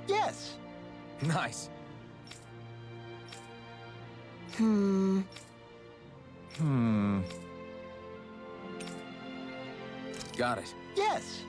Yes. Nice. Got it. Yes.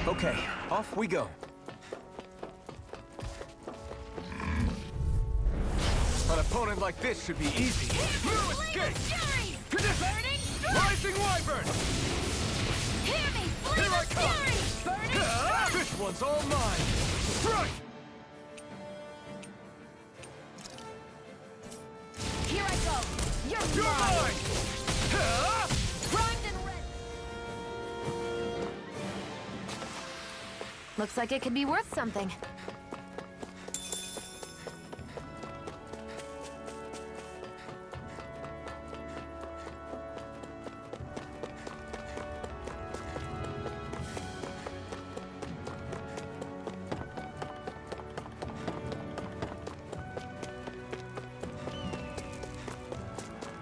Okay, off we go. An opponent like this should be easy. You escape! Rising Wyvern! Hear me, Here I Flame come! of Fury! Burning This one's all mine! Strike! Here I go! You're You're mine! mine! Primed and ready! Looks like it could be worth something.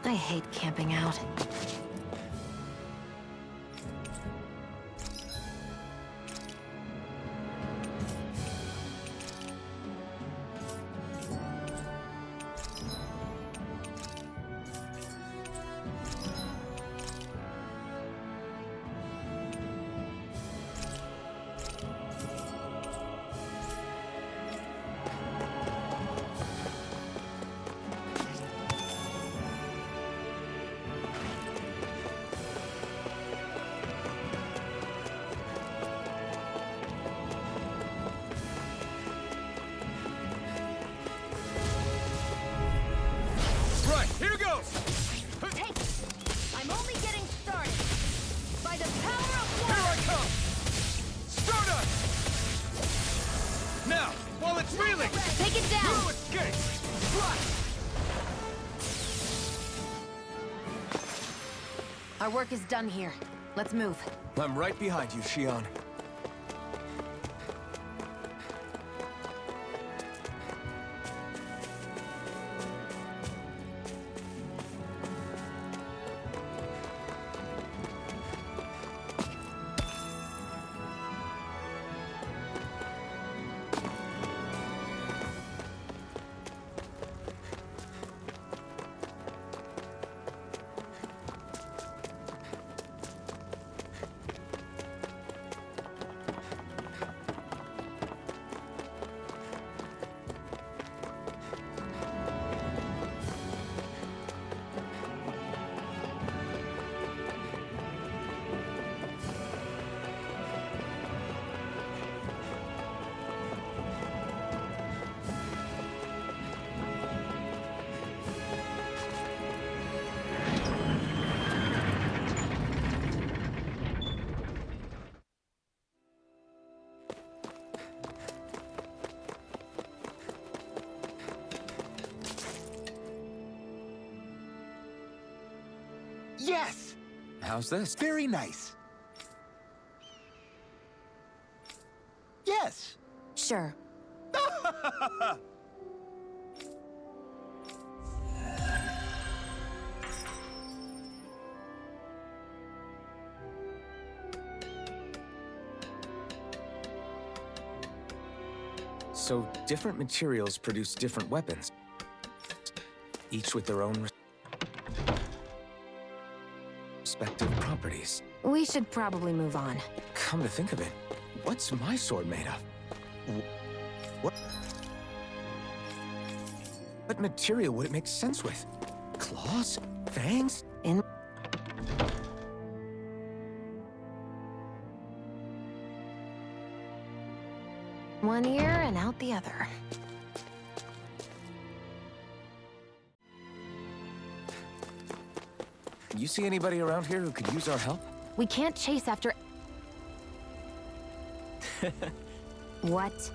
I hate camping out. Right, here goes! Hey, I'm only getting started. By the power of Here I water! come! Stardust! Now, while it's reeling, Take it down! you escape! Strike! Our work is done here. Let's move. I'm right behind you, Shion. Yes. How's this? Very nice. Yes. Sure. So, different materials produce different weapons. Each with their own respective properties. We should probably move on. Come to think of it, What's my sword made of? What? What material would it make sense with? Claws? Fangs? In one ear and out the other. You see anybody around here who could use our help? We can't chase after... What?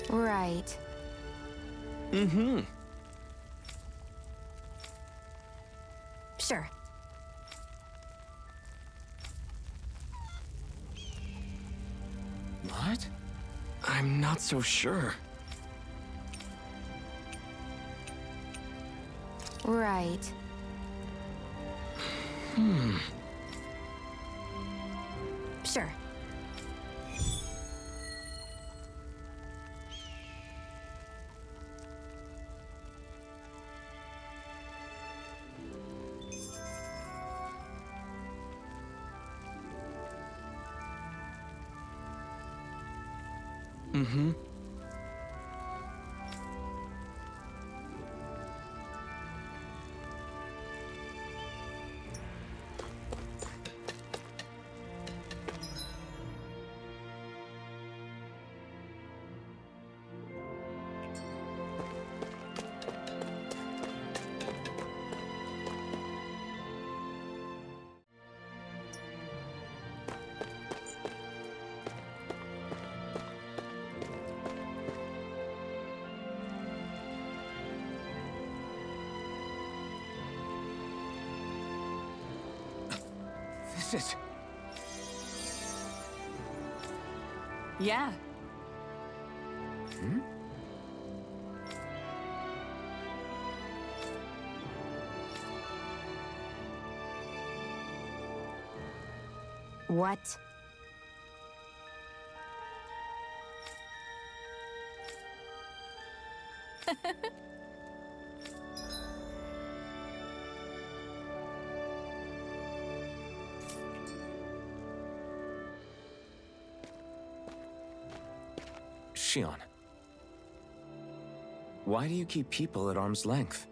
Right. Mm-hmm. Sure. What? I'm not so sure. Right. Sure. Mm-hmm. This is... Yeah. Hmm? What? Shion. Why do you keep people at arm's length?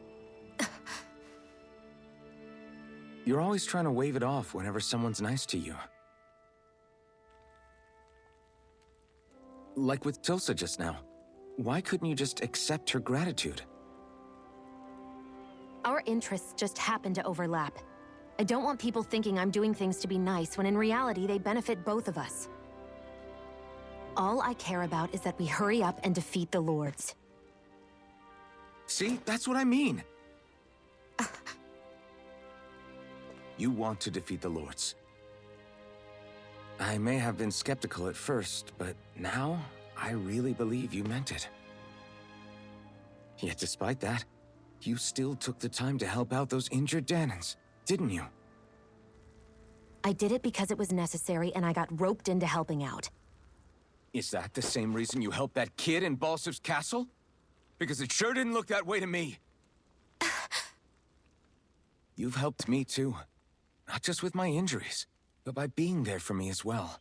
You're always trying to wave it off whenever someone's nice to you. Like with Tilsa just now. Why couldn't you just accept her gratitude? Our interests just happen to overlap. I don't want people thinking I'm doing things to be nice when in reality they benefit both of us. All I care about is that we hurry up and defeat the Lords. See, that's what I mean. You want to defeat the Lords. I may have been skeptical at first, but now I really believe you meant it. Yet despite that, you still took the time to help out those injured Danans, didn't you? I did it because it was necessary and I got roped into helping out. Is that the same reason you helped that kid in Balsev's castle? Because it sure didn't look that way to me. You've helped me too. Not just with my injuries, but by being there for me as well.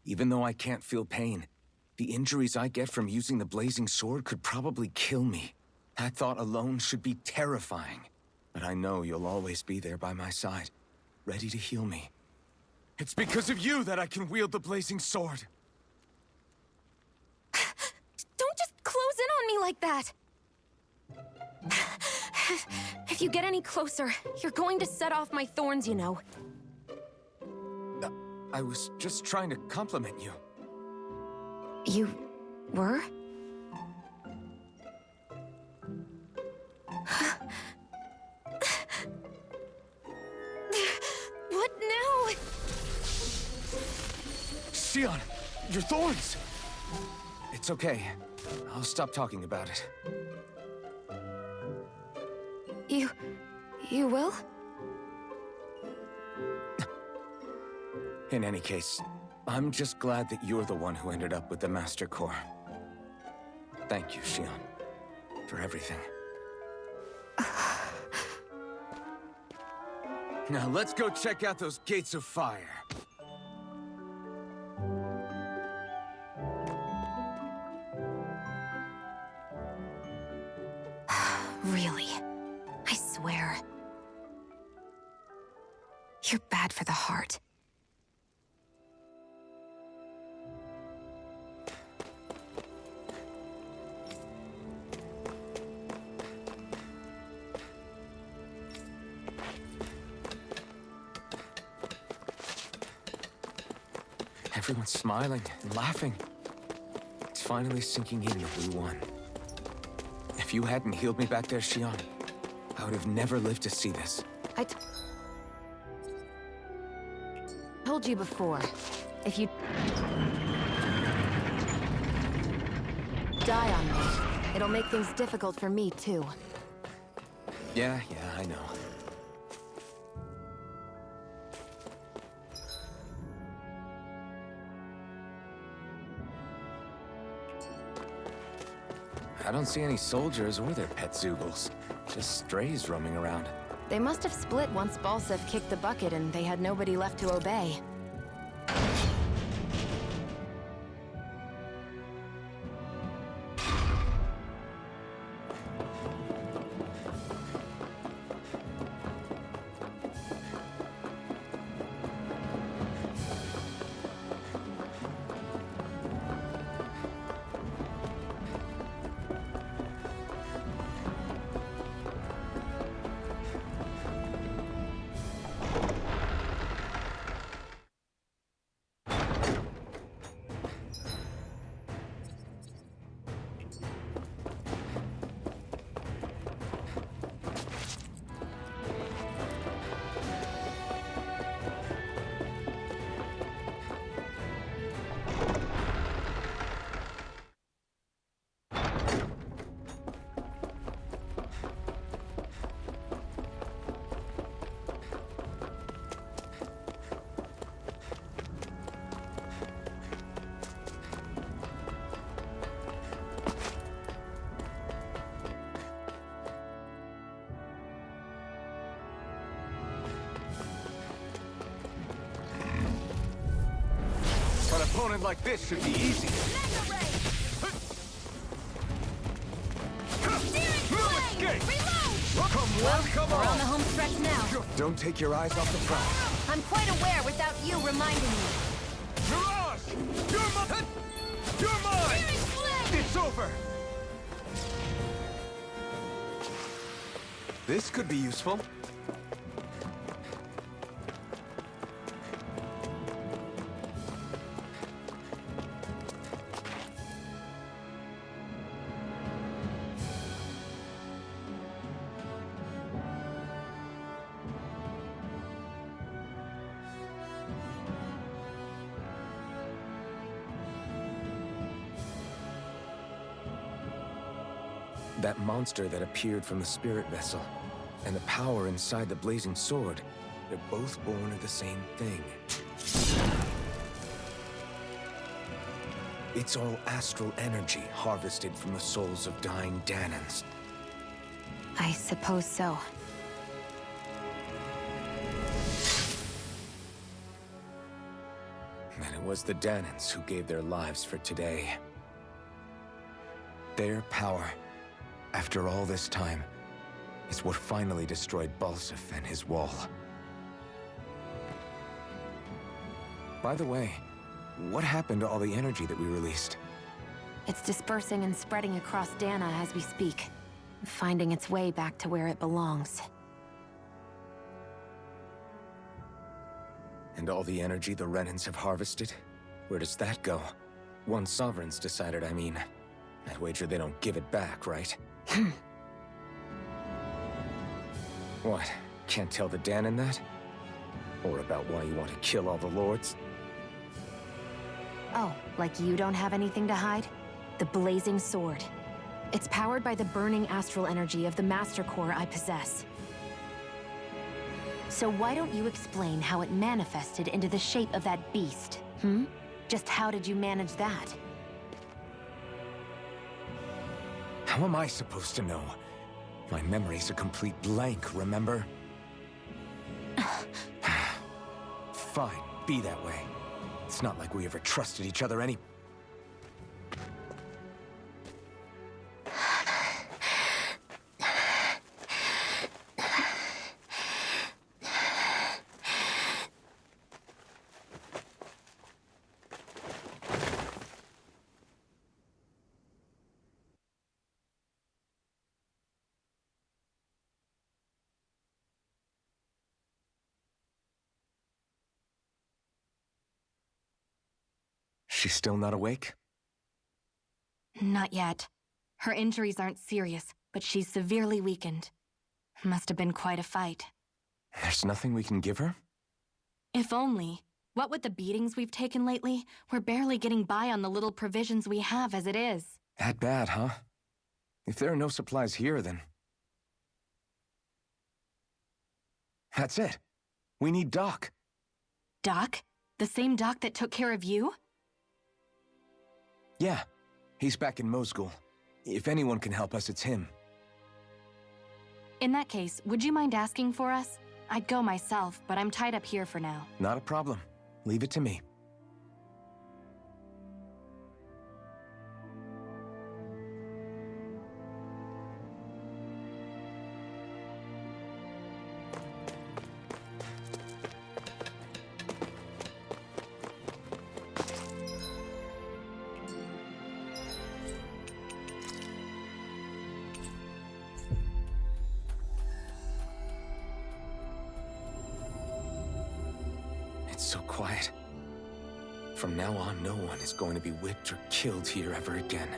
Even though I can't feel pain, the injuries I get from using the blazing sword could probably kill me. That thought alone should be terrifying. But I know you'll always be there by my side, ready to heal me. It's because of you that I can wield the blazing sword. Don't just close in on me like that! If you get any closer, you're going to set off my thorns, you know. I was just trying to compliment you. You were? What now? Shion, your thorns! It's okay. I'll stop talking about it. You will? In any case, I'm just glad that you're the one who ended up with the Master Core. Thank you, Shion, for everything. Now let's go check out those gates of fire. Really? I swear. You're bad for the heart. Everyone's smiling and laughing. It's finally sinking in that we won. If you hadn't healed me back there, Xion, I would have never lived to see this. I told you before, if you die on me, it'll make things difficult for me, too. Yeah, I know. I don't see any soldiers or their pet Zoogles. Just strays roaming around. They must have split once Balsef kicked the bucket and they had nobody left to obey. An opponent like this should be easy. Mega Ray! Come We're on on! the home stretch now. Don't take your eyes off the prize. I'm quite aware without you reminding me. Mirage! You're mine! It's over! This could be useful. That monster that appeared from the spirit vessel, and the power inside the blazing sword, they're both born of the same thing. It's all astral energy harvested from the souls of dying Danans. I suppose so. And it was the Danans who gave their lives for today. Their power, after all this time, is what finally destroyed Balsef and his wall. By the way, what happened to all the energy that we released? It's dispersing and spreading across Dana as we speak, finding its way back to where it belongs. And all the energy the Renans have harvested? Where does that go? One Sovereign's decided, I mean. I'd wager they don't give it back, right? What? Can't tell the Danan that? Or about why you want to kill all the lords? Oh, like you don't have anything to hide? The blazing sword. It's powered by the burning astral energy of the Master Core I possess. So why don't you explain how it manifested into the shape of that beast, hmm? Just how did you manage that? How am I supposed to know? My memory's a complete blank, remember? Fine, be that way. It's not like we ever trusted each other any... She's still not awake? Not yet. Her injuries aren't serious, but she's severely weakened. Must have been quite a fight. There's nothing we can give her? If only. What with the beatings we've taken lately, we're barely getting by on the little provisions we have as it is. That bad, huh? If there are no supplies here, then... That's it. We need Doc. Doc? The same Doc that took care of you? Yeah, he's back in Mosgul. If anyone can help us, it's him. In that case, would you mind asking for us? I'd go myself, but I'm tied up here for now. Not a problem. Leave it to me. It's so quiet. From now on, no one is going to be whipped or killed here ever again.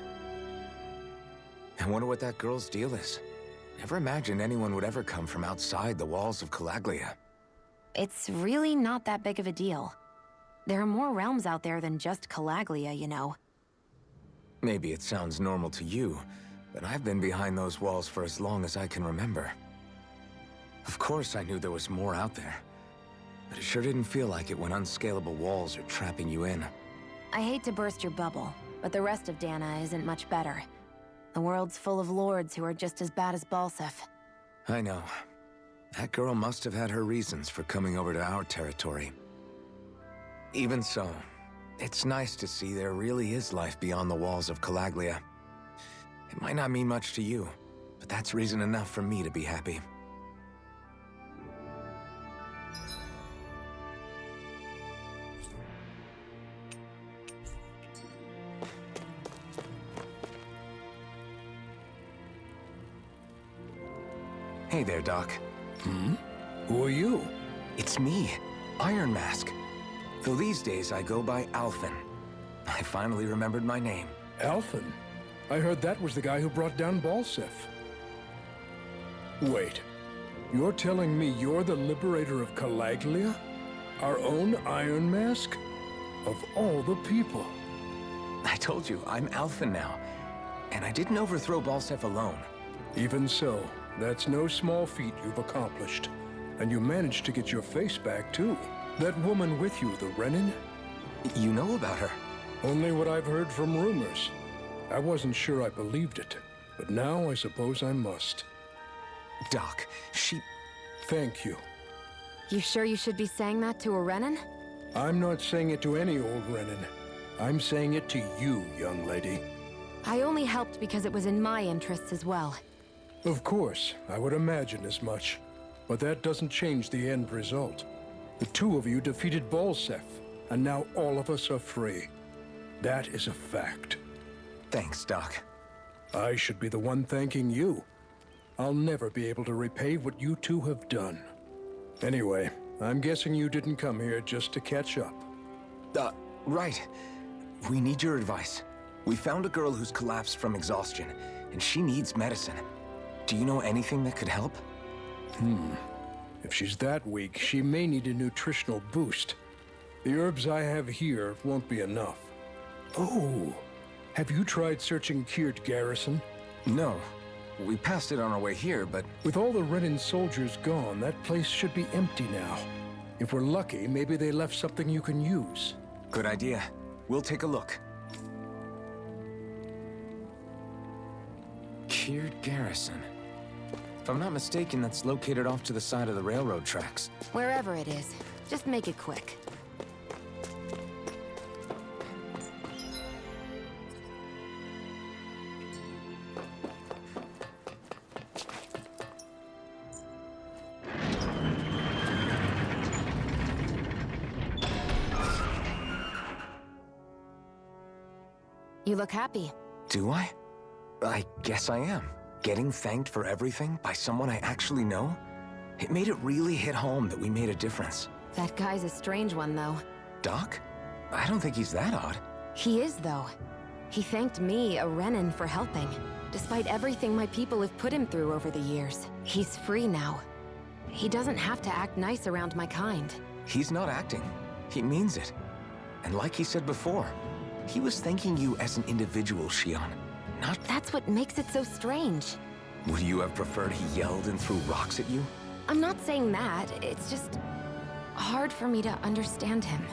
I wonder what that girl's deal is. Never imagined anyone would ever come from outside the walls of Calaglia. It's really not that big of a deal. There are more realms out there than just Calaglia, you know. Maybe it sounds normal to you, but I've been behind those walls for as long as I can remember. Of course I knew there was more out there, but it sure didn't feel like it when unscalable walls are trapping you in. I hate to burst your bubble, but the rest of Dana isn't much better. The world's full of lords who are just as bad as Balseph. I know. That girl must have had her reasons for coming over to our territory. Even so, it's nice to see there really is life beyond the walls of Calaglia. It might not mean much to you, but that's reason enough for me to be happy. Hey there, Doc. Who are you? It's me, Iron Mask. Though these days I go by Alphen. I finally remembered my name. Alphen? I heard that was the guy who brought down Balseph. Wait, you're telling me you're the liberator of Calaglia? Our own Iron Mask? Of all the people. I told you, I'm Alphen now. And I didn't overthrow Balseph alone. Even so, that's no small feat you've accomplished. And you managed to get your face back, too. That woman with you, the Renin? You know about her? Only what I've heard from rumors. I wasn't sure I believed it, but now I suppose I must. Doc, she... Thank you. You sure you should be saying that to a Renin? I'm not saying it to any old Renin. I'm saying it to you, young lady. I only helped because it was in my interests as well. Of course, I would imagine as much. But that doesn't change the end result. The two of you defeated Balseph, and now all of us are free. That is a fact. Thanks, Doc. I should be the one thanking you. I'll never be able to repay what you two have done. Anyway, I'm guessing you didn't come here just to catch up. Right. We need your advice. We found a girl who's collapsed from exhaustion, and she needs medicine. Do you know anything that could help? If she's that weak, she may need a nutritional boost. The herbs I have here won't be enough. Oh, have you tried searching Kirt Garrison? No. We passed it on our way here, but... With all the Renin soldiers gone, that place should be empty now. If we're lucky, maybe they left something you can use. Good idea. We'll take a look. Kirt Garrison. If I'm not mistaken, that's located off to the side of the railroad tracks. Wherever it is, just make it quick. You look happy. Do I? I guess I am. Getting thanked for everything by someone I actually know? It made it really hit home that we made a difference. That guy's a strange one, though. Doc? I don't think he's that odd. He is, though. He thanked me, a Renan, for helping. Despite everything my people have put him through over the years. He's free now. He doesn't have to act nice around my kind. He's not acting. He means it. And like he said before, he was thanking you as an individual, Shion. Not... That's what makes it so strange. Would you have preferred he yelled and threw rocks at you? I'm not saying that. It's just hard for me to understand him.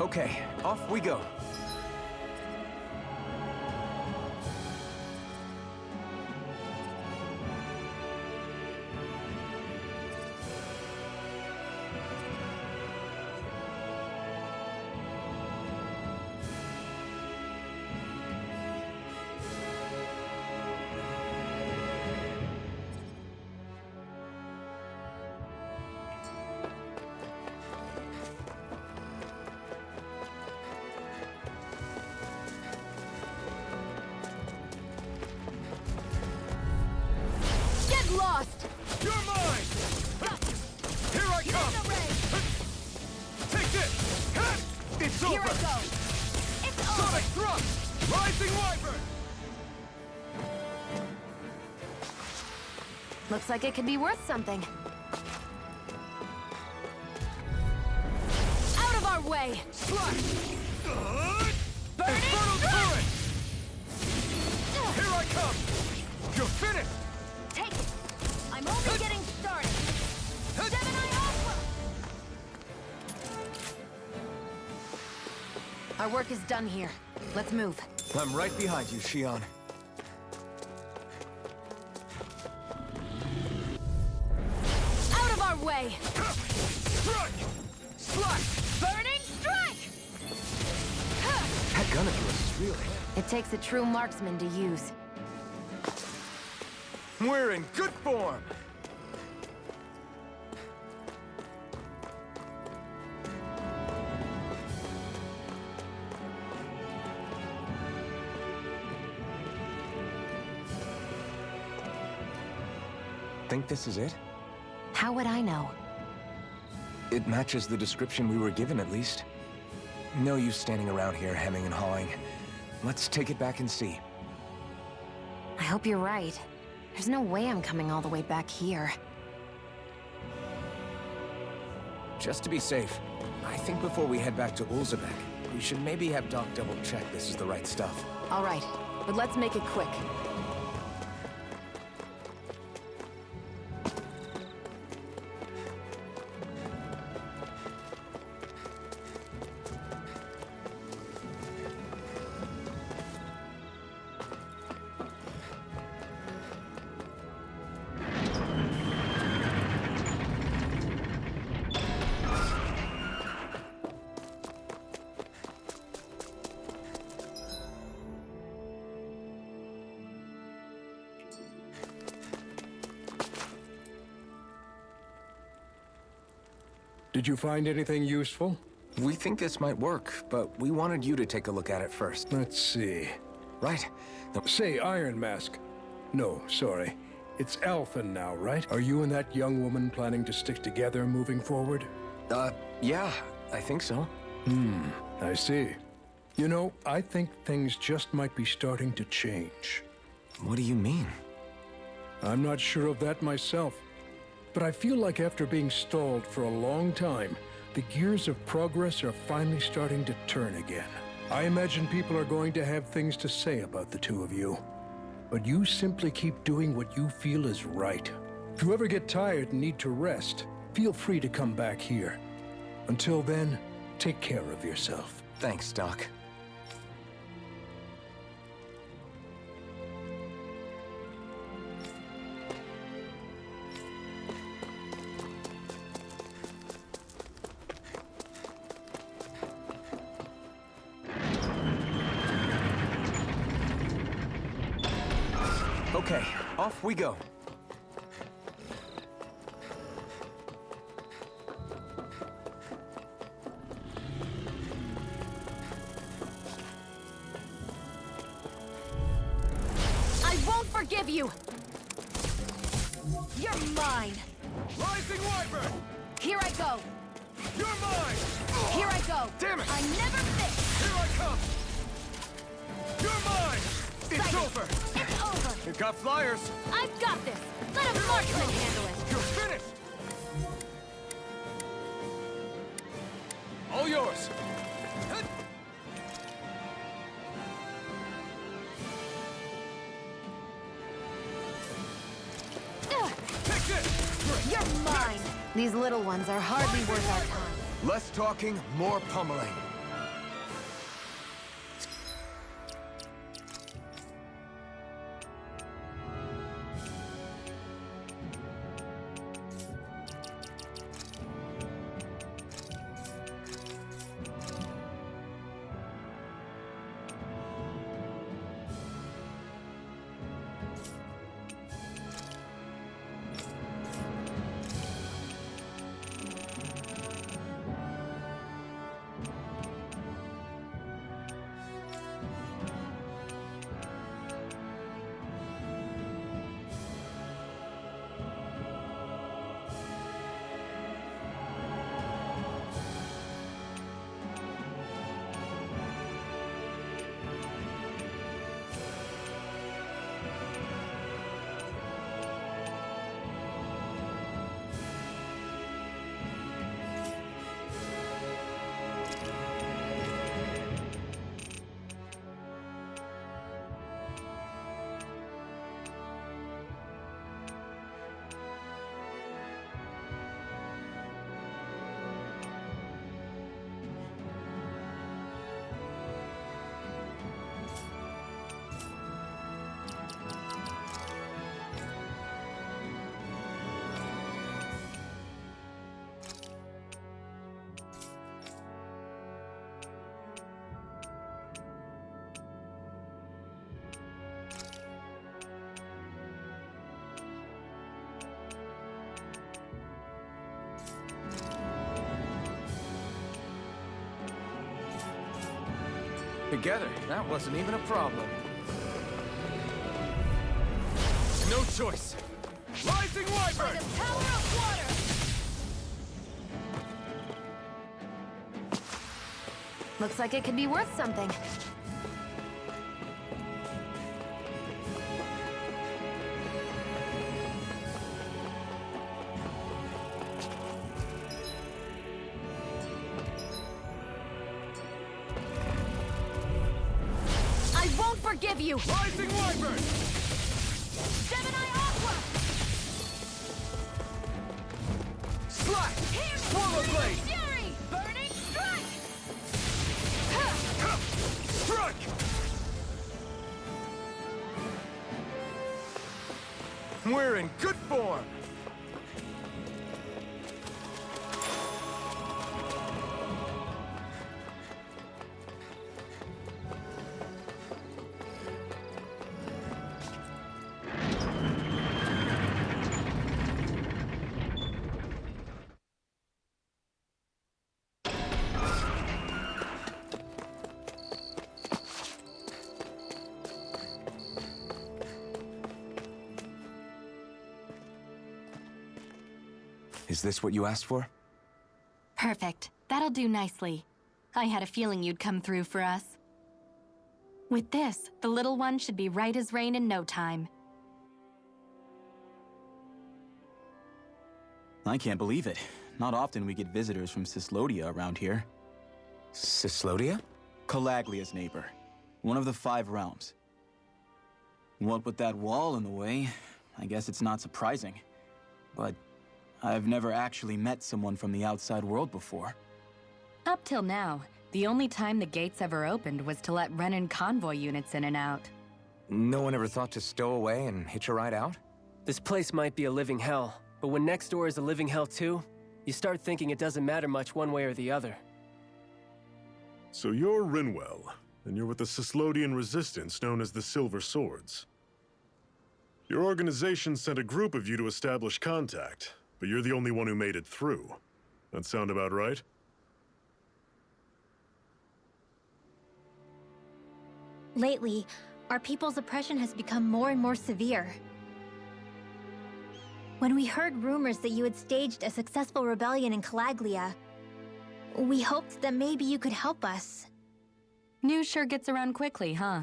Okay, off we go. Lost! You're mine! Here I come! Take this! It's over! Here I go! It's Sonic over! thrust! Rising Wyvern! Looks like it could be worth something. Out of our way! Slash! Burn Infernal it! turret! Here I come! You're finished! Take it! I'm only getting started! Seven Eye Aqua! Our work is done here. Let's move. I'm right behind you, Shion. Out of our way! Strike! Slash! Burning Strike! That gun of yours is really... It takes a true marksman to use. We're in good form! Think this is it? How would I know? It matches the description we were given, at least. No use standing around here hemming and hawing. Let's take it back and see. I hope you're right. There's no way I'm coming all the way back here. Just to be safe, I think before we head back to Ulzebek, we should maybe have Doc double-check this is the right stuff. All right, but let's make it quick. Did you find anything useful? We think this might work, but we wanted you to take a look at it first. Let's see. Right. Say, Iron Mask. No, sorry. It's Alphen now, right? Are you and that young woman planning to stick together moving forward? Yeah, I think so. I see. You know, I think things just might be starting to change. What do you mean? I'm not sure of that myself. But I feel like after being stalled for a long time, the gears of progress are finally starting to turn again. I imagine people are going to have things to say about the two of you. But you simply keep doing what you feel is right. If you ever get tired and need to rest, feel free to come back here. Until then, take care of yourself. Thanks, Doc. Okay, off we go. forgive you! You're mine! Rising Wyvern! Here I go! You're mine! Here I go! Damn it! I never miss! Here I come! You're mine! It's Sight it. over! It's over! You got flyers! I've got this! Let a marksman handle it! You're finished! All yours! Ugh, Take this! you're mine! These little ones are hardly worth our time. Less talking, more pummeling. Together, that wasn't even a problem. No choice! Rising By Wyvern! the power of water! Looks like it could be worth something. I won't forgive you! Rising Wyvern! Gemini Aqua! Slash! Here! Swallow Blade! Fury! Burning Strike! Strike! We're in good form! Is this what you asked for? Perfect. That'll do nicely. I had a feeling you'd come through for us. With this, the little one should be right as rain in no time. I can't believe it. Not often we get visitors from Cislodia around here. Cislodia? Calaglia's neighbor. One of the 5 realms. What with that wall in the way, I guess it's not surprising. But I've never actually met someone from the outside world before. Up till now, the only time the gates ever opened was to let Renan convoy units in and out. No one ever thought to stow away and hitch a ride out? This place might be a living hell, but when next door is a living hell too, you start thinking it doesn't matter much one way or the other. So you're Rinwell, and you're with the Cislodian resistance known as the Silver Swords. Your organization sent a group of you to establish contact, but you're the only one who made it through. That sound about right? Lately, our people's oppression has become more and more severe. When we heard rumors that you had staged a successful rebellion in Calaglia, we hoped that maybe you could help us. News sure gets around quickly, huh?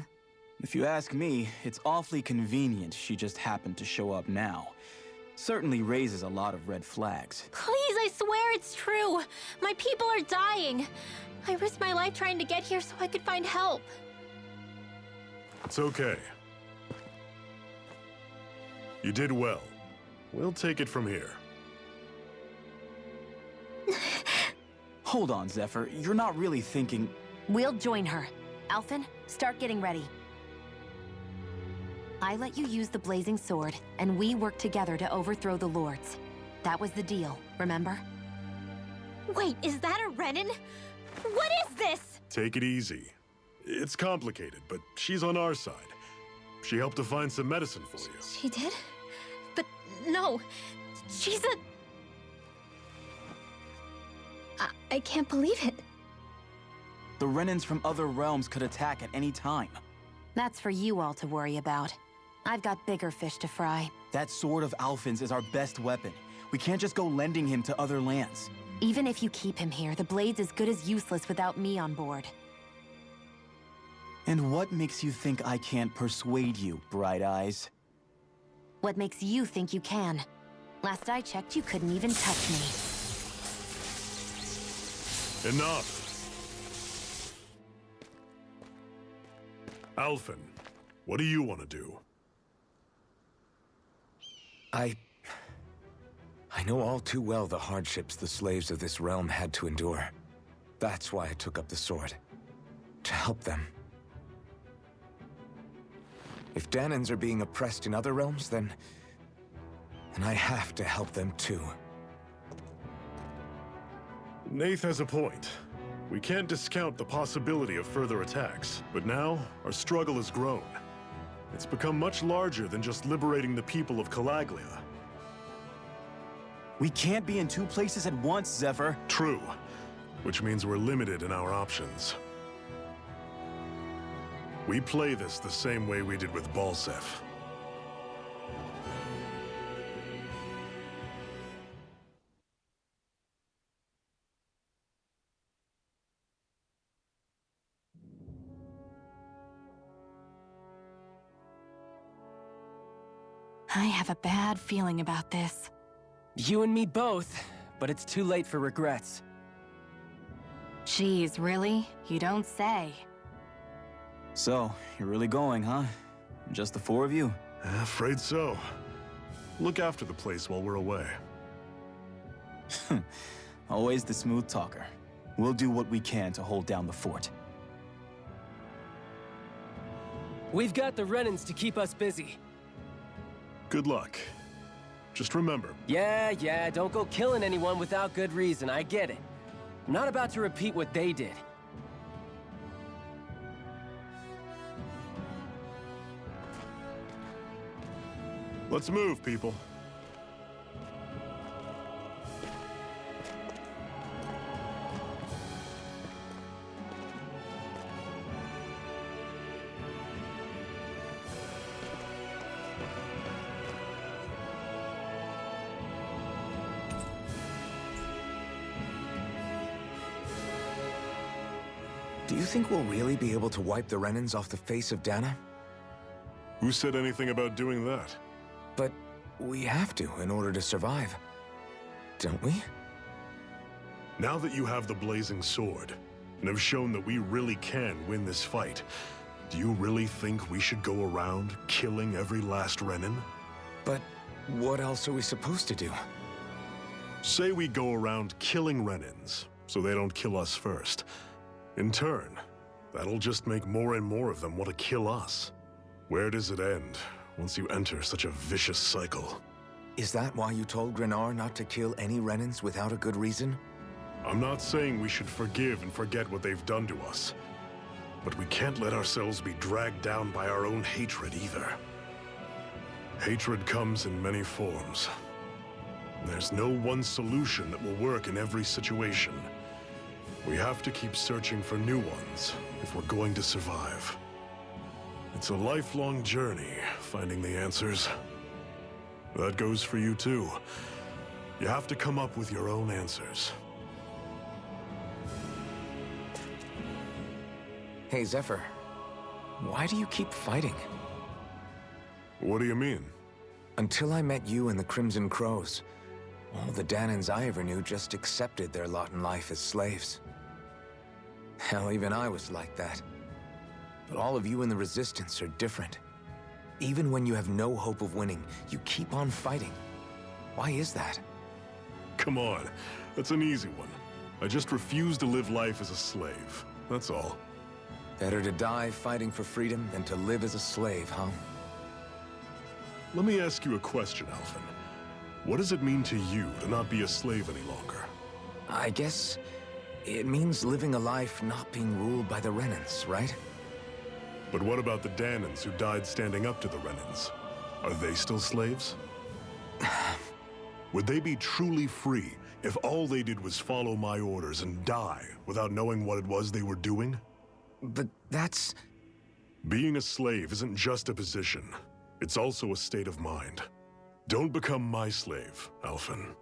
If you ask me, it's awfully convenient she just happened to show up now. Certainly raises a lot of red flags. Please, I swear it's true. My people are dying. I risked my life trying to get here so I could find help. It's okay. You did well. We'll take it from here. Hold on, Zephyr. You're not really thinking... We'll join her. Alphen, start getting ready. I let you use the blazing sword, and we worked together to overthrow the Lords. That was the deal, remember? Wait, is that a Renin? What is this? Take it easy. It's complicated, but she's on our side. She helped to find some medicine for you. She did? But no, she's a... I can't believe it. The Renins from other realms could attack at any time. That's for you all to worry about. I've got bigger fish to fry. That sword of Alphen's is our best weapon. We can't just go lending him to other lands. Even if you keep him here, the blade's as good as useless without me on board. And what makes you think I can't persuade you, Bright Eyes? What makes you think you can? Last I checked, you couldn't even touch me. Enough! Alphen, what do you want to do? I know all too well the hardships the slaves of this realm had to endure. That's why I took up the sword. To help them. If Danans are being oppressed in other realms, then I have to help them too. Nath has a point. We can't discount the possibility of further attacks, but now our struggle has grown. It's become much larger than just liberating the people of Calaglia. We can't be in two places at once, Zephyr. True, which means we're limited in our options. We play this the same way we did with Balseph. I have a bad feeling about this. You and me both, but it's too late for regrets. Jeez, really? You don't say. So, you're really going, huh? Just the four of you? Afraid so. Look after the place while we're away. Always the smooth talker. We'll do what we can to hold down the fort. We've got the Renins to keep us busy. Good luck. Just remember... Yeah, don't go killing anyone without good reason, I get it. I'm not about to repeat what they did. Let's move, people. Do you think we'll really be able to wipe the Renins off the face of Dana? Who said anything about doing that? But we have to in order to survive. Don't we? Now that you have the blazing sword, and have shown that we really can win this fight, do you really think we should go around killing every last Renin? But what else are we supposed to do? Say we go around killing Renins, so they don't kill us first. In turn, that'll just make more and more of them want to kill us. Where does it end, once you enter such a vicious cycle? Is that why you told Grenar not to kill any Renins without a good reason? I'm not saying we should forgive and forget what they've done to us. But we can't let ourselves be dragged down by our own hatred either. Hatred comes in many forms. There's no one solution that will work in every situation. We have to keep searching for new ones if we're going to survive. It's a lifelong journey, finding the answers. That goes for you too. You have to come up with your own answers. Hey, Zephyr. Why do you keep fighting? What do you mean? Until I met you and the Crimson Crows, all the Danans I ever knew just accepted their lot in life as slaves. Hell, even I was like that. But all of you in the Resistance are different. Even when you have no hope of winning, you keep on fighting. Why is that? Come on, that's an easy one. I just refuse to live life as a slave, that's all. Better to die fighting for freedom than to live as a slave, huh? Let me ask you a question, Alphen. What does it mean to you to not be a slave any longer? I guess it means living a life not being ruled by the Renans, right? But what about the Danans who died standing up to the Renans? Are they still slaves? Would they be truly free if all they did was follow my orders and die without knowing what it was they were doing? But that's... Being a slave isn't just a position. It's also a state of mind. Don't become my slave, Alphen.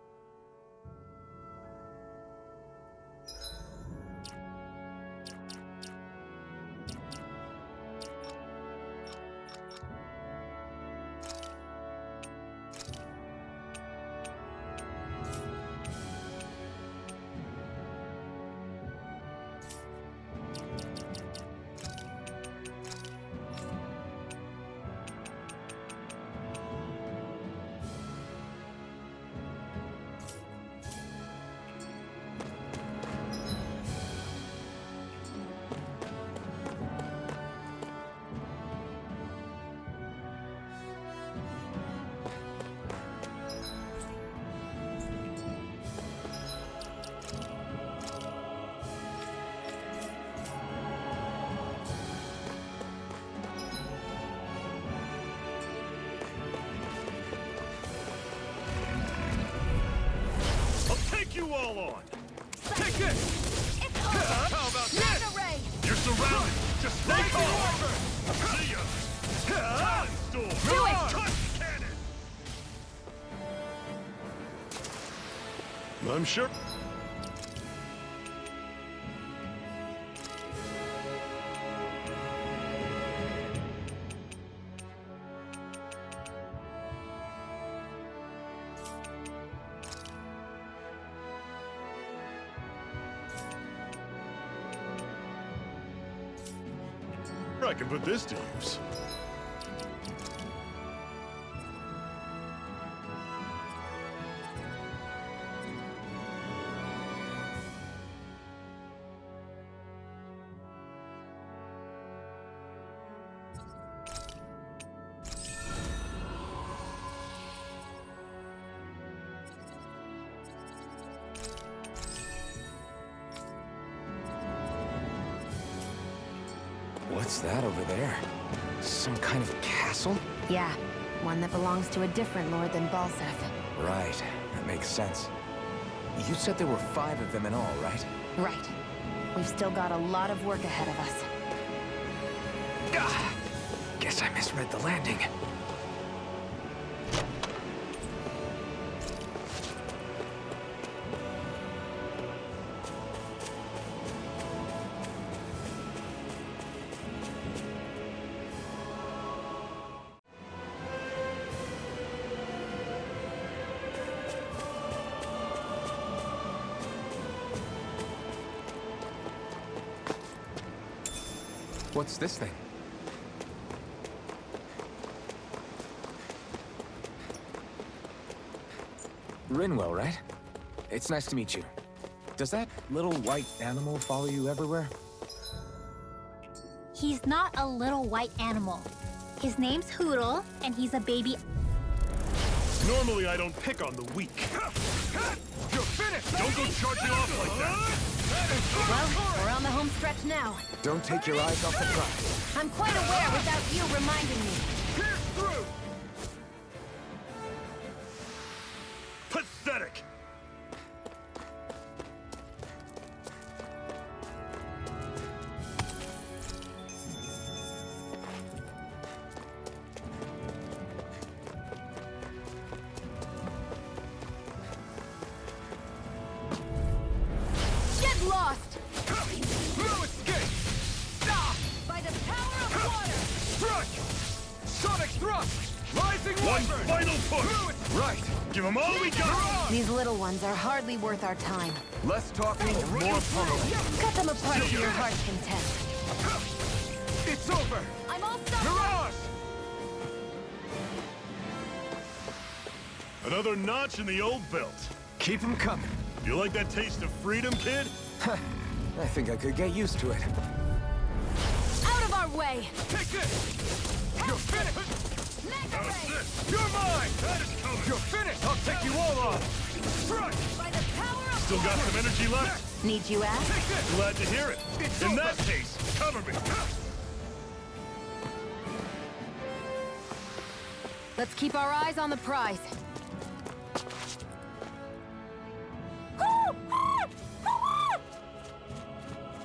You all on! Take this! How about this? You're surrounded! Just stay calm! See ya! Talent storm! Do it! Touch cannon! I'm sure... I can put this to use. What's that over there? Some kind of castle? Yeah, one that belongs to a different lord than Balseth. Right, that makes sense. You said there were 5 of them in all, right? Right. We've still got a lot of work ahead of us. Guess I misread the landing. What's this thing? Rinwell, right? It's nice to meet you. Does that little white animal follow you everywhere? He's not a little white animal. His name's Hoodle, and he's a baby. Normally I don't pick on the weak. You're finished! Don't go charging off like that! Well, we're on the home stretch now. Don't take your eyes off the prize. I'm quite aware without you reminding me. Pierce through! Pathetic! thrust! Rising One wyvern! final push! Right! Give them all we got! These little ones are hardly worth our time. Less talking, more pummeling. Cut them apart to your heart's content. It's over! I'm all stuck. Mirage! Another notch in the old belt. Keep them coming. You like that taste of freedom, kid? I think I could get used to it. Out of our way! Take this! You're finished! How's this? You're mine! That is coming! You're finished! I'll take you all on! Strike! By the power of Still got some energy left? Need you ask? Take this! Glad to hear it. It's In over. that case, cover me. Let's keep our eyes on the prize.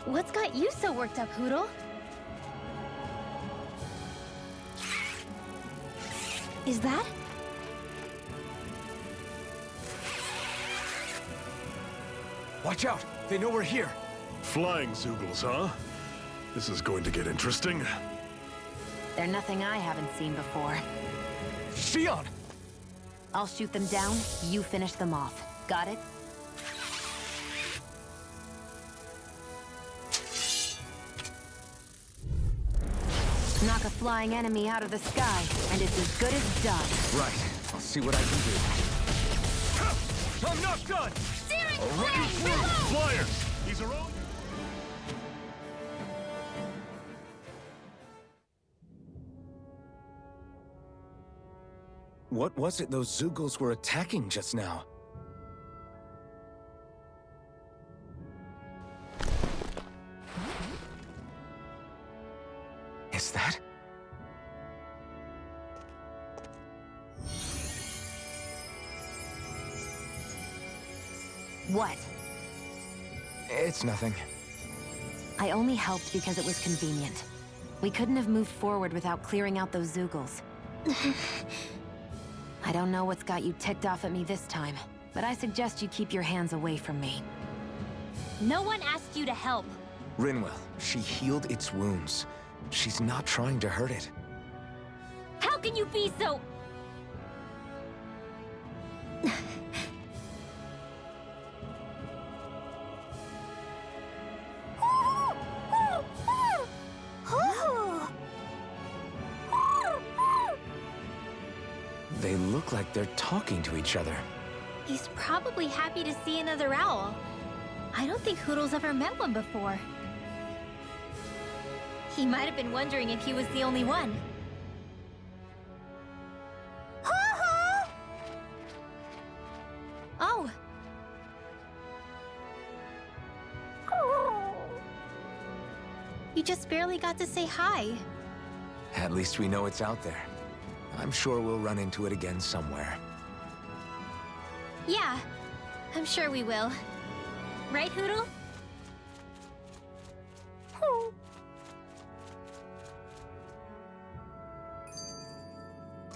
What's got you so worked up, Hoodle? Is that? Watch out! They know we're here! Flying Zoogles, huh? This is going to get interesting. They're nothing I haven't seen before. Shion! I'll shoot them down, you finish them off. Got it? Knock a flying enemy out of the sky, and it's as good as done. Right. I'll see what I can do. I'm not done! steering Already wheel! through! Flyers! These are all... What was it those Zoogles were attacking just now? Is that? What? It's nothing. I only helped because it was convenient. We couldn't have moved forward without clearing out those Zoogles. I don't know what's got you ticked off at me this time, but I suggest you keep your hands away from me. No one asked you to help. Rinwell, she healed its wounds. She's not trying to hurt it. How can you be so... They look like they're talking to each other. He's probably happy to see another owl. I don't think Hoodle's ever met one before. He might have been wondering if he was the only one. Oh. You just barely got to say hi. At least we know it's out there. I'm sure we'll run into it again somewhere. Yeah, I'm sure we will. Right, Hoodle?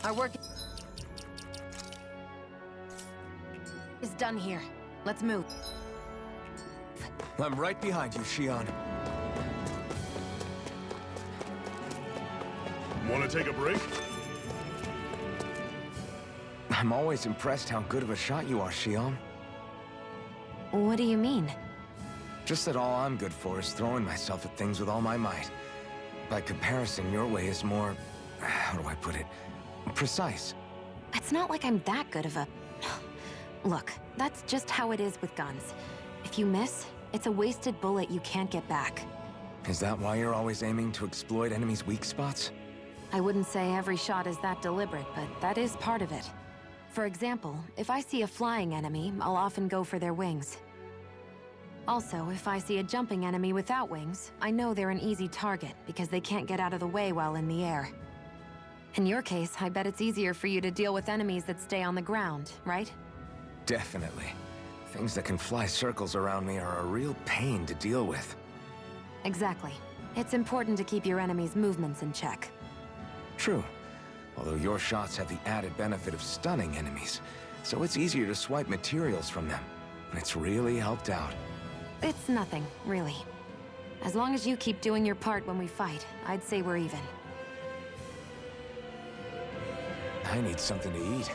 Our work is done here. Let's move. I'm right behind you, Shion. Want to take a break? I'm always impressed how good of a shot you are, Shion. What do you mean? Just that all I'm good for is throwing myself at things with all my might. By comparison, your way is more... how do I put it? Precise. It's not like I'm that good of a... Look, that's just how it is with guns. If you miss, it's a wasted bullet you can't get back. Is that why you're always aiming to exploit enemies' weak spots? I wouldn't say every shot is that deliberate, but that is part of it. For example, if I see a flying enemy, I'll often go for their wings. Also, if I see a jumping enemy without wings, I know they're an easy target because they can't get out of the way while in the air. In your case, I bet it's easier for you to deal with enemies that stay on the ground, right? Definitely. Things that can fly circles around me are a real pain to deal with. Exactly. It's important to keep your enemy's movements in check. True. Although your shots have the added benefit of stunning enemies, so it's easier to swipe materials from them. It's really helped out. It's nothing, really. As long as you keep doing your part when we fight, I'd say we're even. I need something to eat.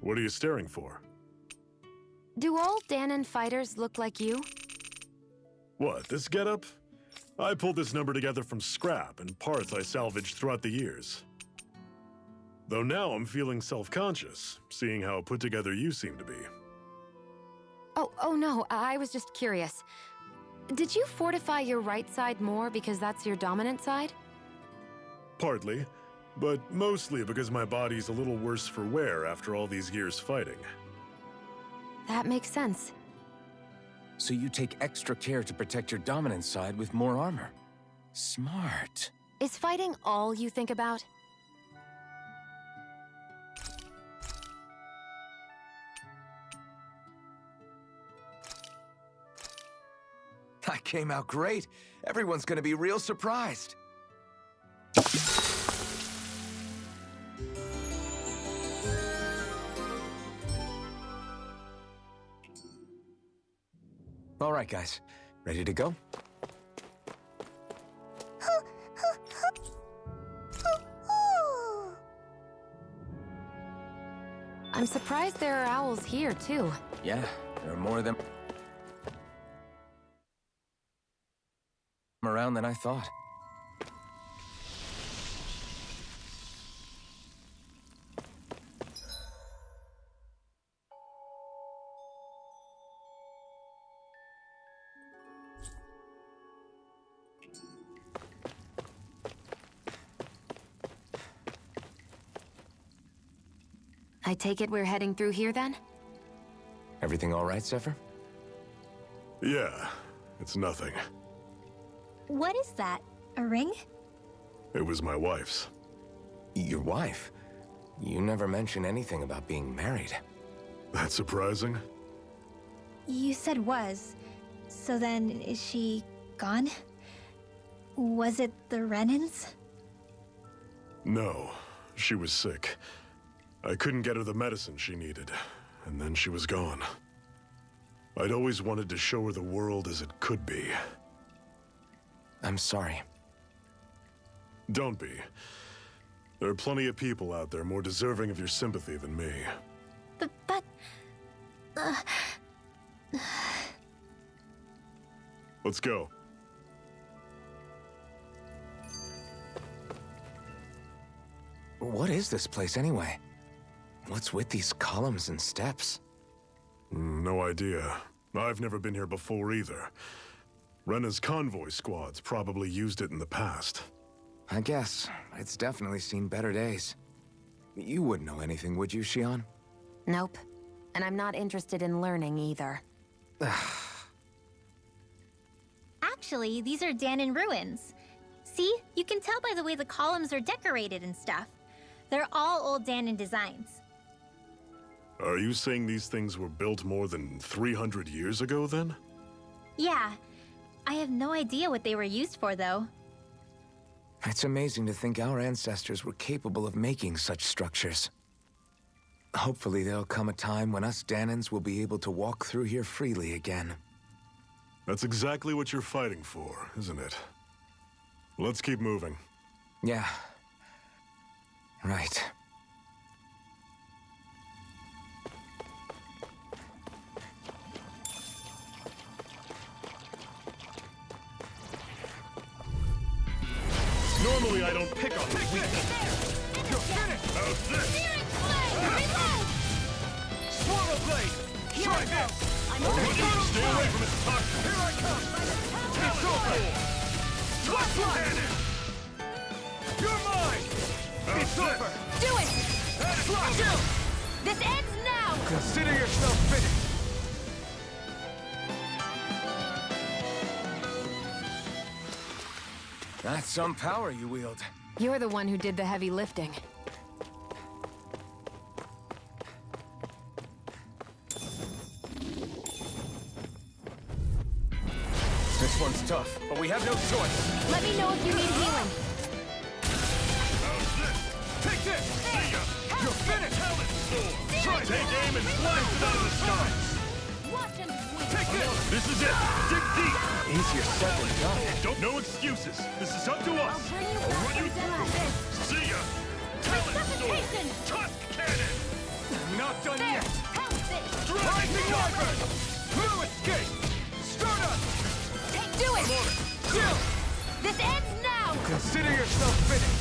What are you staring for? Do all Danon fighters look like you? What, this getup? I pulled this number together from scrap and parts I salvaged throughout the years. Though now I'm feeling self-conscious, seeing how put together you seem to be. Oh no, I was just curious. Did you fortify your right side more because that's your dominant side? Partly, but mostly because my body's a little worse for wear after all these years fighting. That makes sense. So you take extra care to protect your dominant side with more armor. Smart. Is fighting all you think about? That came out great. Everyone's gonna be real surprised. All right, guys. Ready to go? I'm surprised there are owls here, too. Yeah, there are more of them around than I thought. I take it we're heading through here, then? Everything all right, Zephyr? Yeah, it's nothing. What is that? A ring? It was my wife's. Your wife? You never mentioned anything about being married. That's surprising? You said was. So then, is she gone? Was it the Renans? No, she was sick. I couldn't get her the medicine she needed, and then she was gone. I'd always wanted to show her the world as it could be. I'm sorry. Don't be. There are plenty of people out there more deserving of your sympathy than me. But... Let's go. What is this place, anyway? What's with these columns and steps? No idea. I've never been here before either. Rena's convoy squads probably used it in the past. I guess. It's definitely seen better days. You wouldn't know anything, would you, Xion? Nope. And I'm not interested in learning either. Actually, these are Danon ruins. See? You can tell by the way the columns are decorated and stuff. They're all old Danon designs. Are you saying these things were built more than 300 years ago, then? Yeah. I have no idea what they were used for, though. It's amazing to think our ancestors were capable of making such structures. Hopefully there'll come a time when us Danons will be able to walk through here freely again. That's exactly what you're fighting for, isn't it? Let's keep moving. Yeah. Right. Normally I don't pick on this weakness. You're finished! How's this? Swallow blade! Try this! Stay away from his toxin. Here I come! It's over! Flashlight! You're mine! It's over! Do it! Flash! This ends now! Consider yourself finished! That's some power you wield. You're the one who did the heavy lifting. This one's tough, but we have no choice. Let me know if you need healing. How's this? Take this! See ya! You're finished! Talent sword! Try Take aim and blast it out of the sky! Watch and Take it! This is it! Dig deep! Easier said than done. No excuses! This is up to us! I'll run you through! See ya! Talent sword! Tusk cannon! Not done yet! Dragon Rising Jump! Wyvern! Blue escape! Stardust! Do it! Chill! This ends now! Consider yourself finished!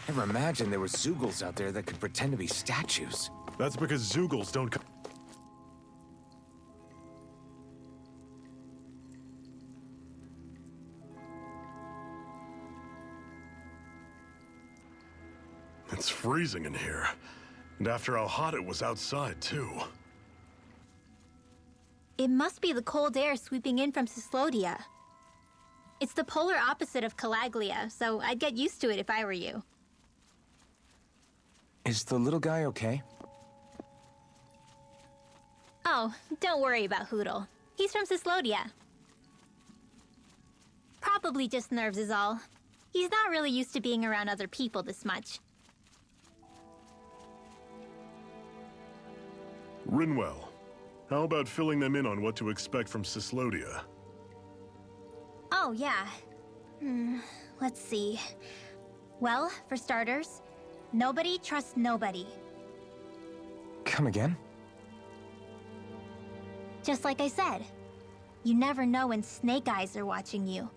Never imagined there were Zoogles out there that could pretend to be statues. That's because Zoogles don't come. It's freezing in here. And after how hot it was outside, too. It must be the cold air sweeping in from Cyslodia. It's the polar opposite of Calaglia, so I'd get used to it if I were you. Is the little guy okay? Oh, don't worry about Hootle. He's from Cyslodia. Probably just nerves is all. He's not really used to being around other people this much. Rinwell, how about filling them in on what to expect from Cyslodia? Oh, yeah. Let's see. Well, for starters, nobody trusts nobody. Come again? Just like I said, you never know when snake eyes are watching you.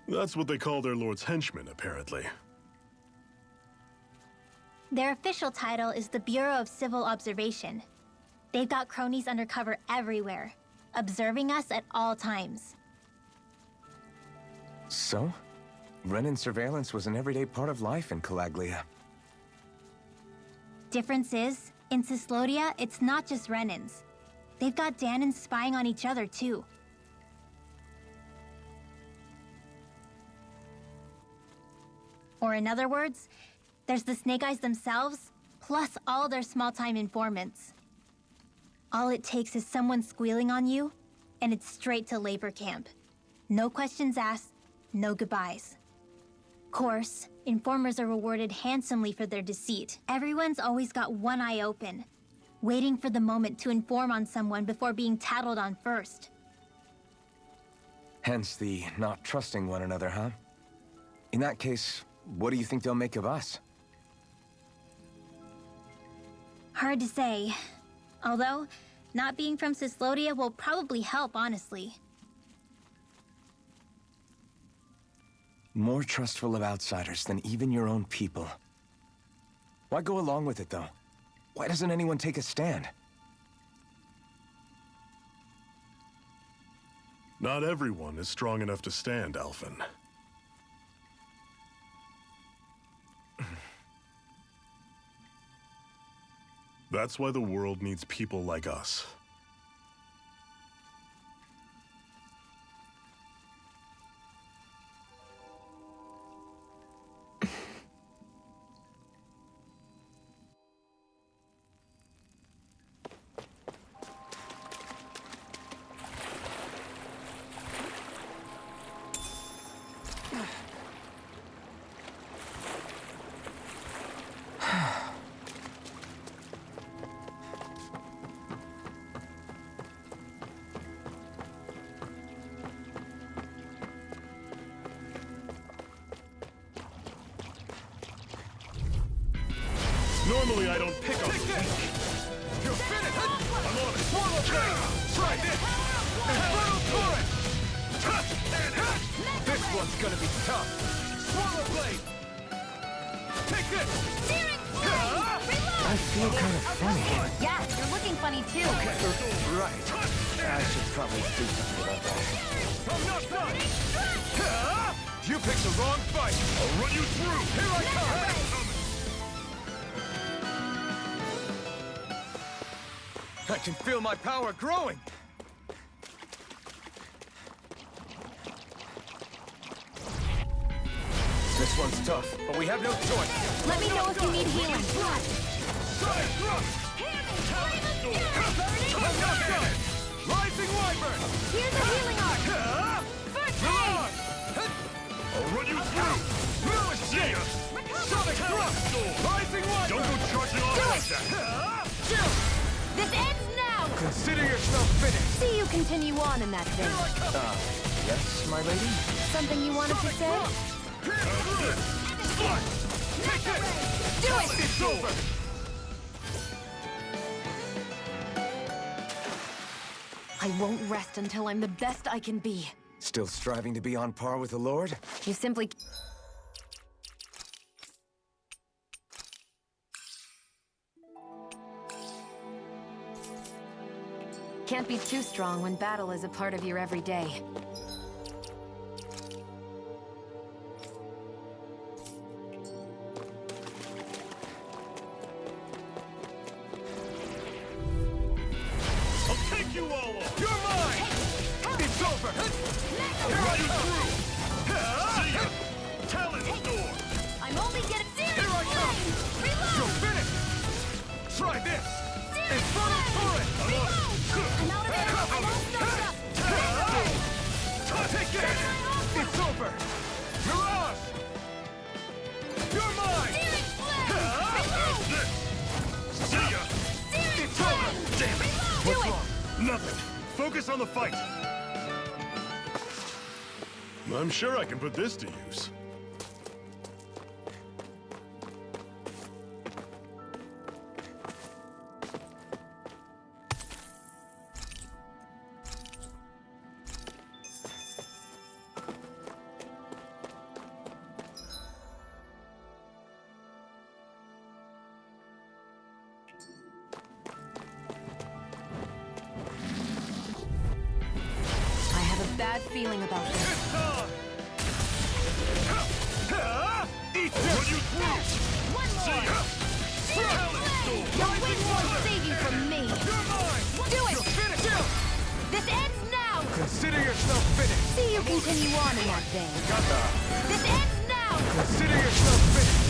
That's what they call their lord's henchmen, apparently. Their official title is the Bureau of Civil Observation. They've got cronies undercover everywhere, observing us at all times. So? Renin surveillance was an everyday part of life in Calaglia. Difference is, in Cyslodia, it's not just Renins. They've got Danins spying on each other, too. Or in other words, there's the Snake Eyes themselves, plus all their small-time informants. All it takes is someone squealing on you, and it's straight to labor camp. No questions asked, no goodbyes. Course, informers are rewarded handsomely for their deceit. Everyone's always got one eye open, waiting for the moment to inform on someone before being tattled on first. Hence the not trusting one another, huh? In that case, what do you think they'll make of us? Hard to say. Although, not being from Cyslodia will probably help, honestly. More trustful of outsiders than even your own people. Why go along with it, though? Why doesn't anyone take a stand? Not everyone is strong enough to stand, Alphen. That's why the world needs people like us. Normally I don't pick up the weak. You're finished! I'm on it! Swallow blade! Try this! Infernal torrent! This one's gonna be tough! Swallow blade! Take this! I feel kind of funny. Yeah, you're looking funny too. Right. I should probably do something about that. I'm not done! You picked the wrong fight! I'll run you through! Here I come! I can feel my power growing! This one's tough, but we have no choice. Let me know if you need healing. Side thrust! I'm not done! Rising Wyvern! Here's a healing arc. First I'll run you through! Rising one! Don't go charging off like that! This ends now! Consider yourself finished. See you continue on in that vein. Yes, my lady? Something you wanted to say? Take it! Do it! It's over! I won't rest until I'm the best I can be. Still striving to be on par with the Lord? You simply... can't be too strong when battle is a part of your everyday. I'll take you all on! You're mine. It's over. Run you through! See ya! Talent door! I'm only getting serious! Here I come. You're finished. Try this. Infernal turret. I'm out of air! I'm all stuffed up! Take it. It's over. Mirage. You're mine. See ya! It's over. Damn it! What's wrong? Nothing. Focus on the fight. I'm sure I can put this to use. I have a bad feeling about this. Eat this! Run you through! One more! See ya! Talent door! Your wings won't save you from me! You're mine. Do it! You're finished. This ends now! Consider yourself finished. See you continue on in that vein. This ends now! Consider yourself finished.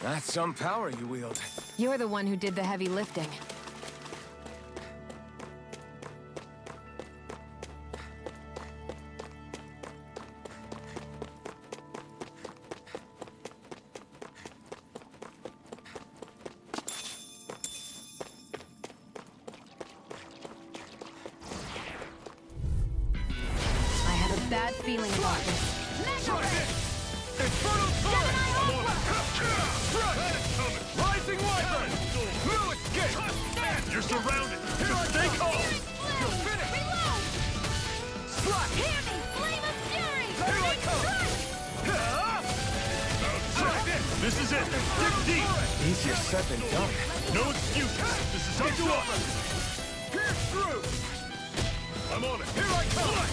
That's some power you wield. You're the one who did the heavy lifting. I have a bad feeling about this. Try this. Infernal turret. Rising wyvern. No escape. You're surrounded! Just stay calm! You're finished. Reload! Slash. Hear me! Flame of fury! Here I come. Try this. This is it! Dig deep! Easier said than done. No excuses! This is up to us! Pierce through. I'm on it! Here I come.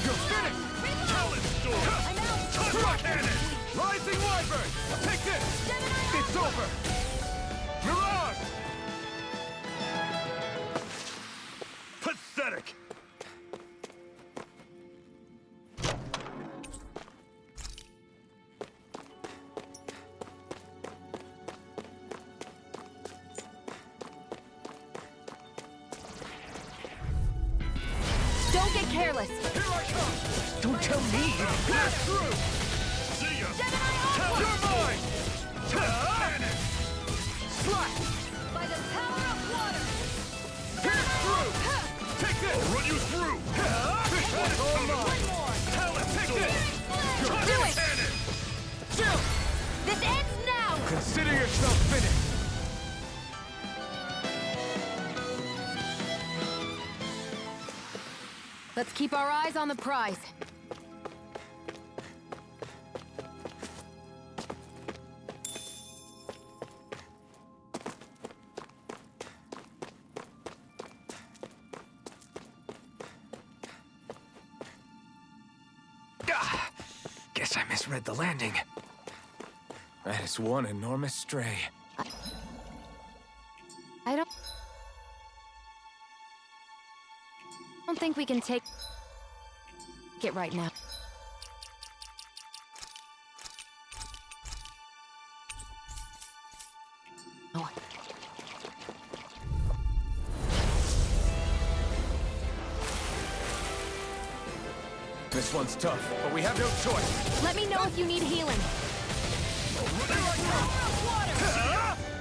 You're finished. Talent door! I'm out! Touch cannon! Rising wyvern. Take this. It's over. Mirage. Pathetic! Don't get careless. Here I come. Don't tell me! Pierce through. See ya! You're mine. Cannon! Slash. By the power of water! Pierce through. Take this. I'll run you through! This one's all mine. Talent Take door! this. Do it! Cannon! This ends now! Consider yourself finished. Let's keep our eyes on the prize. Guess I misread the landing. That is one enormous stray. I don't think we can take it right now. Oh. This one's tough, but we have no choice. Let me know if you need healing.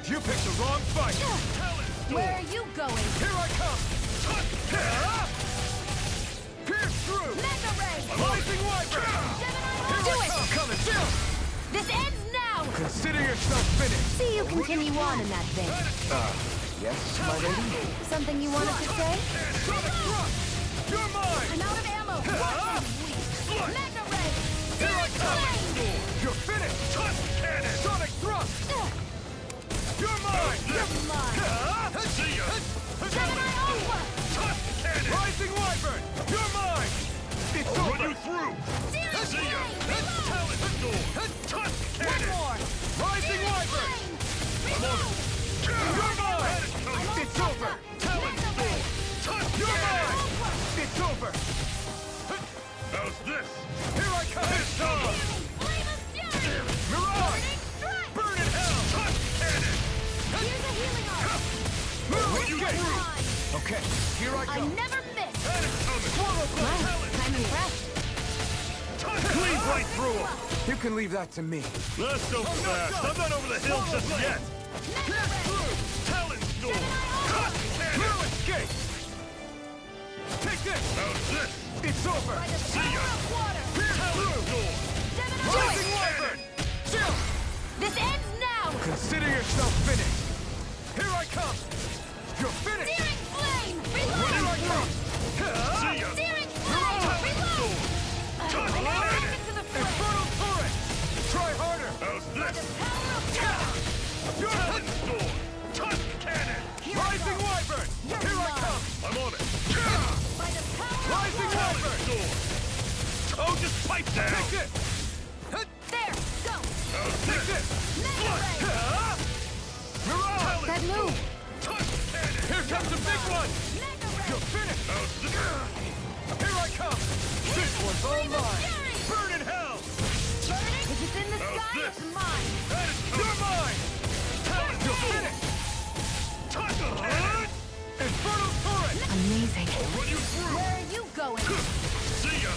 You picked the wrong fight. Where are you going? Here I come. Pierce through. Mega Ray! Rising Wyvern. Do it! Coming down. This ends now! Consider yourself finished. See you continue on in that vein. Yes, my lady? Something you wanted to say? You're mine. I'm out of ammo! Mega Ray! Here I come. You're finished. Cannon. Sonic thrust. You're mine. You're mine! See ya. Gemini Alpha! Rising Wyvern. You're mine. It's I'll over. run you through! Searing See ya! Flame! Talent Storm! Tusk One Cannon! more! Rising Wyvern. Reload! You're mine. It's over. Talent Storm! Tusk You're Cannon! mine. It's over. How's this? Here I come. It's over. Flame of Fury! Mirage. Strike! Burn in hell. Tusk Cannon! Here's a healing arm! Run you Escape. through! Okay, here I I go. never miss! Swallow blade. I'm impressed. Cleave right through him! You can leave that to me. Not so fast! I'm not over the hill just yet! Pierce through. Talent Storm! Tusk Cannon! No escape. Take this. How's this? It's over. See ya! Pierce through. Storm! Rising Wyvern. Chill. This ends now! Consider yourself finished. Here I come. You're finished. Searing Flame! Here Reload! I come. See ya! Searing Flame! Reload! Tusk I'm back Cannon! into the fray! Infernal turret. Try harder. How's this? Power of God! Talent Storm! Tusk Cannon! Rising Wyvern. Here I come. I'm on it! By the power Rising of God! Wyvern. Storm! Oh, just pipe down! Take this. There! Go! How's Take this? this. Mega Ray! Mirage. That move. Tusk Cannon! Here comes the big one. Mega Ray! You're finished. How's this? Here I come. This one's all mine. Burn in hell. Burning? If it's in the How's sky, this? it's mine! You're mine. You're finished. Tusk Cannon! Infernal turret. Amazing. Run you through! Where are you going? See ya!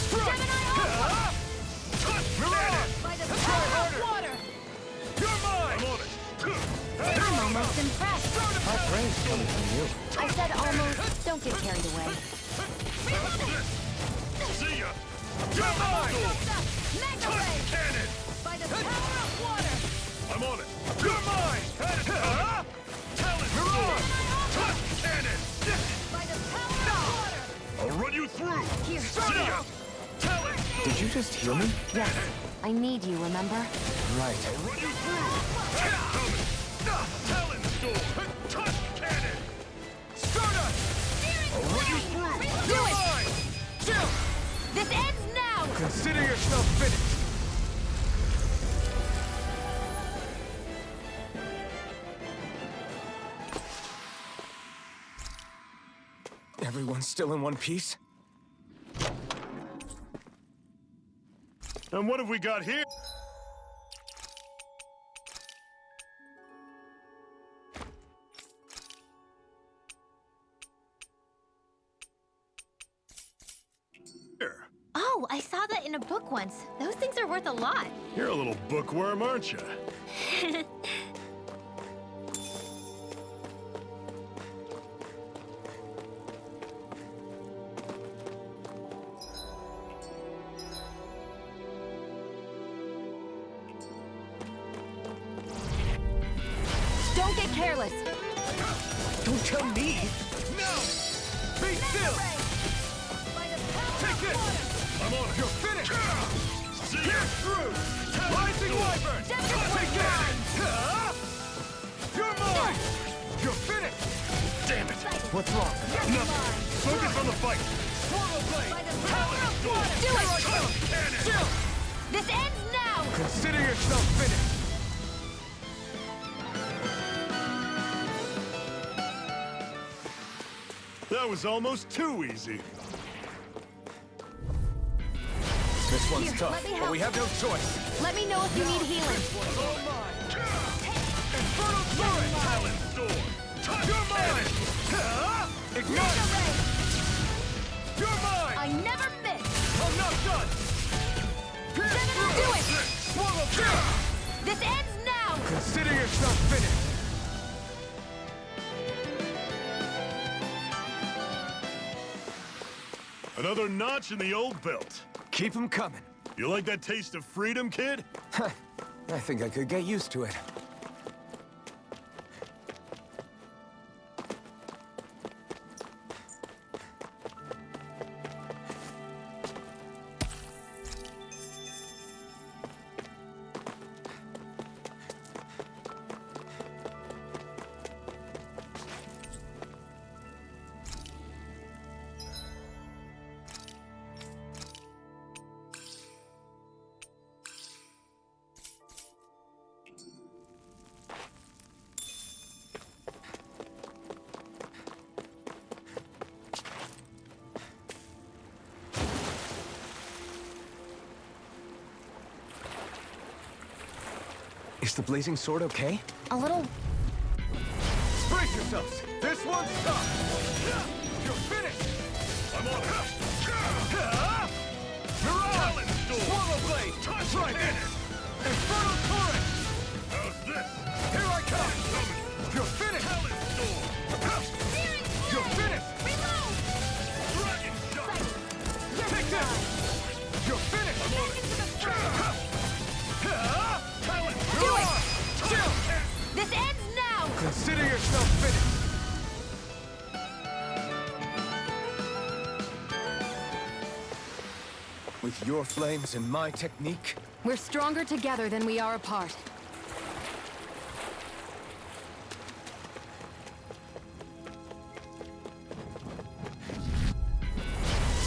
Gemini Alpha! Tusk Mirage. Cannon! By the Try power harder. of water! You're mine. I'm on it! I'm almost impressed. Our praise coming from you. I said almost. Don't get carried away. How's this? See ya! You're mine. Mega Ray! Tusk Cannon! By the power of water! I'm on it! You're mine. Talent Storm! Tusk Cannon! By the power of water! I'll run you through! Here, See ya! Talent Storm! Did you just heal me? Yes. I need you, remember? Right. I'll run you through! Coming! Talent Storm! Tusk Cannon! Stardust. I'll run you through! You're mine. Chill. This ends now! Consider yourself finished. Everyone's still in one piece? And what have we got here? Oh, I saw that in a book once. Those things are worth a lot. You're a little bookworm, aren't you? Don't get careless. Don't tell me! No. Be still. By the power Take of this. water! I'm on it! You're finished. See ya! Pierce through. Rising Wyvern. Take this. You're mine. You're finished. Damn it! What's wrong? Nothing! Focus on the fight! Swallow By blade. the power of water! Do it! Tusk Cannon! Chill. This ends now! Consider yourself finished. That was almost too easy. This one's Here, tough, let me but help. we have no choice. Let me know if you need healing. All mine. Infernal turret. Talent Storm! Tusk You're mine. Cannon! Ignite. You're mine. I never miss! This ends now! Consider yourself finished! Another notch in the old belt. Keep them coming. You like that taste of freedom, kid? I think I could get used to it. Is the blazing sword okay? A little. Brace yourselves! This one's tough! You're finished! I'm on it. Mirage! Swallow blade! Strike it! Infernal torrent! How's this? Here I come! You're finished! You're finished! Dragon shot! Take this! You're finished! I'm on it. Chill! This ends now! Consider yourself finished! With your flames and my technique? We're stronger together than we are apart.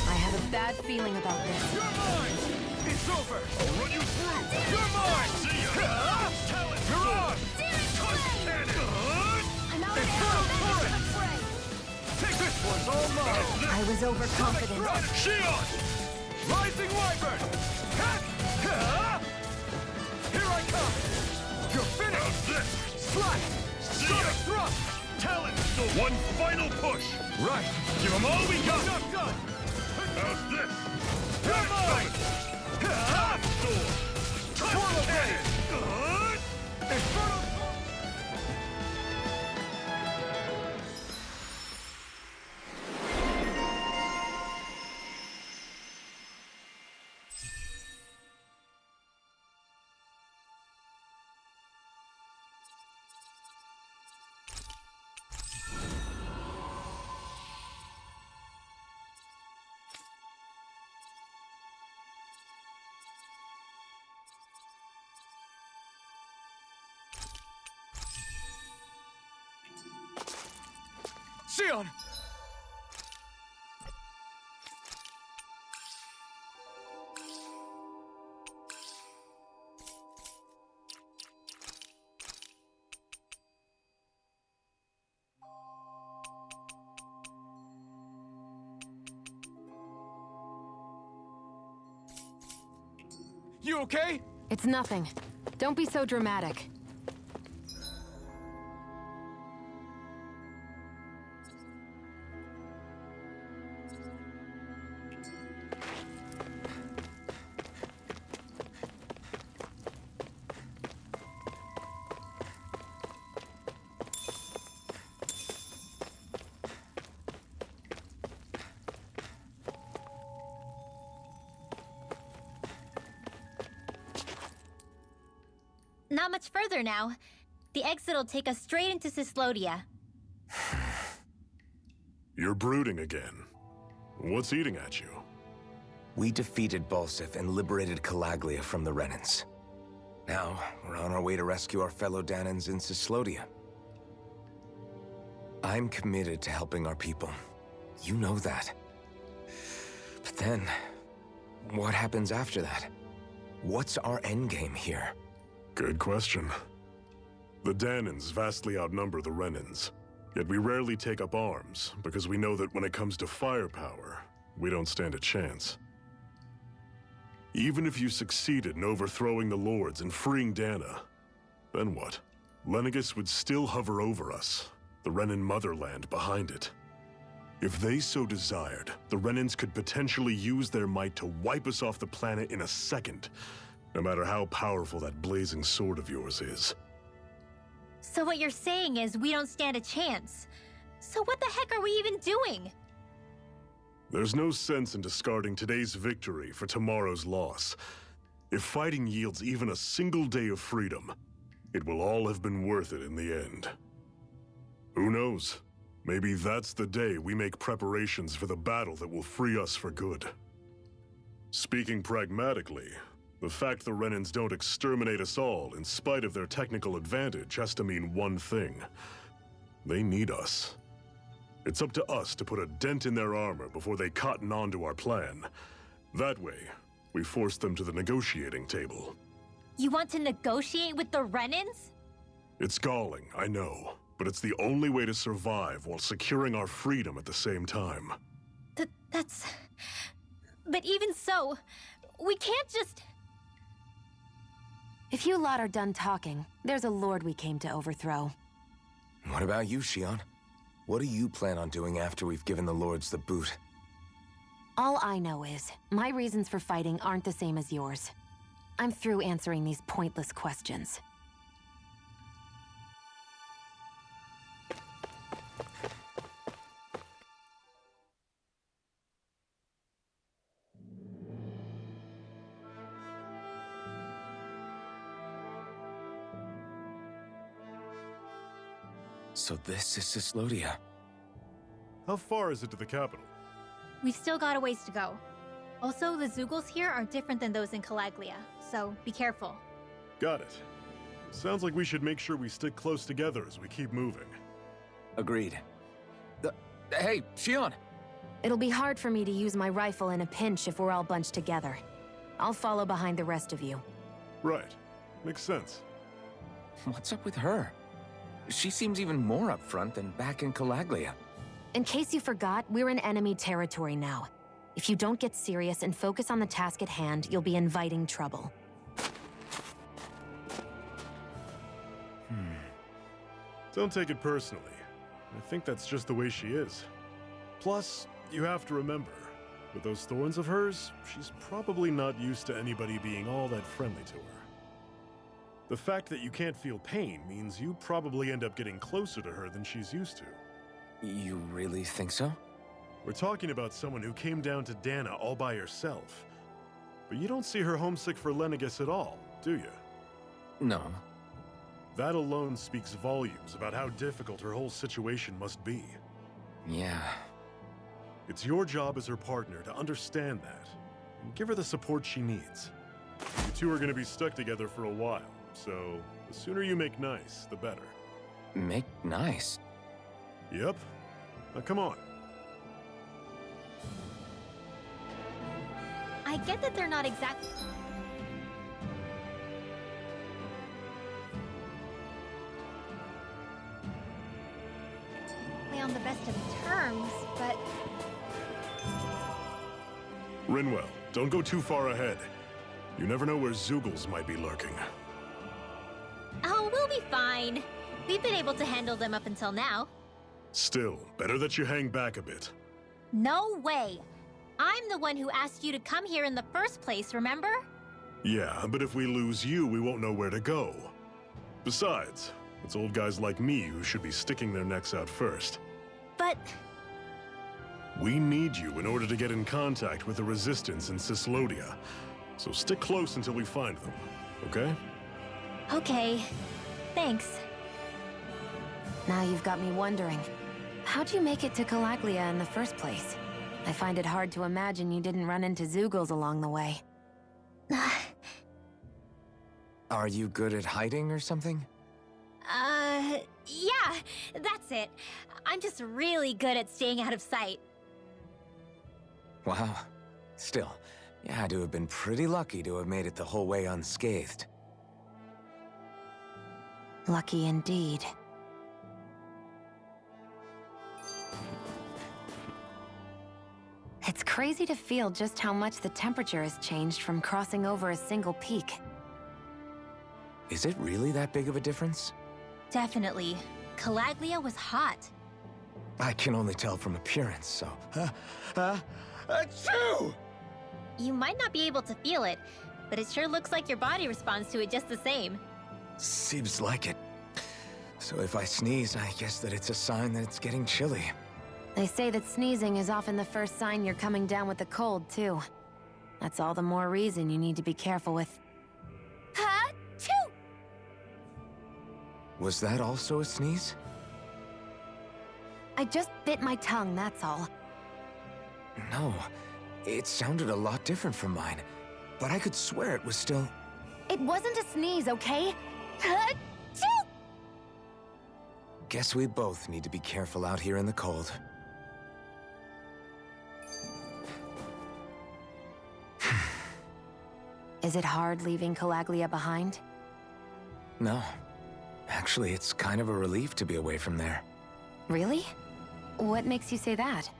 I have a bad feeling about this. You're mine! It's over! I'll run you through! You're mine! See ya! Talent Mirage! Touch cannon! I'm out Infernal torrent! Take this one's all mine! I was overconfident. Shion! Rising Wyvern! Here I come! You're finished! How's this? Slash! See Sonic ya! thrust! Talent sword! One final push! Right! Give them all we got! Not done! How's this? You're mine! Talent sword! Touch Swallow cannon! Infernal... Sion! You okay? It's nothing. Don't be so dramatic. Not much further now. The exit'll take us straight into Cyslodia. You're brooding again. What's eating at you? We defeated Balsif and liberated Calaglia from the Renans. Now, we're on our way to rescue our fellow Danans in Cyslodia. I'm committed to helping our people. You know that. But then, what happens after that? What's our endgame here? Good question. The Danans vastly outnumber the Renans, yet we rarely take up arms because we know that when it comes to firepower, we don't stand a chance. Even if you succeeded in overthrowing the Lords and freeing Dana, then what? Lenegis would still hover over us, the Renan motherland behind it. If they so desired, the Renans could potentially use their might to wipe us off the planet in a second. no matter how powerful that blazing sword of yours is. So what you're saying is we don't stand a chance. So what the heck are we even doing? There's no sense in discarding today's victory for tomorrow's loss. If fighting yields even a single day of freedom, it will all have been worth it in the end. Who knows? Maybe that's the day we make preparations for the battle that will free us for good. Speaking pragmatically, the fact the Renans don't exterminate us all in spite of their technical advantage has to mean one thing. They need us. It's up to us to put a dent in their armor before they cotton on to our plan. That way, we force them to the negotiating table. You want to negotiate with the Renans? It's galling, I know, but it's the only way to survive while securing our freedom at the same time. That's... But even so, we can't just... If you lot are done talking, there's a lord we came to overthrow. What about you, Shion? What do you plan on doing after we've given the lords the boot? All I know is, my reasons for fighting aren't the same as yours. I'm through answering these pointless questions. So this is Cislodia. How far is it to the capital? We've still got a ways to go. Also, the Zeugles here are different than those in Calaglia, so be careful. Got it. Sounds like we should make sure we stick close together as we keep moving. Agreed. Hey, Shion! It'll be hard for me to use my rifle in a pinch if we're all bunched together. I'll follow behind the rest of you. Right. Makes sense. What's up with her? She seems even more upfront than back in Calaglia. In case you forgot, we're in enemy territory now. If you don't get serious and focus on the task at hand, you'll be inviting trouble. Don't take it personally. I think that's just the way she is. Plus, you have to remember, with those thorns of hers, she's probably not used to anybody being all that friendly to her. The fact that you can't feel pain means you probably end up getting closer to her than she's used to. You really think so? We're talking about someone who came down to Dana all by herself. But you don't see her homesick for Lenegis at all, do you? No. That alone speaks volumes about how difficult her whole situation must be. Yeah. It's your job as her partner to understand that, and give her the support she needs. You two are going to be stuck together for a while, so the sooner you make nice, the better. Make nice? Yep. Now come on. I get that they're not exactly on the best of terms, but... Rinwell, don't go too far ahead. You never know where Zeugles might be lurking. Oh, we'll be fine. We've been able to handle them up until now. Still, better that you hang back a bit. No way! I'm the one who asked you to come here in the first place, remember? Yeah, but if we lose you, we won't know where to go. Besides, it's old guys like me who should be sticking their necks out first. But... We need you in order to get in contact with the Resistance in Cislodia. So stick close until we find them, okay? Okay. Thanks. Now you've got me wondering. How'd you make it to Calaglia in the first place? I find it hard to imagine you didn't run into Zeugles along the way. Are you good at hiding or something? Yeah, that's it. I'm just really good at staying out of sight. Wow. Still, you had to have been pretty lucky to have made it the whole way unscathed. Lucky indeed. It's crazy to feel just how much the temperature has changed from crossing over a single peak. Is it really that big of a difference? Definitely. Calaglia was hot. I can only tell from appearance, so... Achoo! You might not be able to feel it, but it sure looks like your body responds to it just the same. Seems like it. So if I sneeze, I guess that it's a sign that it's getting chilly. They say that sneezing is often the first sign you're coming down with the cold, too. That's all the more reason you need to be careful with. Ha-choo! Was that also a sneeze? I just bit my tongue, that's all. No, it sounded a lot different from mine. But I could swear it was still... It wasn't a sneeze, okay? Ha-choo! Guess we both need to be careful out here in the cold. Is it hard leaving Calaglia behind? No. Actually, it's kind of a relief to be away from there. Really? What makes you say that?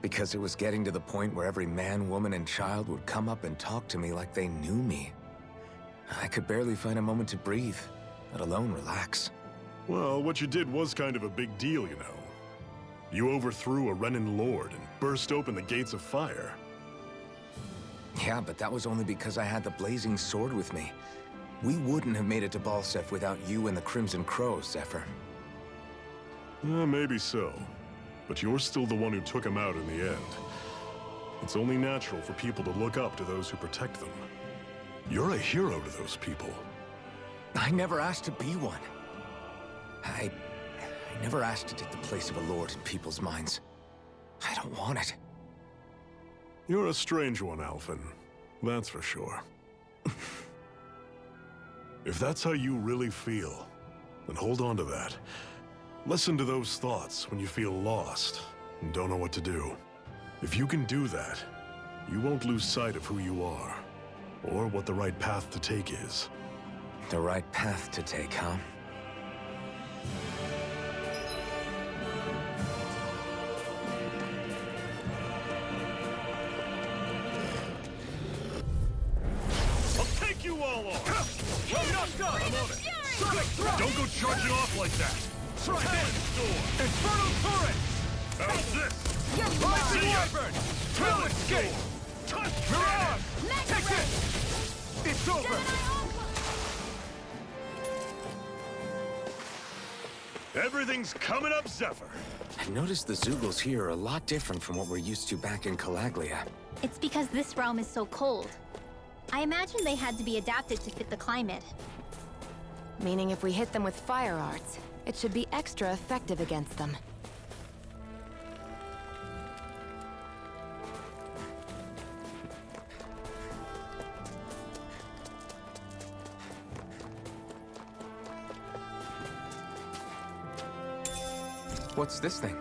Because it was getting to the point where every man, woman, and child would come up and talk to me like they knew me. I could barely find a moment to breathe, let alone relax. Well, what you did was kind of a big deal, you know. You overthrew a Renan lord and burst open the gates of fire. Yeah, but that was only because I had the blazing sword with me. We wouldn't have made it to Balsef without you and the Crimson Crows, Zephyr. Maybe so. But you're still the one who took him out in the end. It's only natural for people to look up to those who protect them. You're a hero to those people. I never asked to be one. I never asked to take the place of a lord in people's minds. I don't want it. You're a strange one, Alphen. That's for sure. If that's how you really feel, then hold on to that. Listen to those thoughts when you feel lost and don't know what to do. If you can do that, you won't lose sight of who you are, or what the right path to take is. The right path to take, huh? I'll take you all on! I'm knocked up! I'm on it! Sonic thrust! Don't go charging off like that! Try this! Infernal turret! How's this? You're Rising See ya. wyvern! Kill escape! Touch Mirage! Mega Take Ray! this! It's over! Everything's coming up, Zephyr! I noticed the Zoogles here are a lot different from what we're used to back in Calaglia. It's because this realm is so cold. I imagine they had to be adapted to fit the climate. Meaning if we hit them with fire arts, it should be extra effective against them. What's this thing?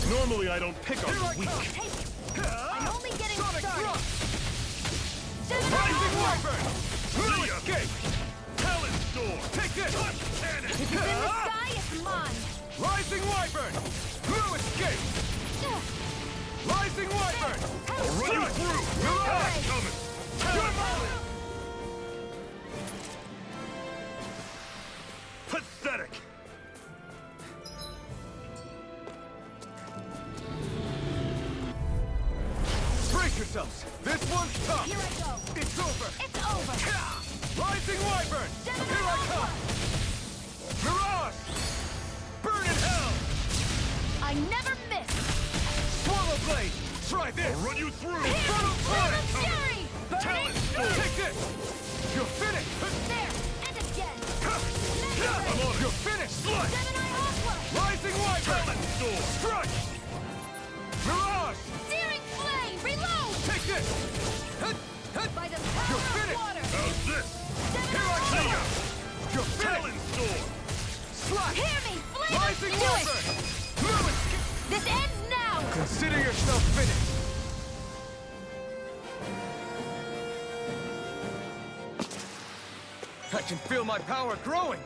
Normally I don't pick on the weak. I'm only getting Sonic started. thrust! Rising wyvern! Blue escape! Talon Storm! Take this! Touch cannon! If it's in the sky, it's mine. Rising wyvern! Blue escape! Rising wyvern! I'll run you through! Mirage! That's coming! You're mine! Pathetic! Brace yourselves! This one's tough! Here I go. It's over! It's over. Rising wyvern! Here I come! Mirage! Burn in hell! I never miss. Swallow blade! Try this! I'll run you through! Infernal Flame flame! of fury. Talon Burning Storm! Take this! You're finished! there and again. I'm on it! You're finished! Slut! Gemini Aqua. Rising wyvern! Talon Storm! Strike! Mirage! Searing flame. Reload. Take this! By the You're power of finished. water. How's this? Here I See ya! come! You're Talon finished! Storm! Slut! Hear me. Flame of Rising do it. wyvern! Blue escape! This ends now. Consider yourself finished! I can feel my power growing!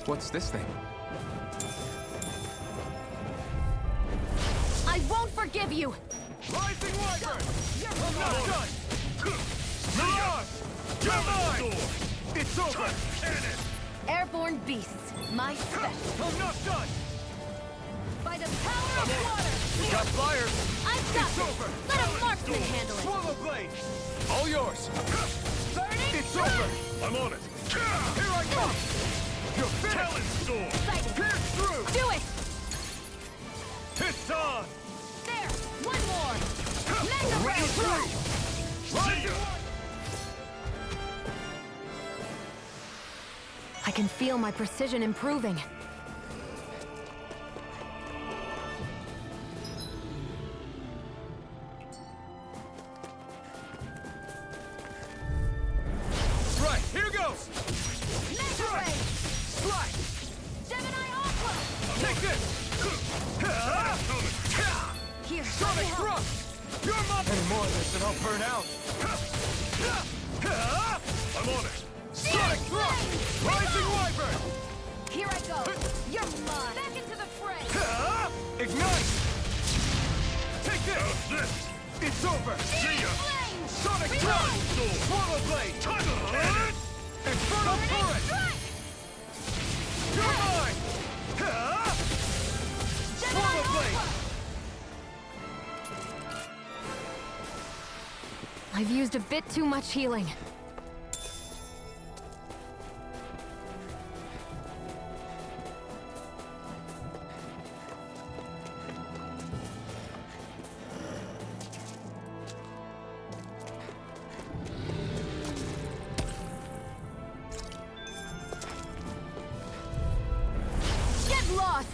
What's this thing? forgive you! Rising Wyvern! I'm not done! Mirage! You're mine! It's over! Cannon! Airborne beasts, my special. I'm not done! By the power of water! We got fire! I've got It's this! over! Let a marksman handle it! Swallow Blade! All yours! Burning It's over! I'm on it. Here I come! You're finished! Talon Storm. Excited! Pierce through! Do it! It's on! There! One more! Mega Right ray! through! See ya. I can feel my precision improving. Right, here goes! Mega ray! Slide! Gemini Aqua! Take this! Here, Sonic thrust! You're my... Any more of this and I'll burn out! I'm on it. Sonic thrust! Rising Wyvern! Here I go! You're mine! Back into the fray! Ignite! Take this! How's this? It's over! See ya. Flames! Sonic Reload! thrust! Swallow Blade! Cannon. Infernal Turret! Strike! You're mine! Swallow Blade! I've used a bit too much healing. Get lost!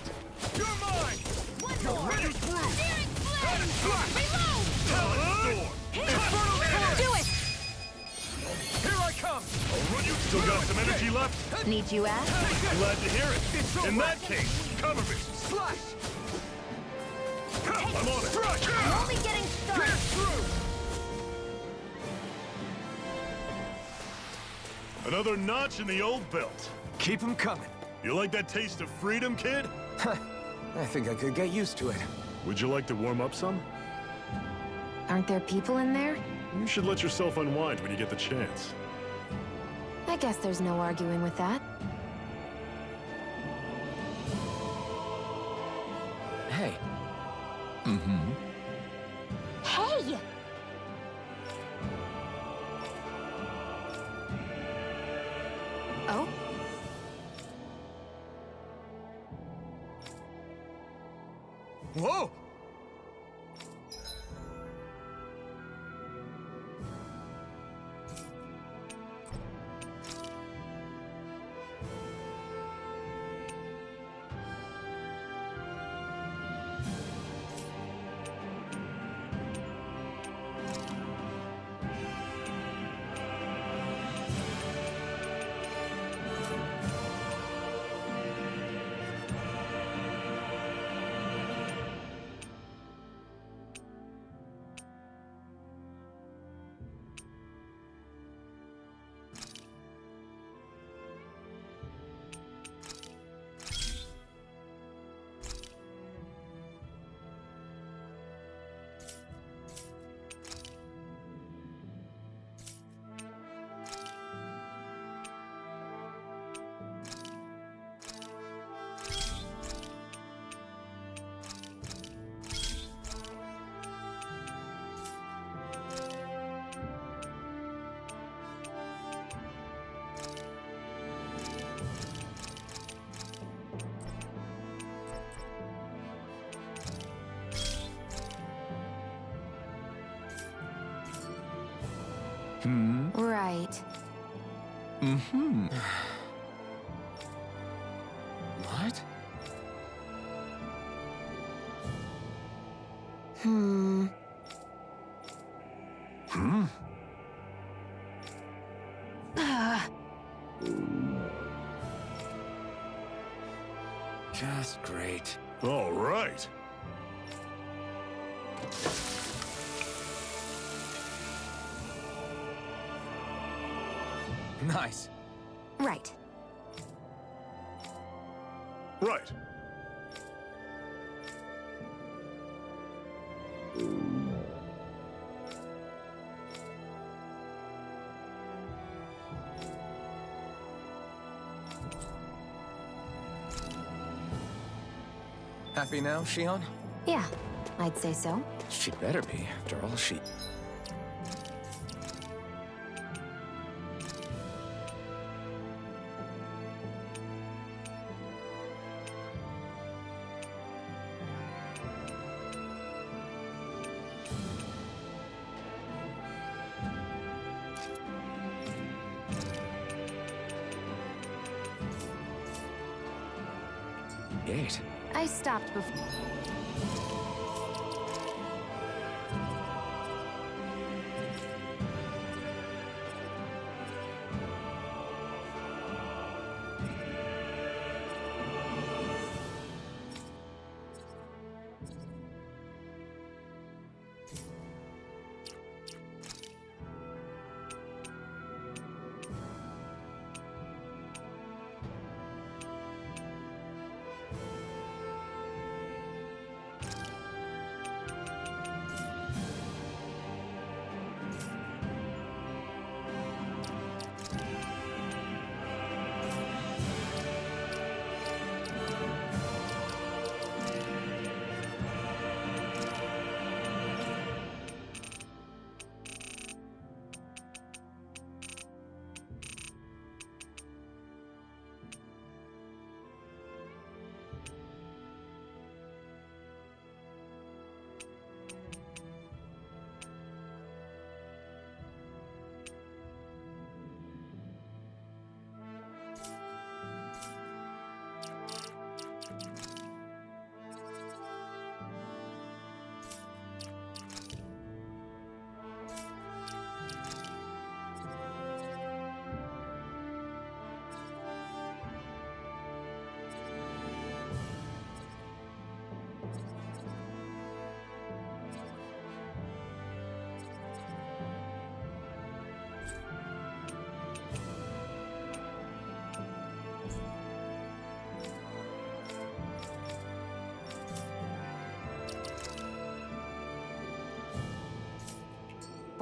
You're mine! One You're more! ready through! Searing That is flame! black! Reload! Talon Storm. Infernal Turret! Do it! Here I come! I'll run you. Still got some energy left? Need you ask? Glad to hear it. It's over! In that case, cover me. Slash! I'm on it. I'm only getting started. Pierce through! Another notch in the old belt. Keep them coming. You like that taste of freedom, kid? I think I could get used to it. Would you like to warm up some? Aren't there people in there? You should let yourself unwind when you get the chance. I guess there's no arguing with that. Hey. Hey! Oh? Whoa! Right. What? Just great. All right. Nice. Right. Right. Happy now, Shion? Yeah, I'd say so. She better be, after all she... Gate. I stopped before.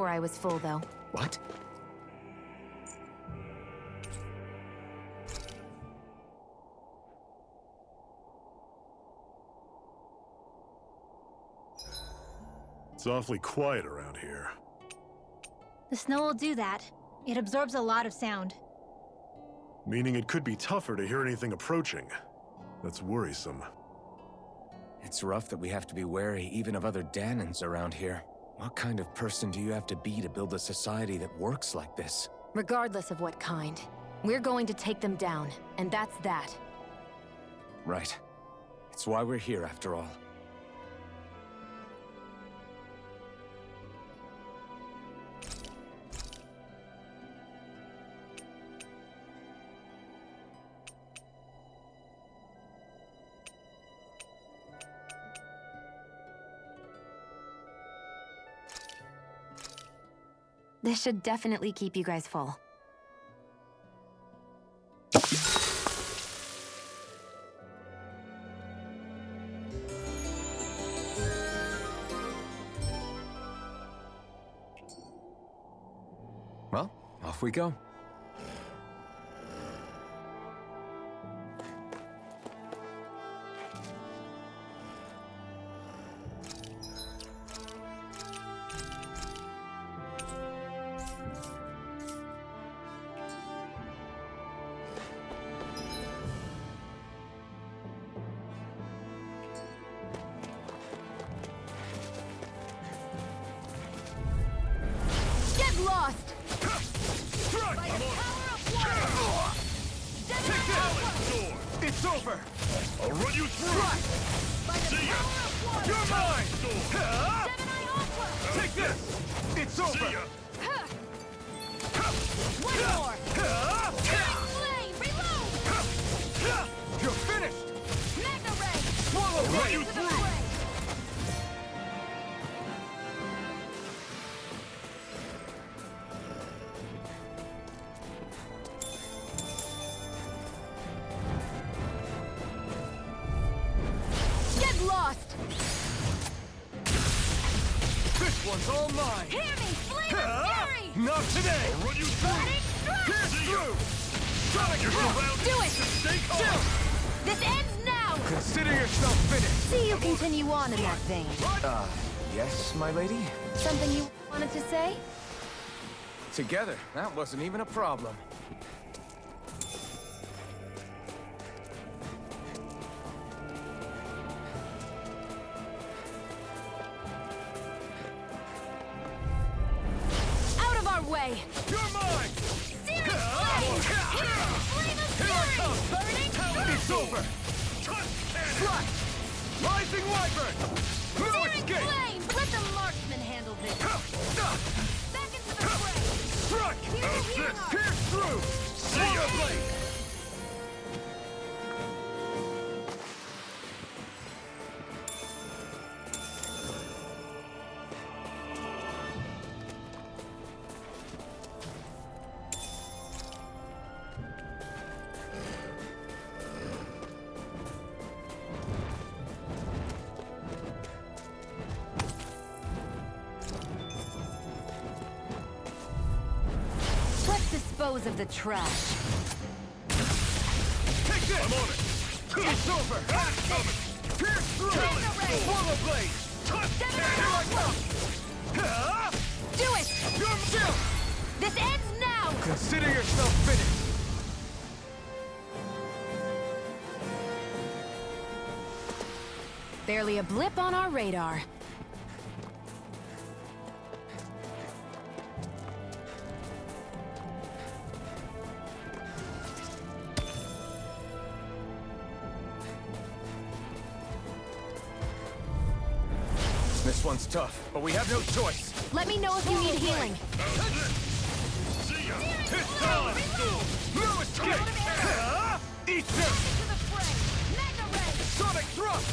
Before I was full, though. What? It's awfully quiet around here. The snow will do that. It absorbs a lot of sound. Meaning it could be tougher to hear anything approaching. That's worrisome. It's rough that we have to be wary even of other Danans around here. What kind of person do you have to be to build a society that works like this? Regardless of what kind. We're going to take them down, and that's that. Right. It's why we're here, after all. This should definitely keep you guys full. Well, off we go. Lost! It's over! I'll run you through! See ya! You're mine! Take this! It's over! See ya! One more! Flame! Reload! You're finished! Magna Ray! Swallow I'll run you Ray! through! Lost! This one's all mine! Hear me! Flame of Fury! Not today! I'll run you through! Pierce through! Sonic You're Boom! surrounded! Do it! Just stay calm! This ends now! Consider yourself finished! See you continue on in that vein. Yes, my lady? Something you wanted to say? Together, that wasn't even a problem. Out of our way! You're mine! Here I come! It's over! Slash! Rising Wyvern! No escape! Flame! Let the marksman handle this. Back into the fray! Strike! Pierce through! See ya! Blade! Let's dispose of the trash. Take this! I'm on it! It's over! That's coming! Pierce through! Swallow blade! Here I come! Do it! You're still! This ends now! Consider yourself finished! Barely a blip on our radar. This one's tough, but we have no choice. Let me know if you need healing. See ya! It's time! No escape! Eat this! Sonic thrust!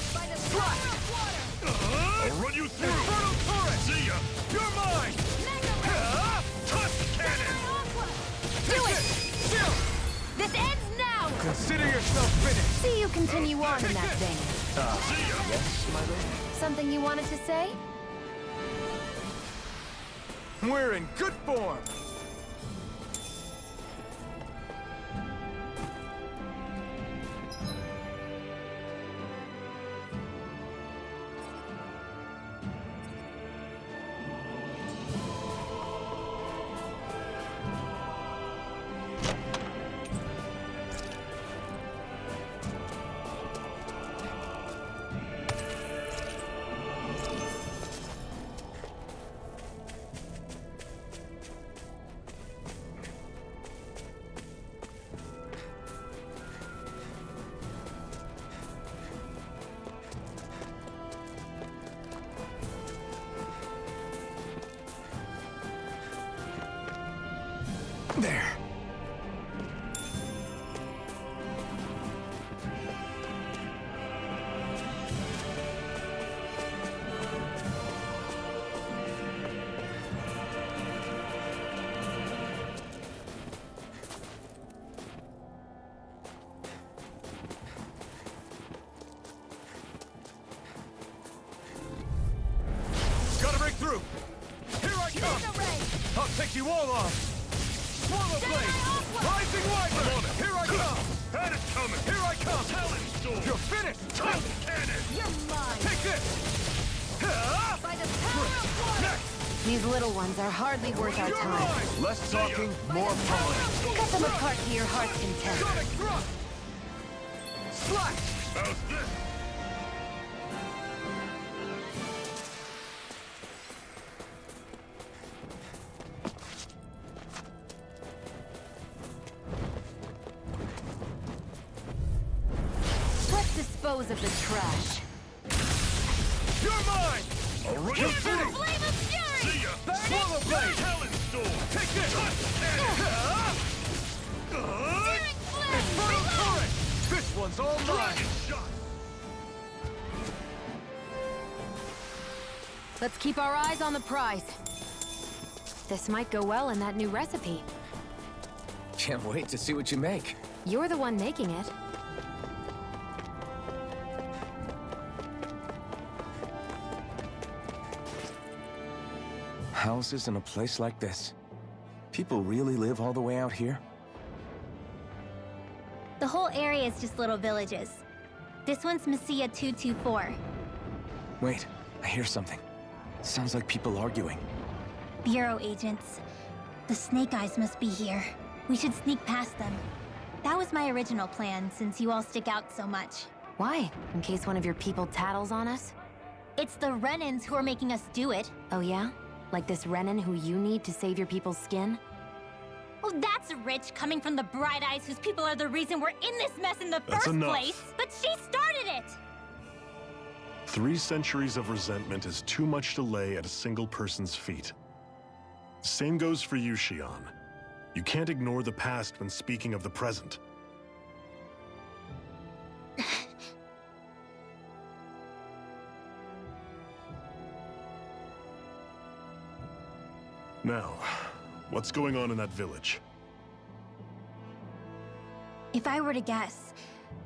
Slash! I'll run you through! Infernal turret! See ya! You're mine! Tusk cannon! Do it! Still! This ends now! Consider yourself finished! See you continue on in that vein. See ya! Yes, my lady? Something you wanted to say? We're in good form! There. Gotta break through! Here I come! I'll take you all on! Swallow blade! Rising Wyvern! I'm on it. Here I come! Had it coming! Here I come! Talon sword! You're finished! Tusk cannon! You're mine! Take this! By the power of water! Next! These little ones are hardly worth our You're time. mine! Less talking, more pulling. Cut them apart to your heart's content. Sonic thrust! Slash! How's this? Let's dispose of the trash. You're mine! I'll run you You're through! finished! Flame of fury! See ya! Swallow blade! Talon sword! Take this! Tusk cannon! Infernal turret! This one's all mine! Dragon shot! Let's keep our eyes on the prize. This might go well in that new recipe. Can't wait to see what you make. You're the one making it. Houses in a place like this. People really live all the way out here? The whole area is just little villages. This one's Messiah 224. Wait, I hear something. Sounds like people arguing. Bureau agents. The Snake Eyes must be here. We should sneak past them. That was my original plan, since you all stick out so much. Why? In case one of your people tattles on us? It's the Renans who are making us do it. Oh yeah? Like this Renan who you need to save your people's skin? Oh, that's rich, coming from the Bright Eyes whose people are the reason we're in this mess in the That's first enough. place. But she started it! 3 centuries of resentment is too much to lay at a single person's feet. Same goes for you, Xion. You can't ignore the past when speaking of the present. Now, what's going on in that village? If I were to guess,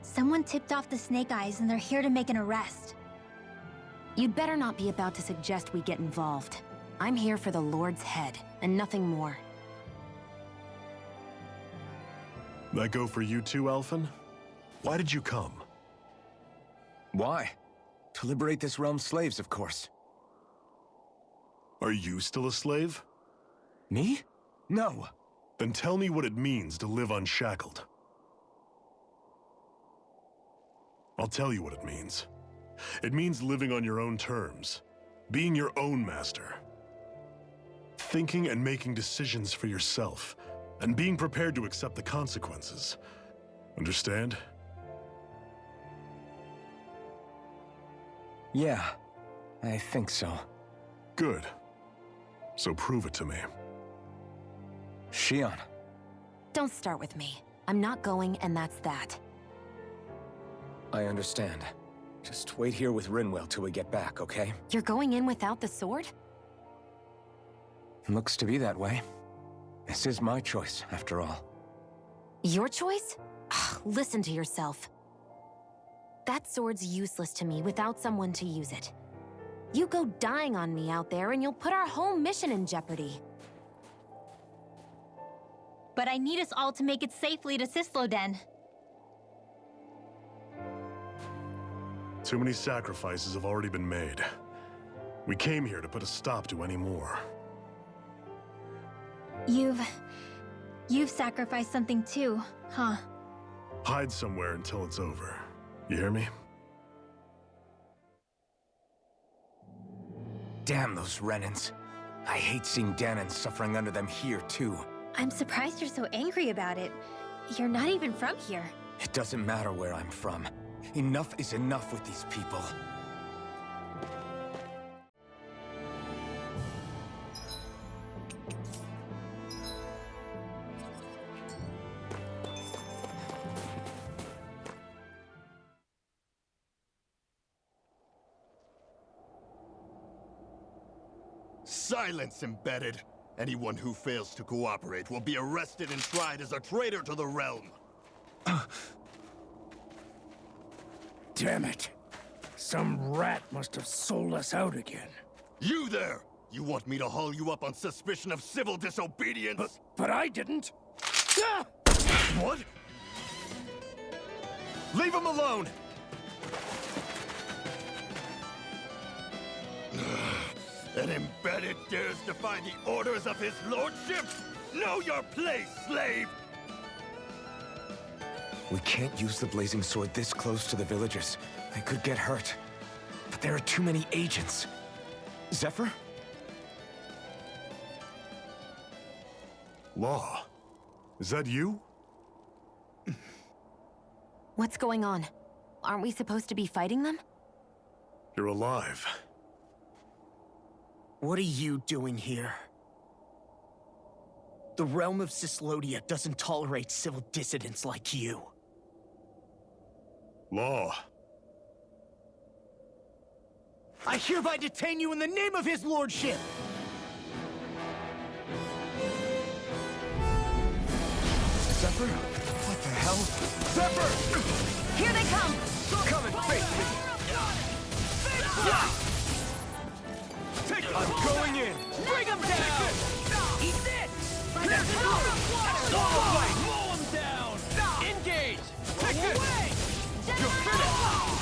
someone tipped off the Snake Eyes and they're here to make an arrest. You'd better not be about to suggest we get involved. I'm here for the Lord's head, and nothing more. That go for you too, Alphen? Why did you come? Why? To liberate this realm's slaves, of course. Are you still a slave? Me? No. Then tell me what it means to live unshackled. I'll tell you what it means. It means living on your own terms, being your own master. Thinking and making decisions for yourself, and being prepared to accept the consequences. Understand? Yeah, I think so. Good. So prove it to me. Xion. Don't start with me. I'm not going, and that's that. I understand. Just wait here with Rinwell till we get back, okay? You're going in without the sword? Looks to be that way. This is my choice, after all. Your choice? Listen to yourself. That sword's useless to me without someone to use it. You go dying on me out there and you'll put our whole mission in jeopardy. But I need us all to make it safely to Sisloden. Too many sacrifices have already been made. We came here to put a stop to any more. You've sacrificed something too, huh? Hide somewhere until it's over. You hear me? Damn those Renans. I hate seeing Danon suffering under them here, too. I'm surprised you're so angry about it. You're not even from here. It doesn't matter where I'm from. Enough is enough with these people. Silence, Embedded! Anyone who fails to cooperate will be arrested and tried as a traitor to the realm. Damn it. Some rat must have sold us out again. You there! You want me to haul you up on suspicion of civil disobedience? But I didn't. Ah! What? Leave him alone! An Embedded dares defy the orders of his lordship? Know your place, slave! We can't use the blazing sword this close to the villagers. They could get hurt. But there are too many agents. Zephyr? Law. Is that you? What's going on? Aren't we supposed to be fighting them? You're alive. What are you doing here? The realm of Sislodia doesn't tolerate civil dissidents like you. Law. I hereby detain you in the name of his lordship! Zephyr? What the hell? Zephyr! Here they come! Come and face me! I'm going in! Bring him down! Eat this! Longplay! Mow him down! Engage! Take this! You're finished!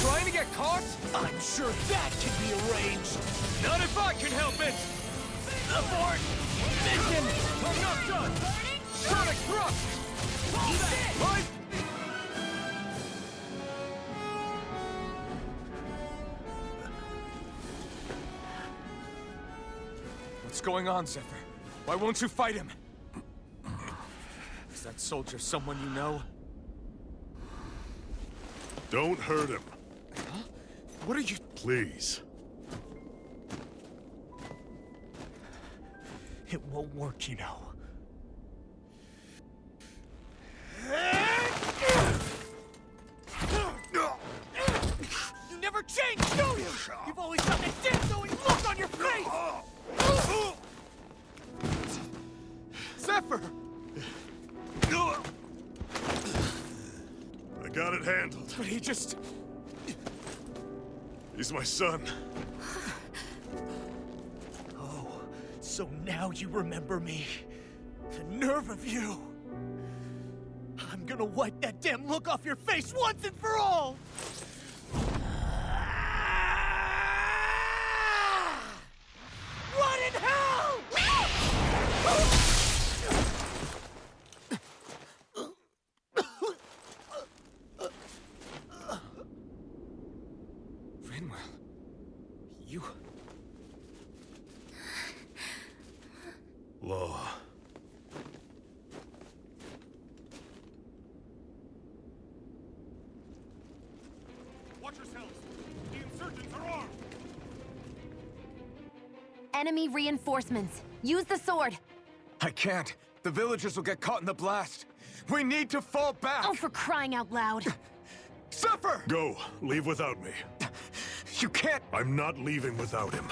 Trying to get caught? I'm sure that can be arranged. Not if I can help it! Abort! Mission! I'm not done! Sonic thrust! Right! What's going on, Zephyr? Why won't you fight him? Is that soldier someone you know? Don't hurt him. Huh? What are you... Please. It won't work, you know. You never change, do you? You've always got that dead-knowing look on your face! Zephyr! I got it handled. But he just... He's my son. Oh, so now you remember me. The nerve of you! I'm gonna wipe that damn look off your face once and for all! Run in hell! Rinwell... You... Law. Watch yourselves! The insurgents are armed! Enemy reinforcements. Use the sword. I can't. The villagers will get caught in the blast. We need to fall back! Oh, for crying out loud. Zephyr! Go. Leave without me. You can't... I'm not leaving without him.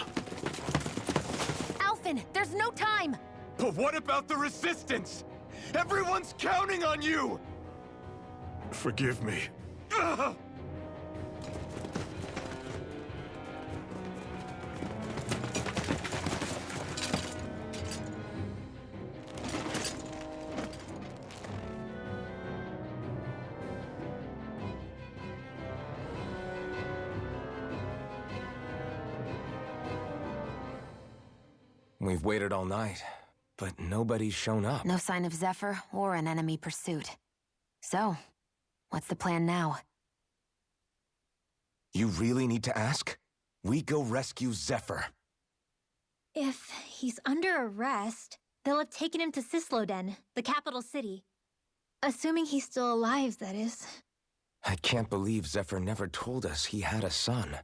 Alphen, there's no time. But what about the resistance? Everyone's counting on you! Forgive me. Ugh! We've waited all night, but nobody's shown up. No sign of Zephyr or an enemy pursuit. So, what's the plan now? You really need to ask? We go rescue Zephyr. If he's under arrest, they'll have taken him to Cisloden, the capital city. Assuming he's still alive, that is. I can't believe Zephyr never told us he had a son.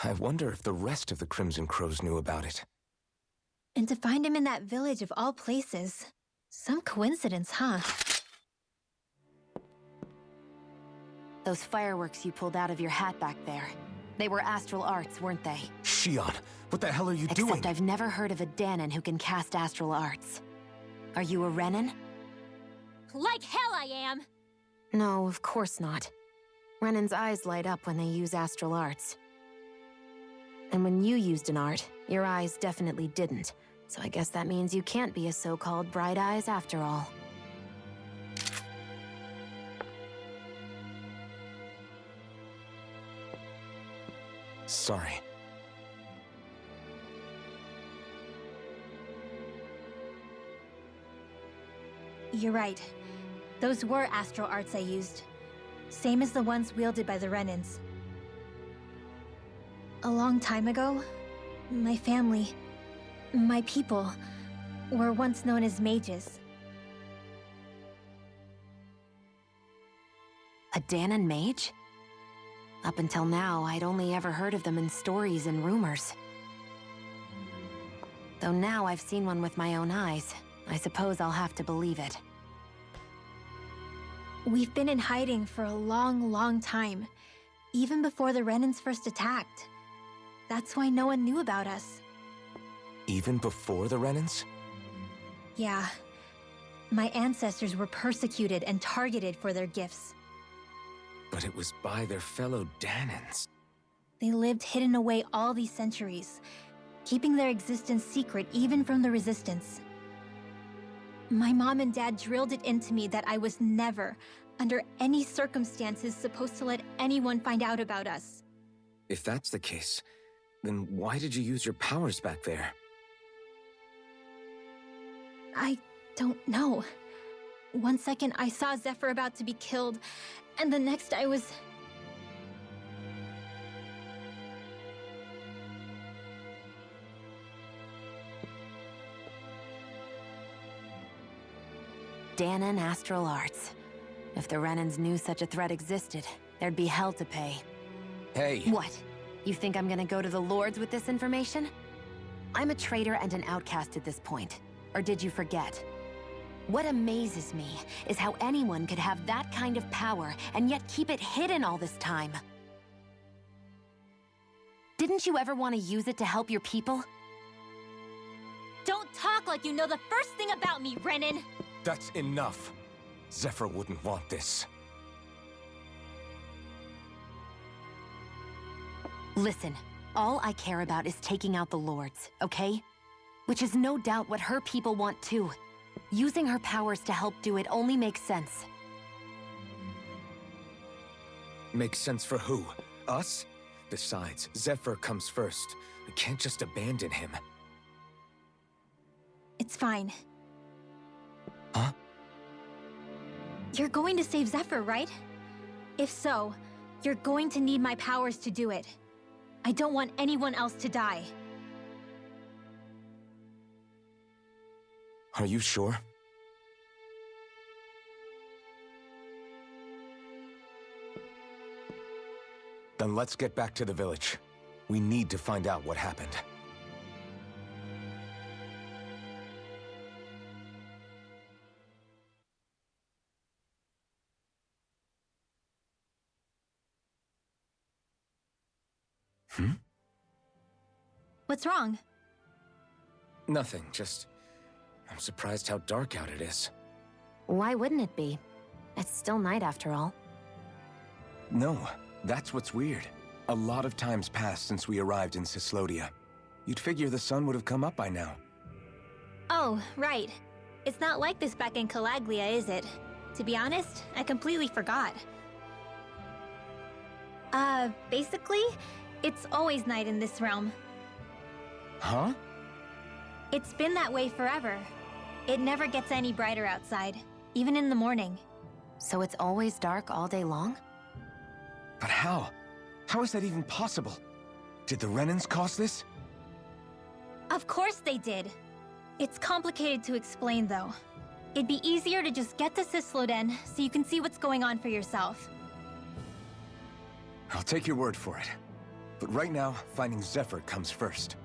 I wonder if the rest of the Crimson Crows knew about it. And to find him in that village of all places. Some coincidence, huh? Those fireworks you pulled out of your hat back there. They were astral arts, weren't they? Shion, what the hell are you doing? Except I've never heard of a Danon who can cast astral arts. Are you a Renan? Like hell I am! No, of course not. Renan's eyes light up when they use astral arts. And when you used an art, your eyes definitely didn't. So I guess that means you can't be a so-called Bright Eyes after all. Sorry. You're right. Those were astral arts I used. Same as the ones wielded by the Renans. A long time ago, my family, my people, were once known as mages. A Danon mage? Up until now, I'd only ever heard of them in stories and rumors. Though now I've seen one with my own eyes, I suppose I'll have to believe it. We've been in hiding for a long, long time, even before the Renans first attacked. That's why no one knew about us. Even before the Renans? Yeah. My ancestors were persecuted and targeted for their gifts. But it was by their fellow Danons. They lived hidden away all these centuries, keeping their existence secret even from the Resistance. My mom and dad drilled it into me that I was never, under any circumstances, supposed to let anyone find out about us. If that's the case, then why did you use your powers back there? I don't know. One second I saw Zephyr about to be killed, and the next I was... Danon Astral Arts. If the Renans knew such a threat existed, there'd be hell to pay. Hey! What? You think I'm gonna go to the Lords with this information? I'm a traitor and an outcast at this point. Or did you forget? What amazes me is how anyone could have that kind of power and yet keep it hidden all this time. Didn't you ever want to use it to help your people? Don't talk like you know the first thing about me, Renan! That's enough. Zephyr wouldn't want this. Listen, all I care about is taking out the Lords, okay? Which is no doubt what her people want too. Using her powers to help do it only makes sense. Makes sense for who? Us? Besides, Zephyr comes first. We can't just abandon him. It's fine. Huh? You're going to save Zephyr, right? If so, you're going to need my powers to do it. I don't want anyone else to die. Are you sure? Then let's get back to the village. We need to find out what happened. What's wrong? Nothing, just... I'm surprised how dark out it is. Why wouldn't it be? It's still night after all. No, that's what's weird. A lot of time's passed since we arrived in Cyslodia. You'd figure the sun would have come up by now. Oh, right. It's not like this back in Calaglia, is it? To be honest, I completely forgot. Basically, it's always night in this realm. Huh? It's been that way forever. It never gets any brighter outside, even in the morning. So it's always dark all day long? But how? How is that even possible? Did the Renans cause this? Of course they did. It's complicated to explain, though. It'd be easier to just get to Cysloden so you can see what's going on for yourself. I'll take your word for it. But right now, finding Zephyr comes first.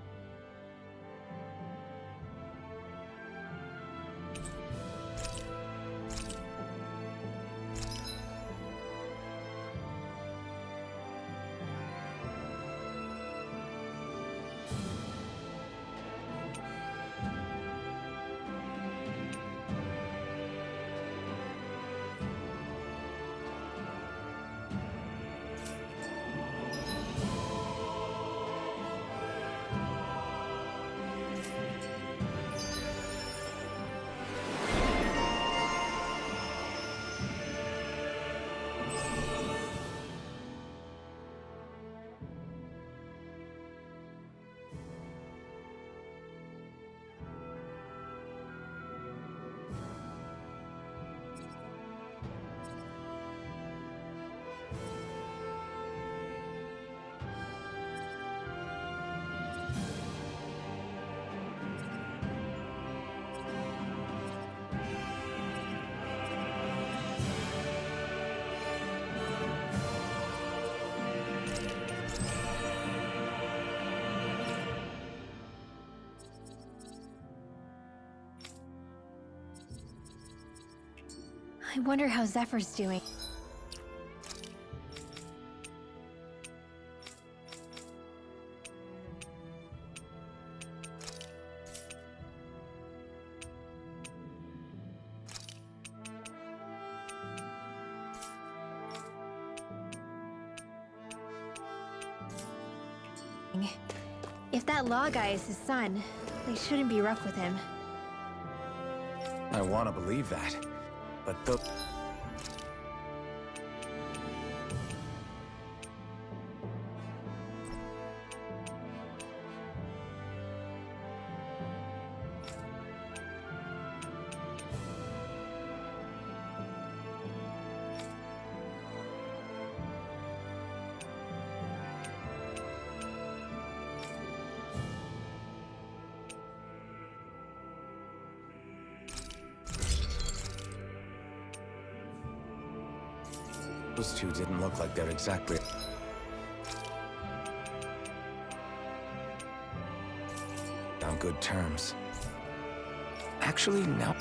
I wonder how Zephyr's doing. If that law guy is his son, they shouldn't be rough with him. I want to believe that. But the... Those two didn't look like they're exactly... on good terms. Actually, no.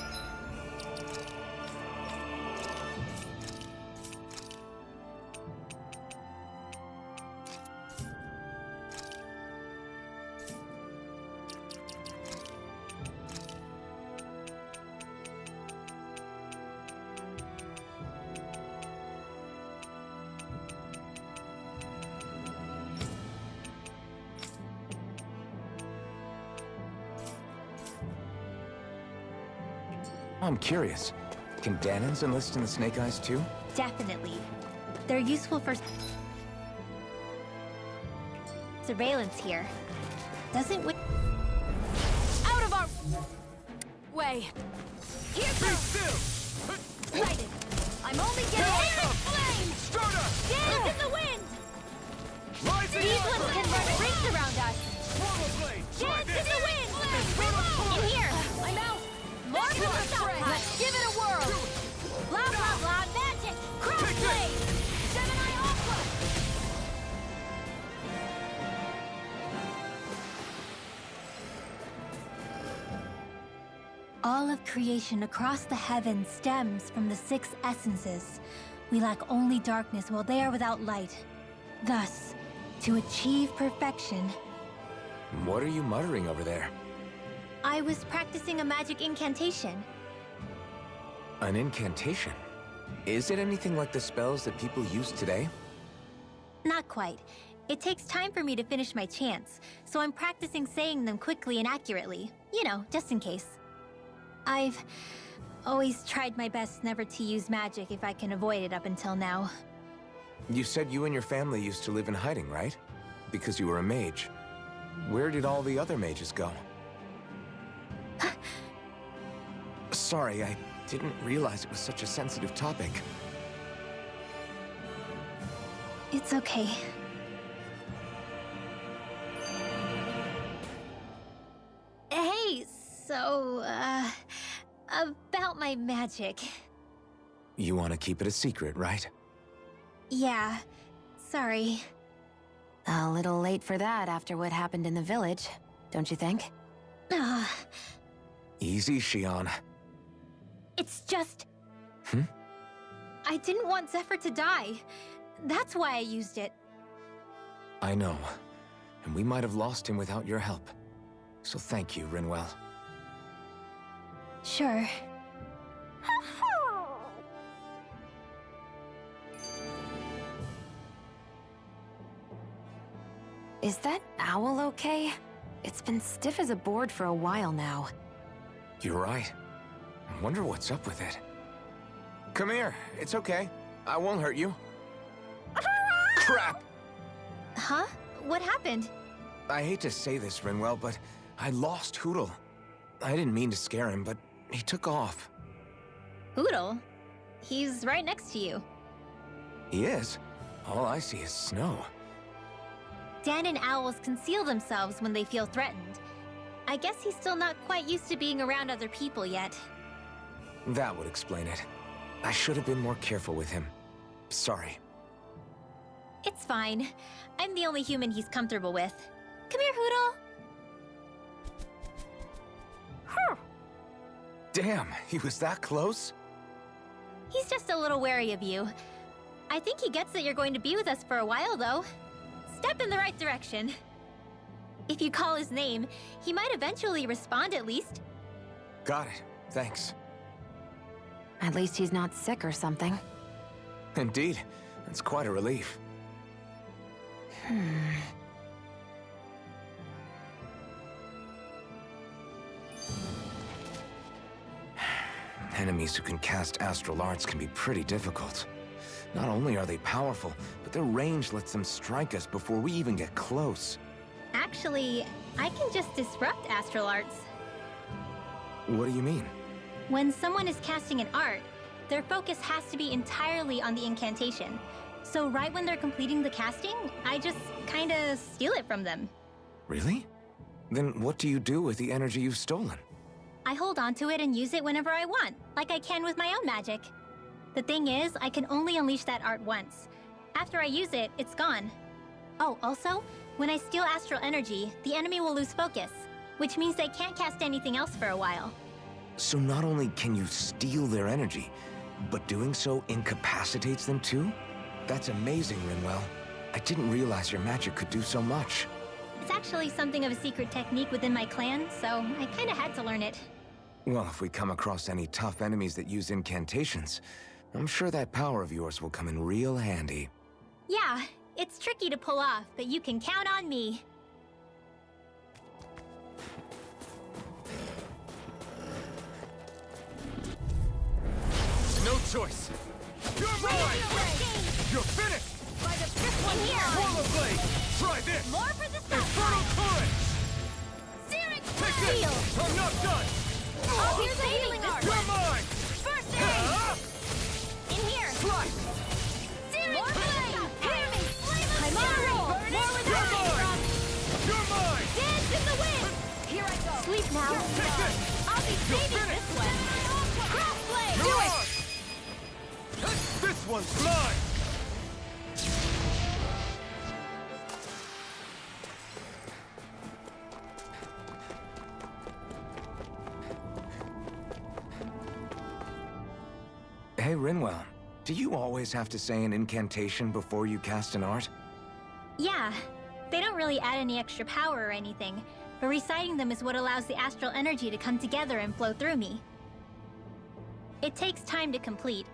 I'm curious. Can Danins enlist in the Snake Eyes too? Definitely. They're useful for surveillance here. Doesn't we... Out of our way. Be still! Sighted. I'm only getting flame! Starter! Dance in the wind! Rising These ones can run rings around us. Swallow blade! Try Dance in this! the wind! In here! I'm out! More from the south! Let's give it a whirl! Blah, blah, blah, magic! Crossblade! Gemini Aqua! All of creation across the heavens stems from the 6 essences. We lack only darkness while they are without light. Thus, to achieve perfection, What are you muttering over there? I was practicing a magic incantation. An incantation? Is it anything like the spells that people use today? Not quite. It takes time for me to finish my chants, so I'm practicing saying them quickly and accurately. You know, just in case. I've always tried my best never to use magic if I can avoid it up until now. You said you and your family used to live in hiding, right? Because you were a mage. Where did all the other mages go? Sorry, I didn't realize it was such a sensitive topic. It's okay. Hey, so, about my magic. You want to keep it a secret, right? Yeah, sorry. A little late for that after what happened in the village, don't you think? Easy, Shion. It's just... I didn't want Zephyr to die. That's why I used it. I know. And we might have lost him without your help. So thank you, Rinwell. Sure. Is that owl okay? It's been stiff as a board for a while now. You're right. I wonder what's up with it. Come here. It's okay. I won't hurt you. Crap! Huh? What happened? I hate to say this, Rinwell, but I lost Hootle. I didn't mean to scare him, but he took off. Hootle? He's right next to you. He is? All I see is snow. Dan and owls conceal themselves when they feel threatened. I guess he's still not quite used to being around other people yet. That would explain it. I should have been more careful with him. Sorry. It's fine. I'm the only human he's comfortable with. Come here, Hootle. Damn, he was that close? He's just a little wary of you. I think he gets that you're going to be with us for a while, though. Step in the right direction. If you call his name, he might eventually respond at least. Got it. Thanks. At least he's not sick or something. Indeed. That's quite a relief. Enemies who can cast astral arts can be pretty difficult. Not only are they powerful, but their range lets them strike us before we even get close. Actually, I can just disrupt astral arts. What do you mean? When someone is casting an art, their focus has to be entirely on the incantation. So right when they're completing the casting, I just kinda steal it from them. Really? Then what do you do with the energy you've stolen? I hold on to it and use it whenever I want, like I can with my own magic. The thing is, I can only unleash that art once. After I use it, it's gone. Oh, also, when I steal astral energy, the enemy will lose focus, which means they can't cast anything else for a while. So not only can you steal their energy, but doing so incapacitates them too? That's amazing, Rinwell. I didn't realize your magic could do so much. It's actually something of a secret technique within my clan, so I kinda had to learn it. Well, if we come across any tough enemies that use incantations, I'm sure that power of yours will come in real handy. Yeah, it's tricky to pull off, but you can count on me. No choice. You're mine! You're finished! By the fifth one here! Rollerblade! Try this! More for the Infernal current! Searing Take this! I'm not done! I'll be saving art! You're mine! First aid! In here! Slice! Searing flame! Hear me! I'm on a roll! More with You're mine! You're mine! Dance in the wind! Here I go! Sleep now! Take this! I'll be You're saving finished! this one! Crossblade! You're on! This one's mine! Hey, Rinwell, do you always have to say an incantation before you cast an art? Yeah, they don't really add any extra power or anything, but reciting them is what allows the astral energy to come together and flow through me. It takes time to complete,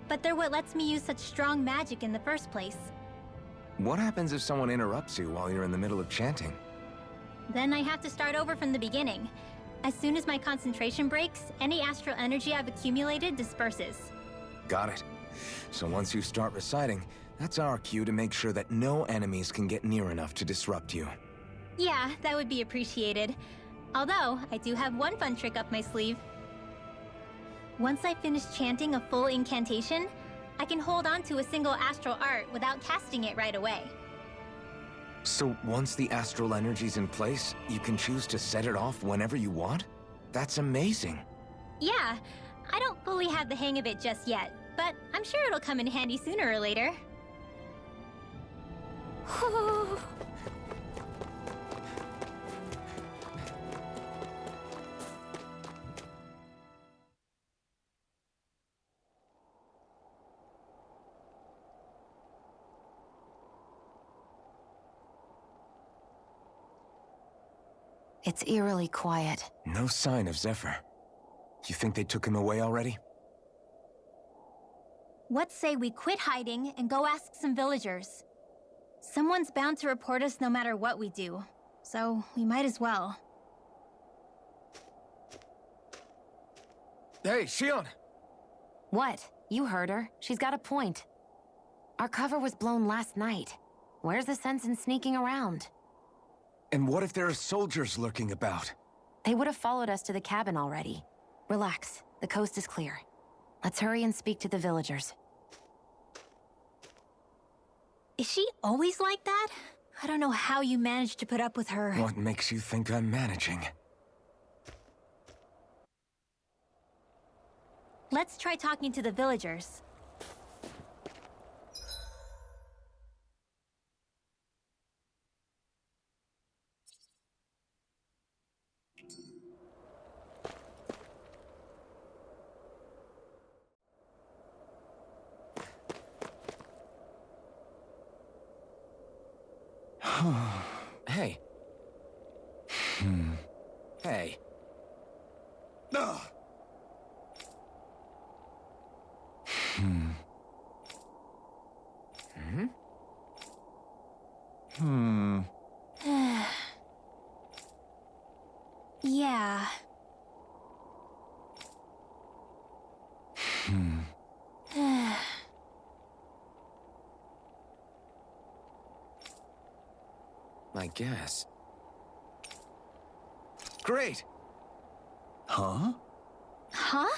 but they're what lets me use such strong magic in the first place. What happens if someone interrupts you while you're in the middle of chanting? Then I have to start over from the beginning. As soon as my concentration breaks, any astral energy I've accumulated disperses. Got it. So once you start reciting, that's our cue to make sure that no enemies can get near enough to disrupt you. Yeah, that would be appreciated. Although, I do have one fun trick up my sleeve. Once I finish chanting a full incantation, I can hold on to a single astral art without casting it right away. So once the astral energy's in place, you can choose to set it off whenever you want? That's amazing. Yeah, I don't fully have the hang of it just yet, but I'm sure it'll come in handy sooner or later. It's eerily quiet. No sign of Zephyr. You think they took him away already? What say we quit hiding and go ask some villagers? Someone's bound to report us no matter what we do, so we might as well. Hey, Shion! What? You heard her. She's got a point. Our cover was blown last night. Where's the sense in sneaking around? And what if there are soldiers lurking about? They would have followed us to the cabin already. Relax. The coast is clear. Let's hurry and speak to the villagers. Is she always like that? I don't know how you managed to put up with her. What makes you think I'm managing? Let's try talking to the villagers. Hey. Hey. Ugh. Yeah. I guess. Great! Huh? Huh?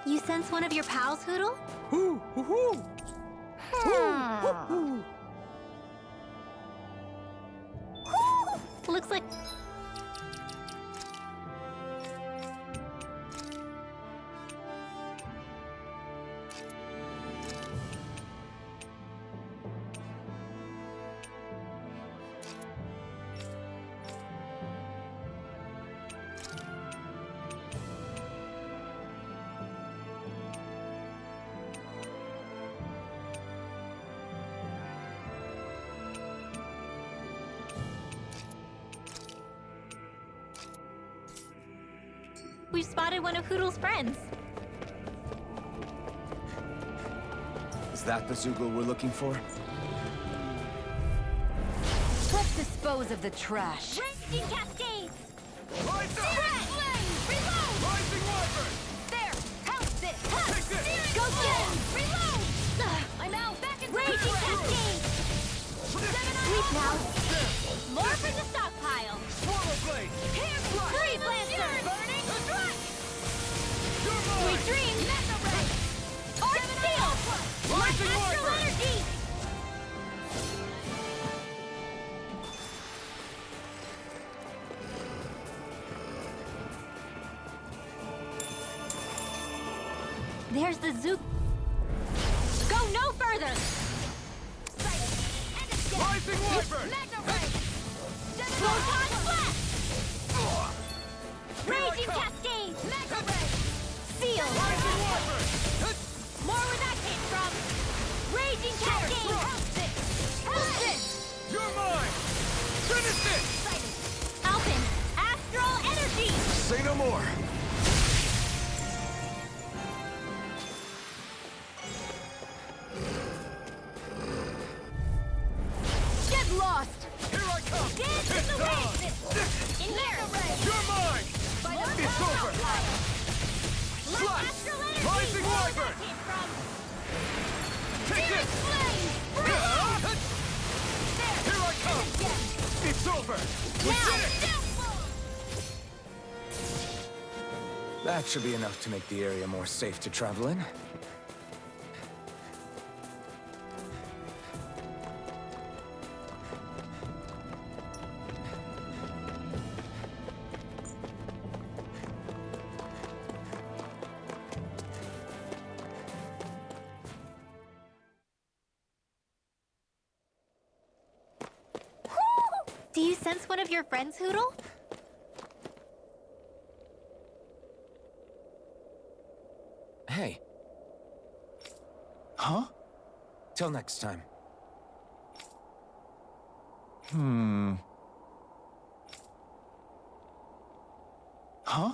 You sense one of your pals, Hoodle? Hoo, hoo, hoo. Looks like... We've spotted one of Hoodle's friends. Is that the Zoogle we're looking for? Let's dispose of the trash. Raging Cascades! Rise up! Reload! Rising Wyvern! There! Pounce this! Take this! Go get him! Reload! I'm out! Back into Raging Cascades! Sweep now! More for the stockpile! Swallow Blade! Here! Freeze Lancer! Burning Strike! You're Sweet mine! dreams! Mesa Ray! Arc Steel! Rising Astral Wyvern! Energy! There's the Zoop. Go no further! Rising Wyvern! Photon Blast! Here I Raging come! Cascade! Mega Ray! Seal! Rising Wyvern! More where that came from! Raging Cascade! Help this! You're mine! Finish it! Alpin! Astral Energy! Say no more! Get lost! Here I come! Dance in the wind! In here! You're mine! It's over! Like Astral Energy! Rising More where Wyvern! that came from! Take Fierce it! Flame! There! Here I come! Again! It's over! We Now! did it! That should be enough to make the area more safe to travel in. Do you sense one of your friends, Hoodle? Hey, Huh? till next time. Huh?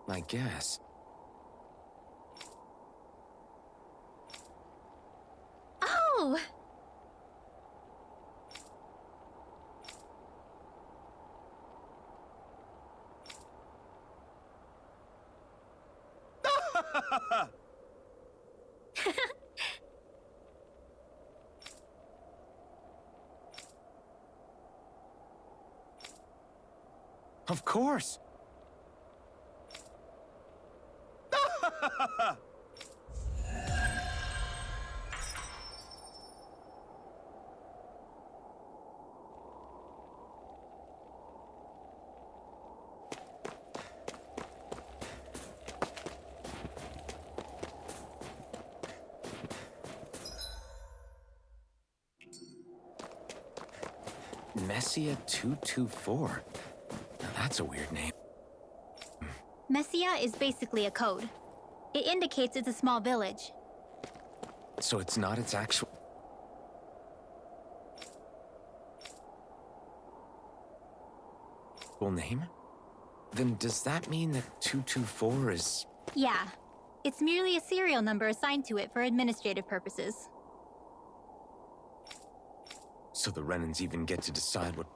I guess. Oh! Of course! Messia 224. Now that's a weird name. Messia is basically a code. It indicates it's a small village. So it's not its actual... full name? Then does that mean that 224 is... Yeah. It's merely a serial number assigned to it for administrative purposes. So the Renans even get to decide what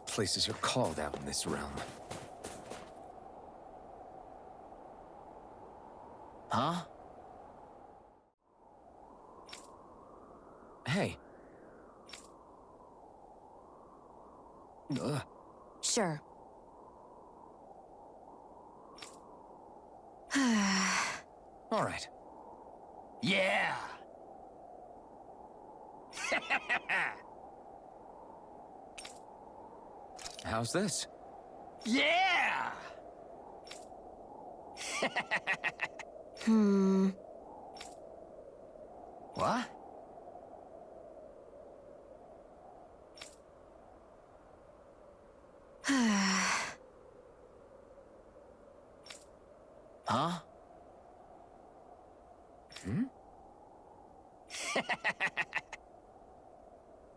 places are called out in this realm. Huh? Hey. Sure. All right. Yeah! How's this? Yeah! What? Huh?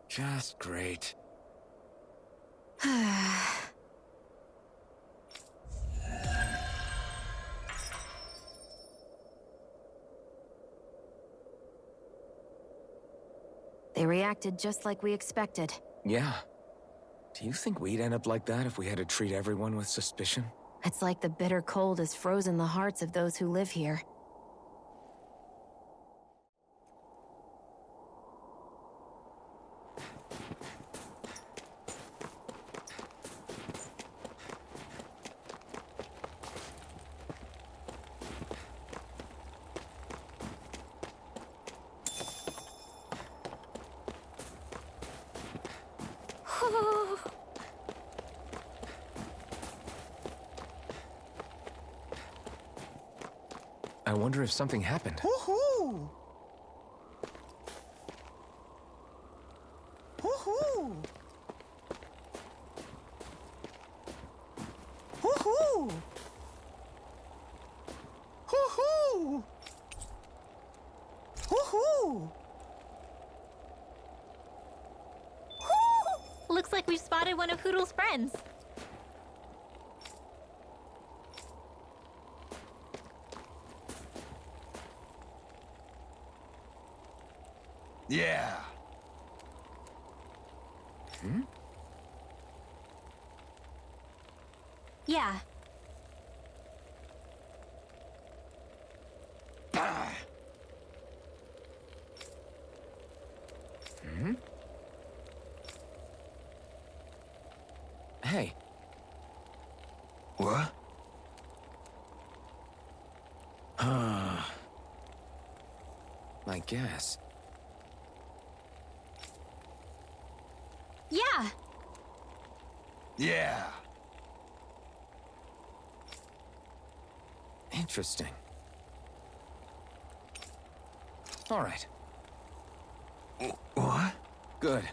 Just great. They reacted just like we expected. Yeah. Do you think we'd end up like that if we had to treat everyone with suspicion? It's like the bitter cold has frozen the hearts of those who live here. I wonder if something happened. Woohoo! Woohoo! Woohoo! Woohoo! Woohoo! Looks like we've spotted one of Hoodle's friends. Yeah! Yeah. Hey, What? I guess. Yeah. Yeah! Interesting. All right. What? Good.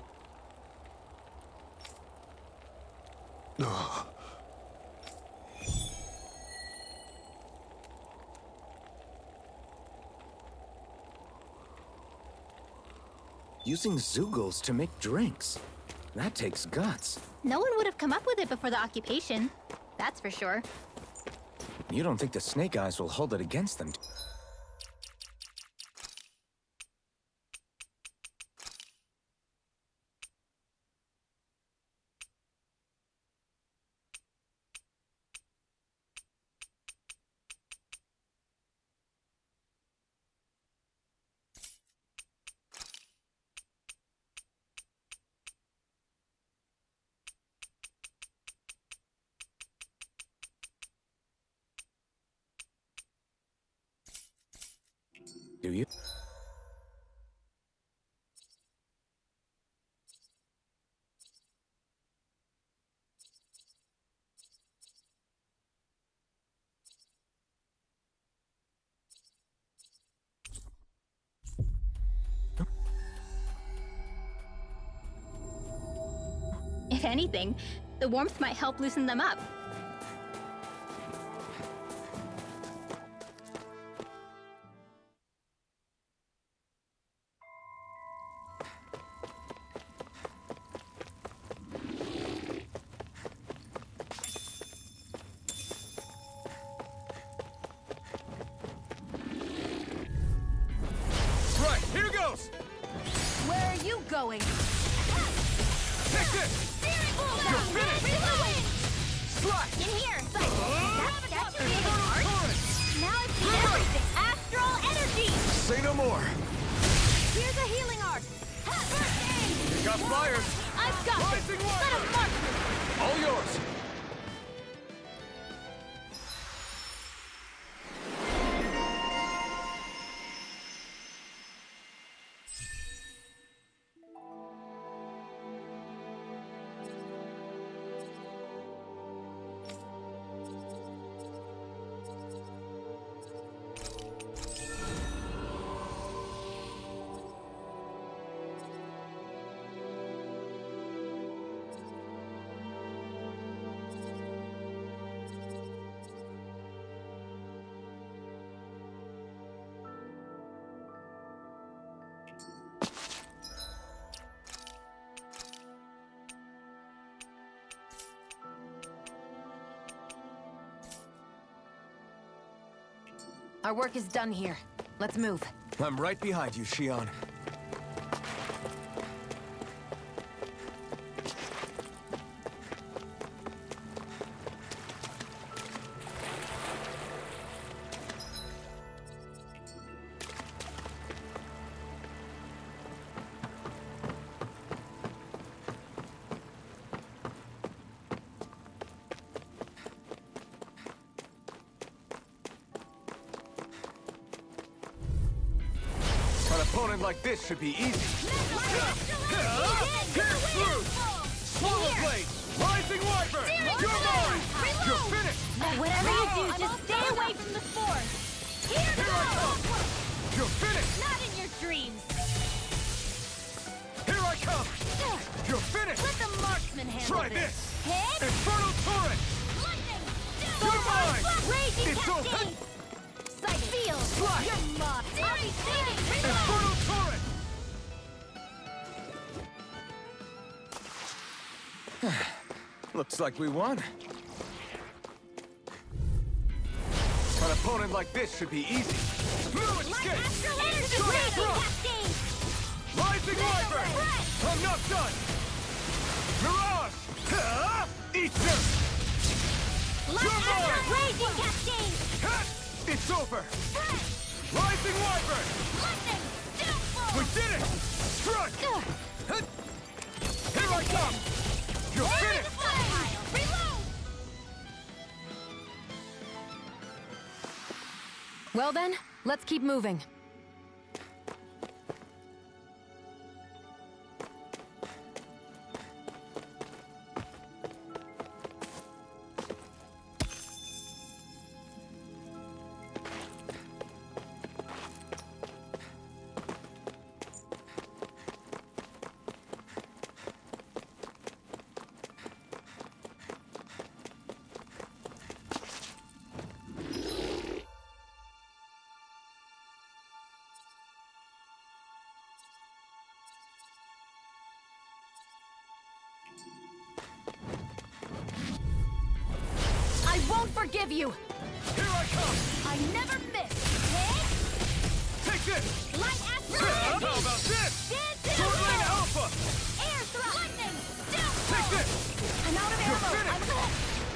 Ugh. Using Zoogles to make drinks. That takes guts. No one would have come up with it before the occupation. That's for sure. You don't think the Snake Eyes will hold it against them? Do you? If anything, the warmth might help loosen them up. Right, here goes! Where are you going? Take this! You're finished! Slash! In here! That should be a hard. Now I've seen everything! Astral energy! Say no more! Here's a healing arc! First aid! Got flyers! I've got Rising this! wire! Let 'em mark! All yours! Our work is done here. Let's move. I'm right behind you, Shion. An opponent like this should be easy. Swallow blade! Rising wyvern! You're mine! You're finished! Whatever you do, just stay away from the spores. Here I come! You're finished! Not in your dreams. Here I come! You're finished! Let the marksman handle Try this! Hit! Infernal torrent! Lightning! You're mine! Raging It's over! cascade! Sight field! Slash! You're mine! I'll be saving! Infernal torrent! Looks like we won. An opponent like this should be easy. Blue escape! Sonic thrust! Rising wyvern! I'm not done! Mirage! Eat this! You're mine! Raging cascade! It's over! Rising wyvern! Lightning! We did it! Strike! Here I come! You're finished! Reload! Well then, let's keep moving. I won't forgive you! Here I come! I never miss! Take this! Light astral How energy! about this? Dance Sword Lane Alpha! Air thrust! Lightning! Down! Take this! I'm out of You're ammo! finished!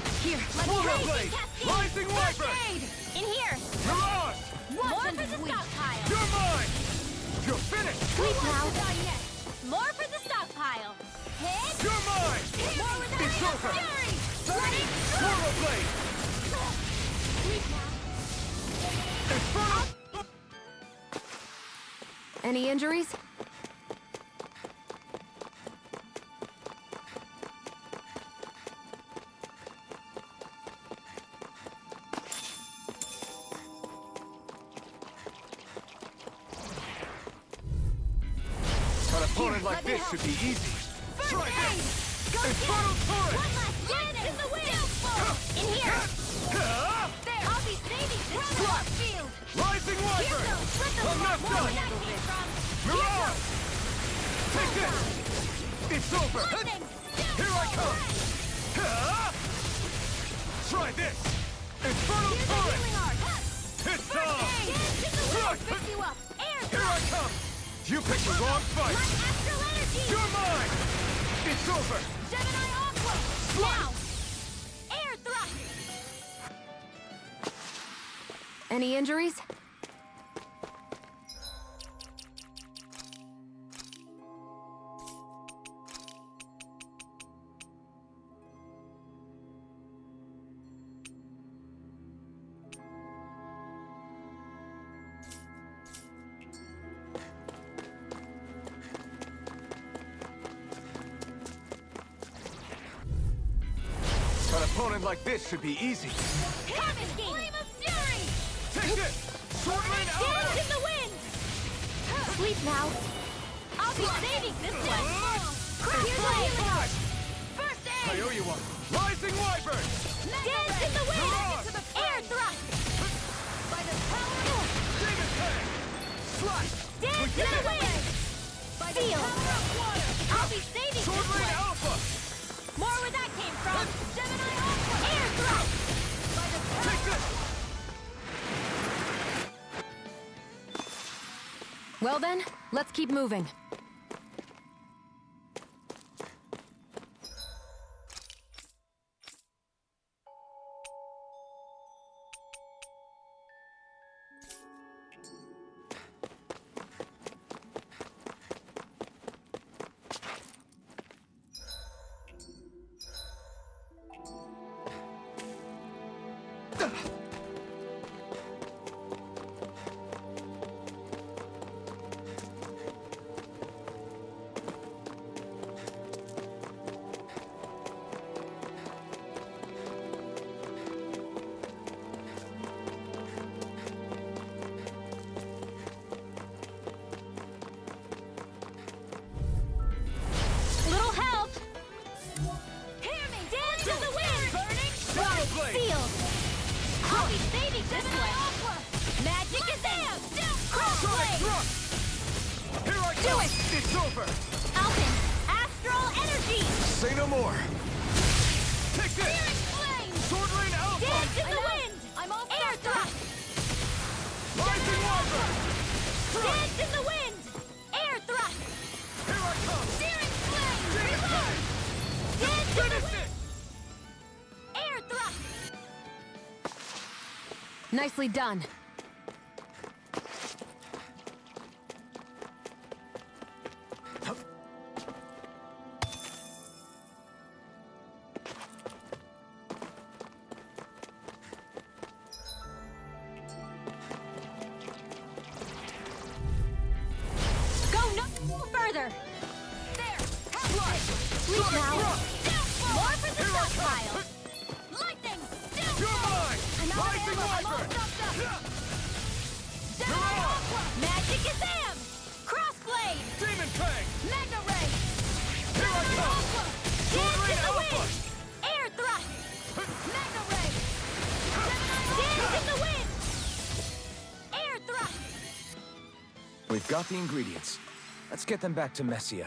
I'm here, let me Swallow raise blade! cascade! Rising wyvern! Cascade! In here! Mirage! More for the stockpile! You're mine! You're finished! Sleep now! More for the stockpile! Hit! You're mine! More with It's over! Fury! Ready? Swallow blade! Sleep now! Infernal! Any injuries? An opponent like this should be easy. Try this! Infernal torrent! One last lightning in the wind! In here! There! I'll be saving this Slot! field! Rising wyvern! I'm not done! Mirage! Take this! It's over! Here I come! Try this! Infernal torrent! It's time! Here I come! You picked the wrong fight! You're mine! It's over! Gemini Aqua! Now! Air thrust! Any injuries? opponent like this should be easy. Coming! Flame of fury! Take it! Sword Lane Alpha! Dance in the wind! Sleep now. I'll be saving this one. Here's a healing. First I aid! owe you one. Rising Wyvern! Dance in the wind! Air thrust! By the power of... Demon Fang! Slash! Dance in the wind! By the power of water! I'll be saving Sword this Lane one. Alpha! More where that came from! Gemini Alpha! Air thrust! By the power... Take this! Well then, let's keep moving. Little help! Hear me! Dance in the wind! Burning strike! Sealed! I'll be saving this one! Magic is in! Crossblade! Thrust! Here I Do come! it! It's over! Alpin! Astral energy! Say no more! Take this! Searing flame! Sword Lane Alpha! Dance in the wind! I'm all air thrust! Rising Wyvern! Dance in the wind! Air thrust! Here I come! Searing flame! Reload! Dance in the Finish wind! it! Air thrust! Nicely done. Go no further! There! Sleep now! More for the stockpile! Lightning! You're mine! I'm out of Rising ammo! I'm all Wyvern! stuffed up! You're Gemini on! Aqua! Magic is in! Crossblade! Demon Fang! Mega Ray! Here I Gemini come! Aqua! Sword Dance in Lane the Alpha! wind! Air thrust! Mega Ray! Dance in the wind! Air thrust! We've got the ingredients. Let's get them back to Messia.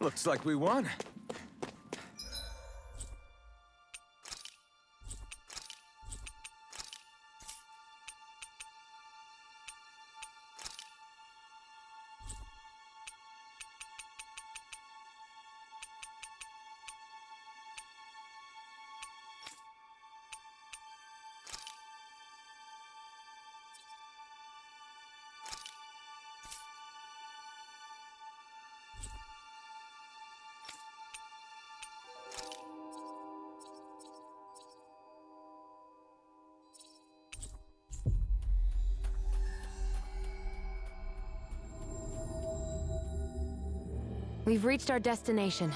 Looks like we won. We've reached our destination.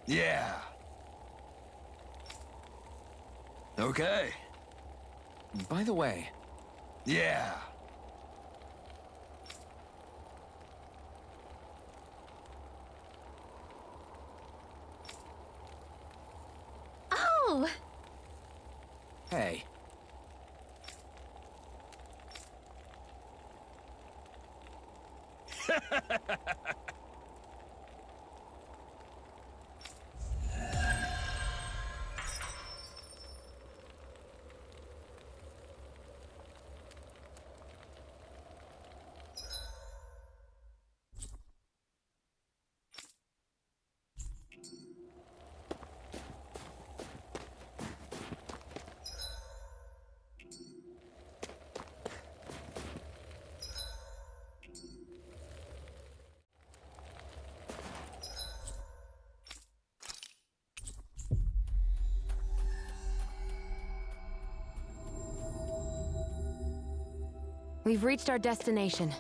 Yeah. Okay. By the way, Yeah. Oh! hey. We've reached our destination.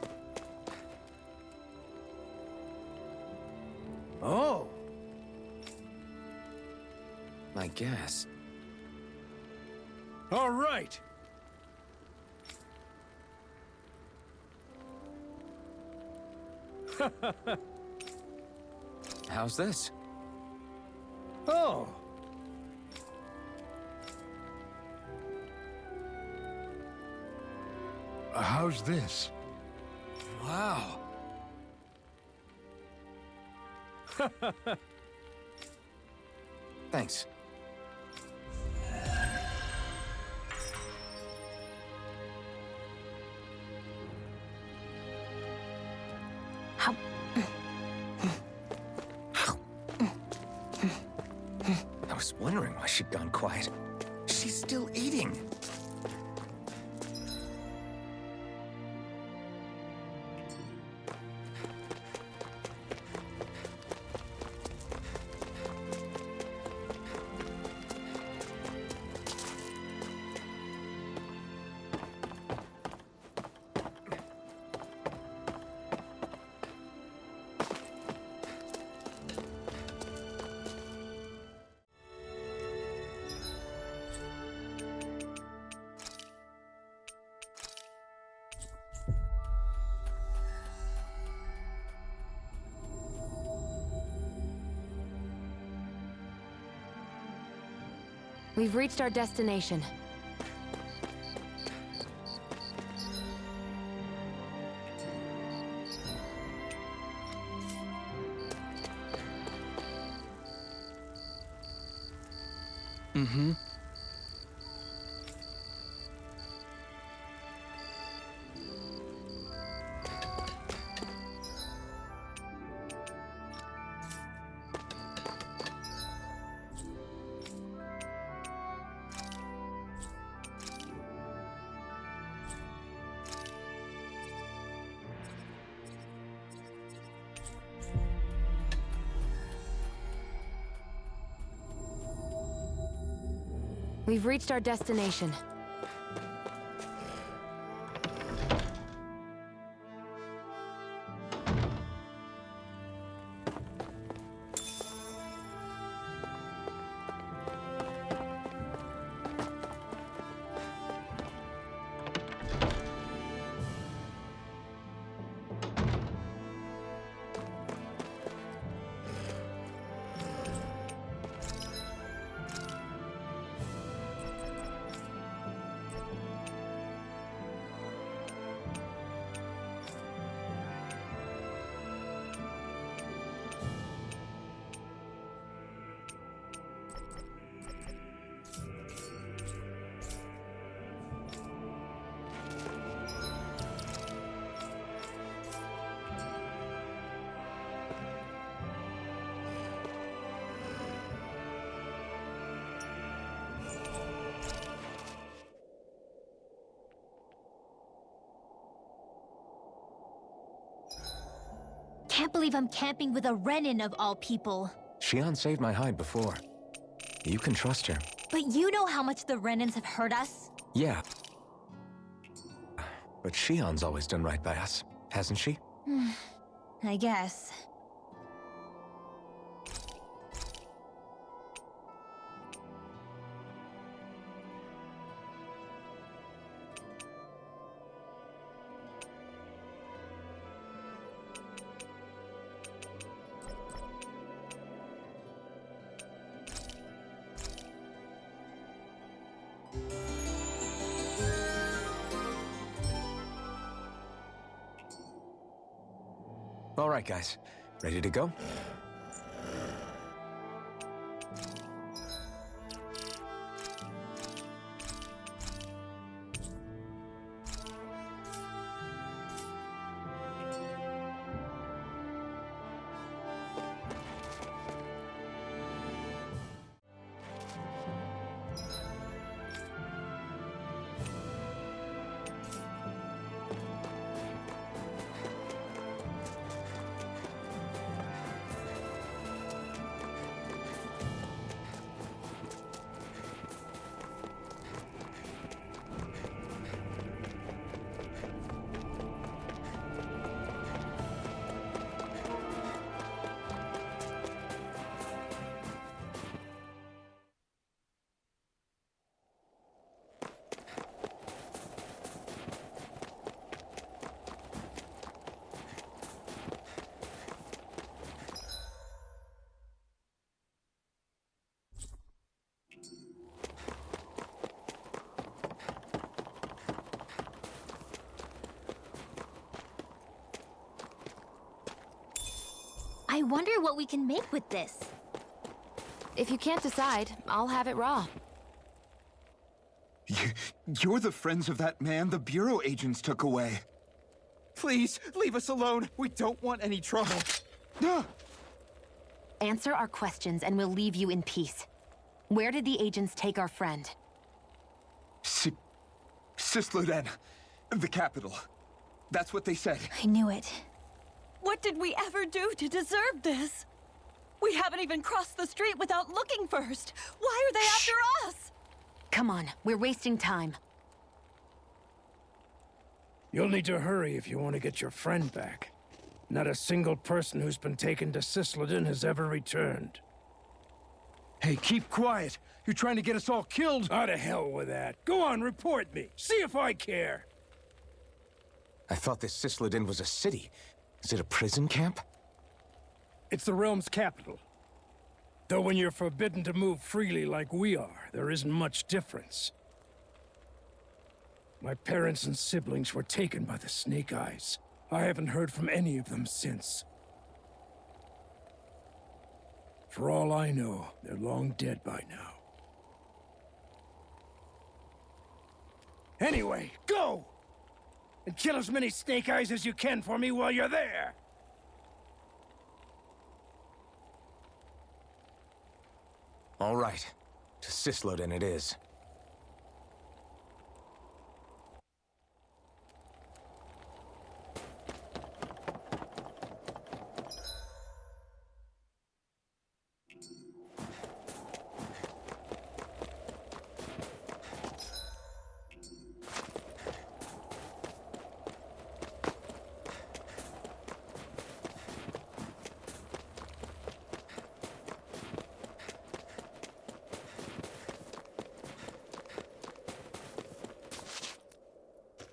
Oh, I guess. all right. How's this? Oh. How's this? Wow. Thanks. How? I was wondering why she'd gone quiet. She's still eating. We've reached our destination. Mm-hmm. We've reached our destination. Can't believe I'm camping with a Renin of all people. Xion saved my hide before. You can trust her. But you know how much the Renins have hurt us? Yeah. But Xion's always done right by us, hasn't she? I guess. All right, guys. Ready to go? I wonder what we can make with this. If you can't decide, I'll have it raw. You're the friends of that man the Bureau agents took away. Please, leave us alone. We don't want any trouble. Answer our questions and we'll leave you in peace. Where did the agents take our friend? Sisluden. The capital. That's what they said. I knew it. What did we ever do to deserve this? We haven't even crossed the street without looking first. Why are they after us? Come on, we're wasting time. You'll need to hurry if you want to get your friend back. Not a single person who's been taken to Sisluden has ever returned. Hey, keep quiet. You're trying to get us all killed. Oh, to hell with that. Go on, report me. See if I care. I thought this Sisluden was a city. Is it a prison camp? It's the realm's capital. Though when you're forbidden to move freely like we are, there isn't much difference. My parents and siblings were taken by the Snake Eyes. I haven't heard from any of them since. For all I know, they're long dead by now. Anyway, go! And kill as many Snake Eyes as you can for me while you're there! All right. To Sisluden it is.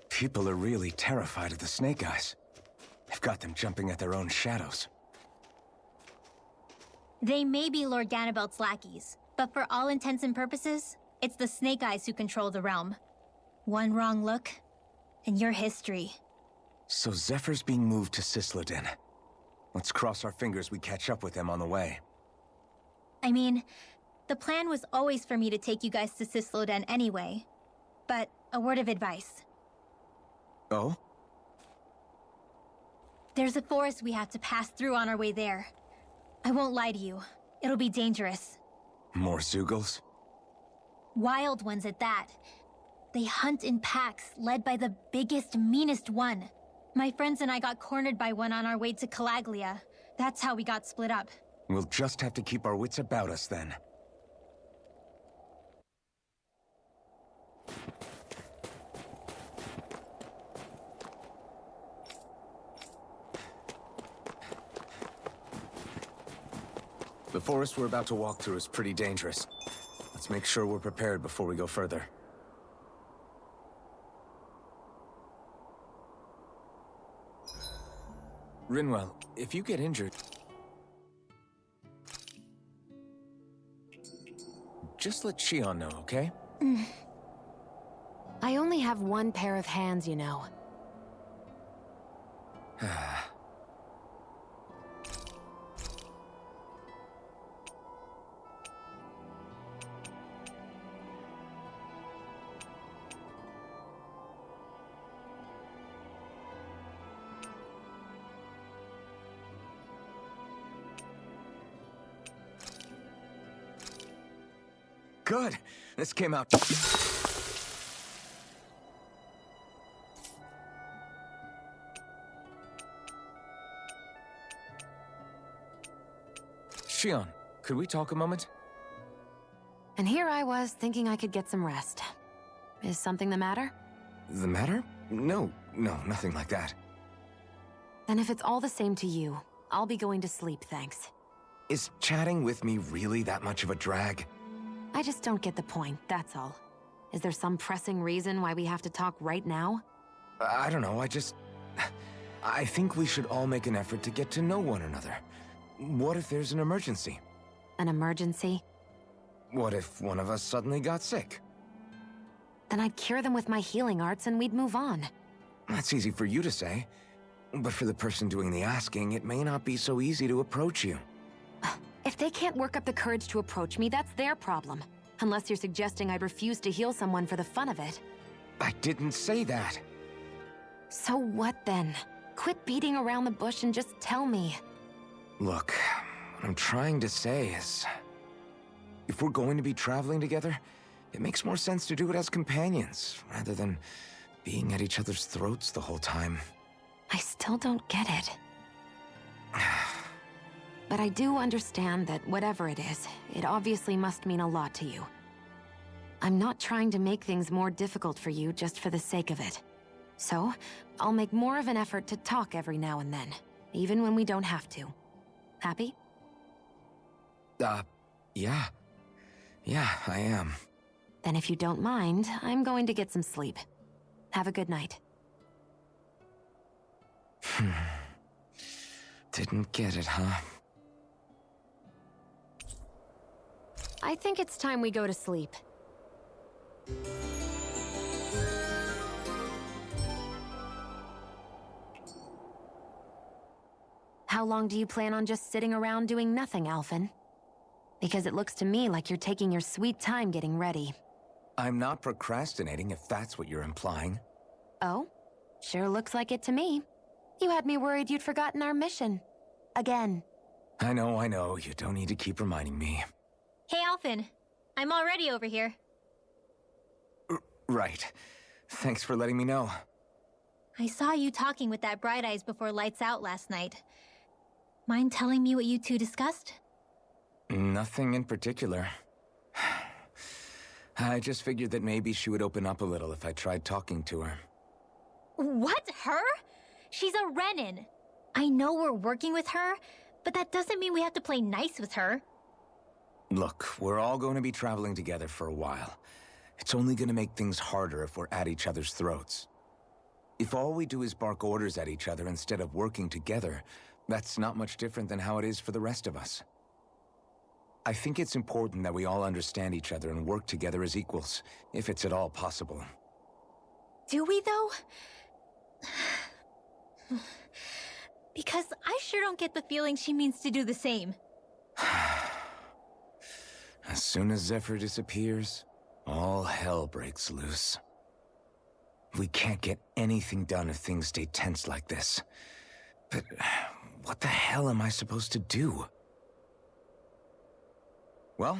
People are really terrified of the Snake Eyes. They've got them jumping at their own shadows. They may be Lord Ganabelt's lackeys, but for all intents and purposes, it's the Snake Eyes who control the realm. One wrong look, and your history. So Zephyr's being moved to Sisluden. Let's cross our fingers we catch up with him on the way. I mean, the plan was always for me to take you guys to Sisluden anyway. But a word of advice. Oh? There's a forest we have to pass through on our way there. I won't lie to you. It'll be dangerous. More Zeugles? Wild ones at that. They hunt in packs, led by the biggest, meanest one. My friends and I got cornered by one on our way to Calaglia. That's how we got split up. We'll just have to keep our wits about us then. The forest we're about to walk through is pretty dangerous. Let's make sure we're prepared before we go further. Rinwell, if you get injured, just let Shion know, okay? I only have one pair of hands, you know. good. This came out... Shion, could we talk a moment? And here I was thinking I could get some rest. Is something the matter? The matter? No, nothing like that. Then if it's all the same to you, I'll be going to sleep, thanks. Is chatting with me really that much of a drag? I just don't get the point, that's all. Is there some pressing reason why we have to talk right now? I don't know, I think we should all make an effort to get to know one another. What if there's an emergency? An emergency? What if one of us suddenly got sick? Then I'd cure them with my healing arts and we'd move on. That's easy for you to say. But for the person doing the asking, it may not be so easy to approach you. If they can't work up the courage to approach me, that's their problem. Unless you're suggesting I'd refuse to heal someone for the fun of it. I didn't say that. So what then? Quit beating around the bush and just tell me. Look, what I'm trying to say is... if we're going to be traveling together, it makes more sense to do it as companions, rather than being at each other's throats the whole time. I still don't get it. But I do understand that whatever it is, it obviously must mean a lot to you. I'm not trying to make things more difficult for you just for the sake of it. So, I'll make more of an effort to talk every now and then, even when we don't have to. Happy? Yeah. Yeah, I am. Then if you don't mind, I'm going to get some sleep. Have a good night. Didn't get it, huh? I think it's time we go to sleep. How long do you plan on just sitting around doing nothing, Alphen? Because it looks to me like you're taking your sweet time getting ready. I'm not procrastinating, if that's what you're implying. Oh? Sure looks like it to me. You had me worried you'd forgotten our mission. Again. I know. You don't need to keep reminding me. Hey, Alphen. I'm already over here. Right. Thanks for letting me know. I saw you talking with that Bright Eyes before lights out last night. Mind telling me what you two discussed? Nothing in particular. I just figured that maybe she would open up a little if I tried talking to her. What? Her? She's a Renin. I know we're working with her, but that doesn't mean we have to play nice with her. Look, we're all going to be traveling together for a while. It's only going to make things harder if we're at each other's throats. If all we do is bark orders at each other instead of working together, that's not much different than how it is for the rest of us. I think it's important that we all understand each other and work together as equals, if it's at all possible. Do we, though? Because I sure don't get the feeling she means to do the same. As soon as Zephyr disappears, all hell breaks loose. We can't get anything done if things stay tense like this. But what the hell am I supposed to do? Well,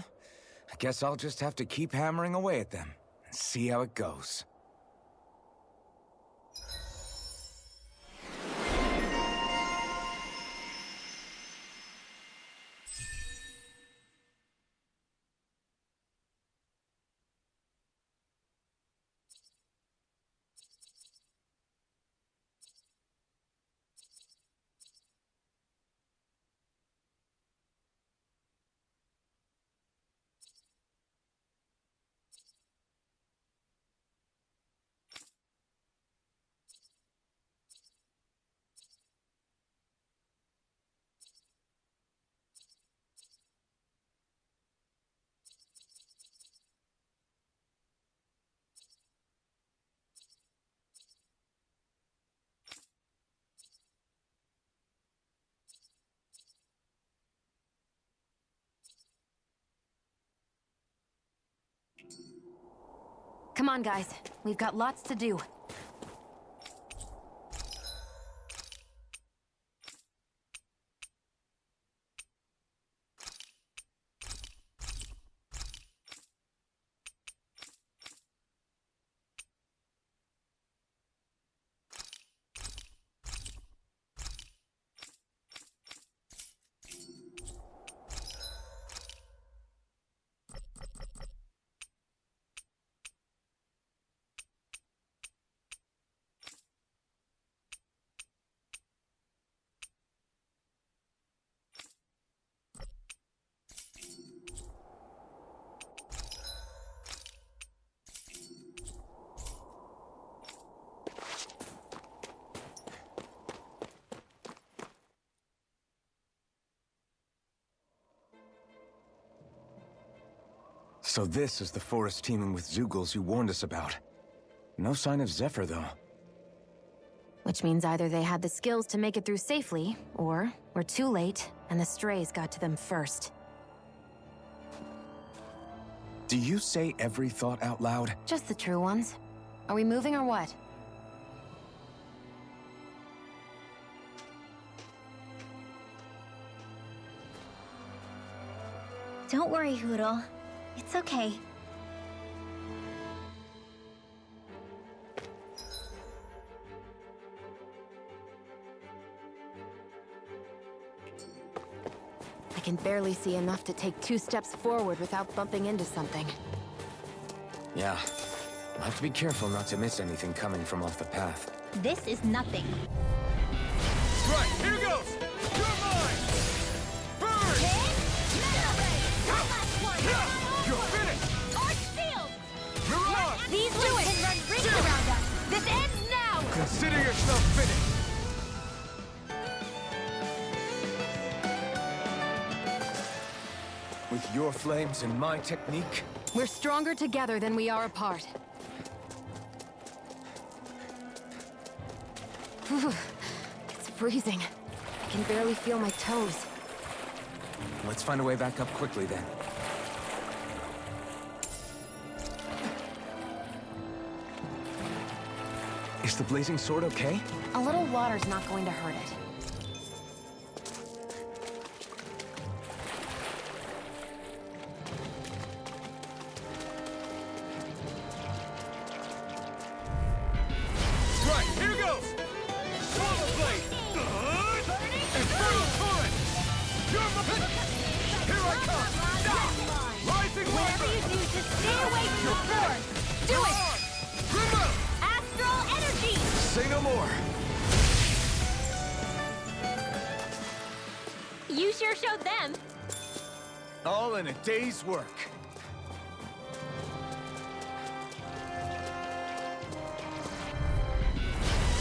I guess I'll just have to keep hammering away at them and see how it goes. Come on, guys. We've got lots to do. So this is the forest teeming with Zeugles you warned us about. No sign of Zephyr, though. Which means either they had the skills to make it through safely, or we're too late, and the strays got to them first. Do you say every thought out loud? Just the true ones. Are we moving or what? Don't worry, Hoodle. It's okay. I can barely see enough to take 2 steps forward without bumping into something. Yeah. I'll have to be careful not to miss anything coming from off the path. This is nothing. Right, here goes! You're mine! Burn! You're finished! Arch field! Mirage! These ones can run rings around us! This ends now! Consider yourself finished! With your flames and my technique? We're stronger together than we are apart. Whew. It's freezing. I can barely feel my toes. Let's find a way back up quickly, then. Is the blazing sword okay? A little water's not going to hurt it. Right, here goes! Swallow blade! Infernal torrent! You're my... Here I come! Rising Whatever Wyvern! you do, just stay away from the sword! Do it! Remote! Astral energy! Say no more! You sure showed them. All in a day's work.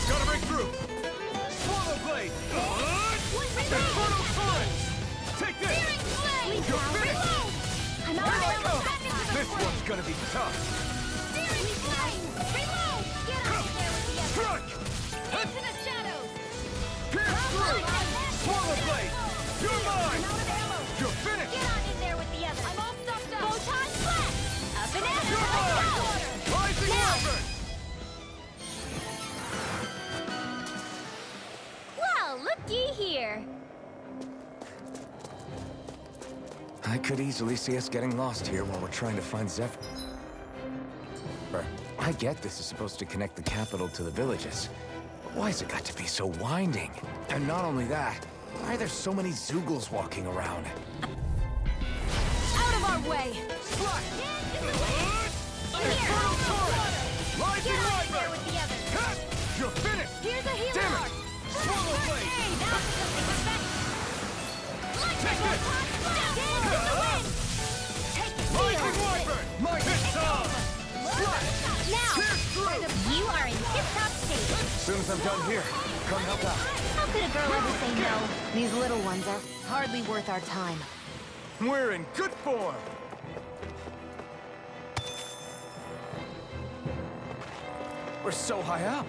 Gotta break through! Swallow blade! Infernal torrent! Take this! You're finished! I'm Here I come! out. This one's gonna be tough! Steering flame! Reload! Get out of there with the Struck! other. Into the shadows! Pierce through! Swallow blade! You're mine! I'm out of ammo! You're finished! Get on in there with the others! I'm all stuffed up! Photon blast! Up and at You're mine! Rising Wyvern! Well, looky here! I could easily see us getting lost here while we're trying to find Zephyr. I get this is supposed to connect the capital to the villages. But why's it got to be so winding? And not only that, why are there so many Zeugles walking around? Out of our way! Slack! Infernal torrent! Rising Get on in there Wyvern! with the others! Cut! You're finished! Here's a healer Damn it! arc! Swallow blade! Hey, now for something Take this! Rising Wyvern! My time! Slash! Now, Pierce through! you are in tip-top state. As soon as I'm done here, come help out. How could a girl ever say no? These little ones are hardly worth our time. We're in good form! We're so high up!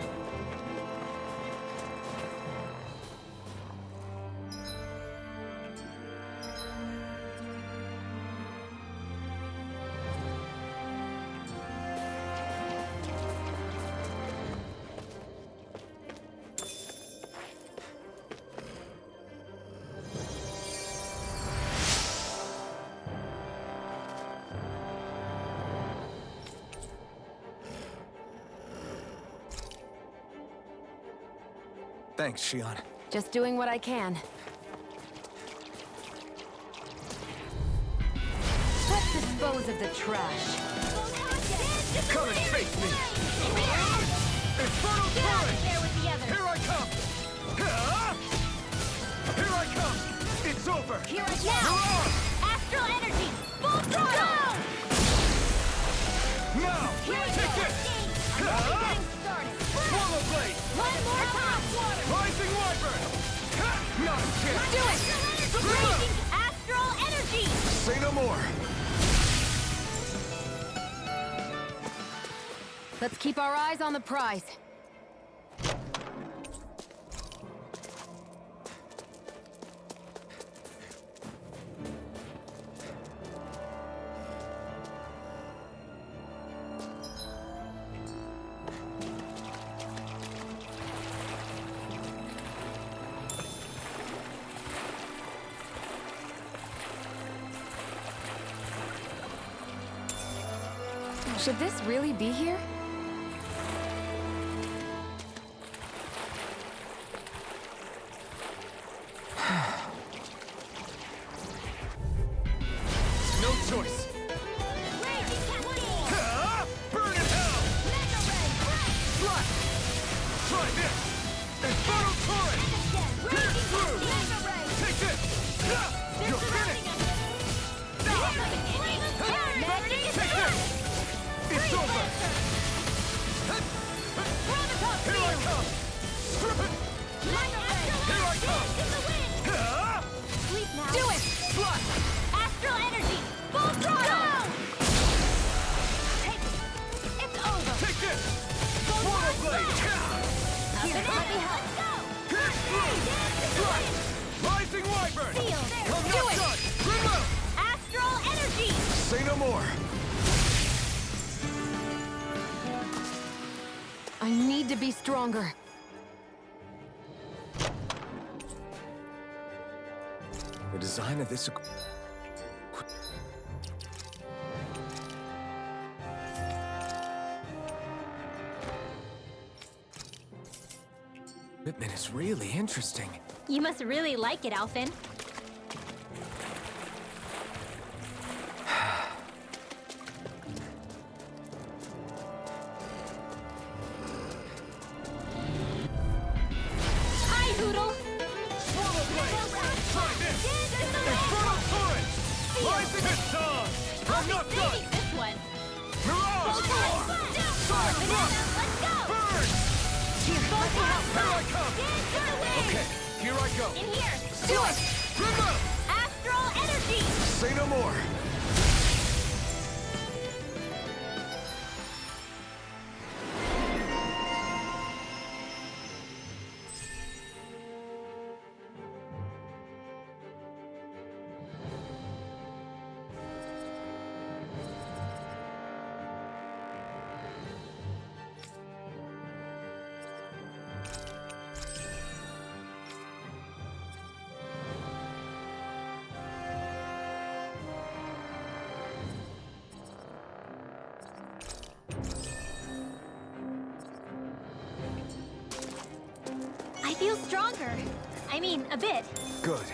Thanks, Shion. Just doing what I can. Let's dispose of the trash. Come and face me! Infernal torrent! There with the others. Here I come! Here I come! It's over! Here I now! Astral energy! Full throttle! Now! Take this! Getting started. Swallow blade! One more time! Rising Wyvern! Not a chance! Do it! Raging astral energy! Say no more! Let's keep our eyes on the prize. Should this really be here? No choice. Burn in hell! Fly! Try this! Inferno torrent! Pierce through! Take this! You're finished! Take this! It's over! Here I come! Here I come! Do it! Fly! Astral energy! Full throttle! Take it! It's over! Take this! Swallow blade! Here, let me help! Pierce through! Fly! Rising wyvern! Seal! I'm Do not it! done! Reload! Astral energy! Say no more! I need to be stronger. The design of this equipment is really interesting. You must really like it, Alphen. Hi, Hoodle! Swallow blade! Try this! Inferno torrent! Rising piston! I'm not done! This one! Mirage! Sonic thrust! Let's go! Burn! Here I come! Okay, here I go! In here! Do it! Remote! Astral energy! Say no more! I feel stronger. I mean, a bit. Good.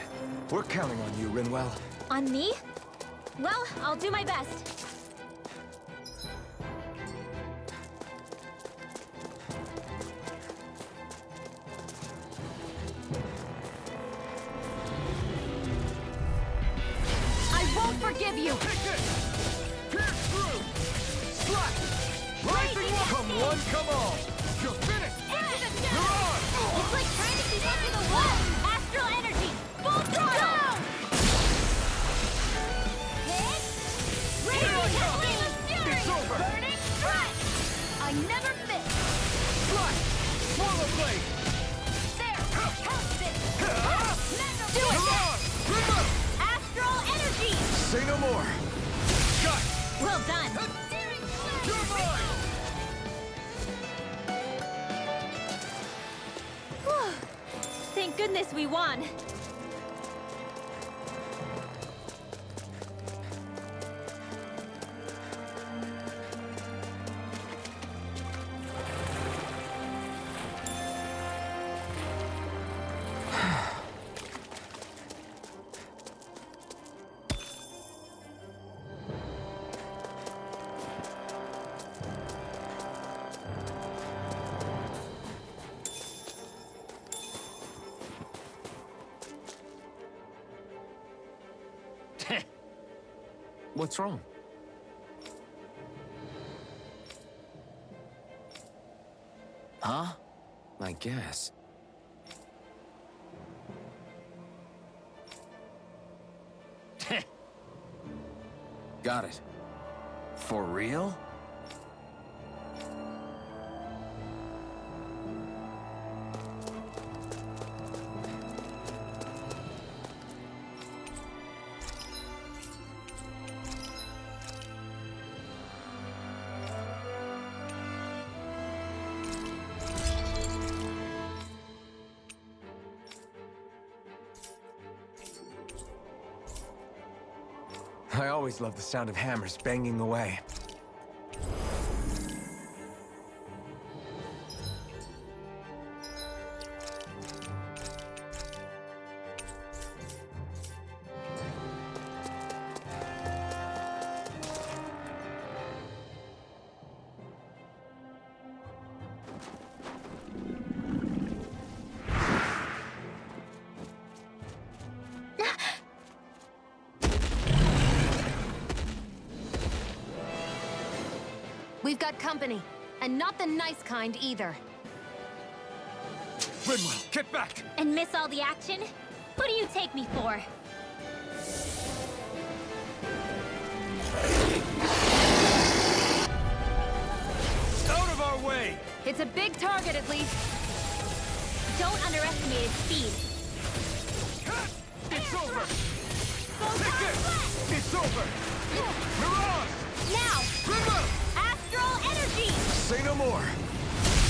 We're counting on you, Rinwell. On me? Well, I'll do my best. I won't forgive you! Take this! Pierce through! Slash! Rising one! Come one, come all! You're finished! You're on! It's like trying to keep up to the wall! Astral energy! Full throttle! Hit! It's over! Burning strike! I never miss! Fly! Swallow blade! There! Help this! Do it! You're on! Remote! Astral energy! Say no more! Got it! Well done! You're mine! Thank goodness we won! What's wrong? Huh? I guess. Got it. For real? I always love the sound of hammers banging away. We've got company, and not the nice kind either. Rinwell, get back! And miss all the action? Who do you take me for? Out of our way! It's a big target, at least. Don't underestimate its speed. It's over! Take this! It's over! Mirage! Now! Rinwell! Astral energy! Say no more!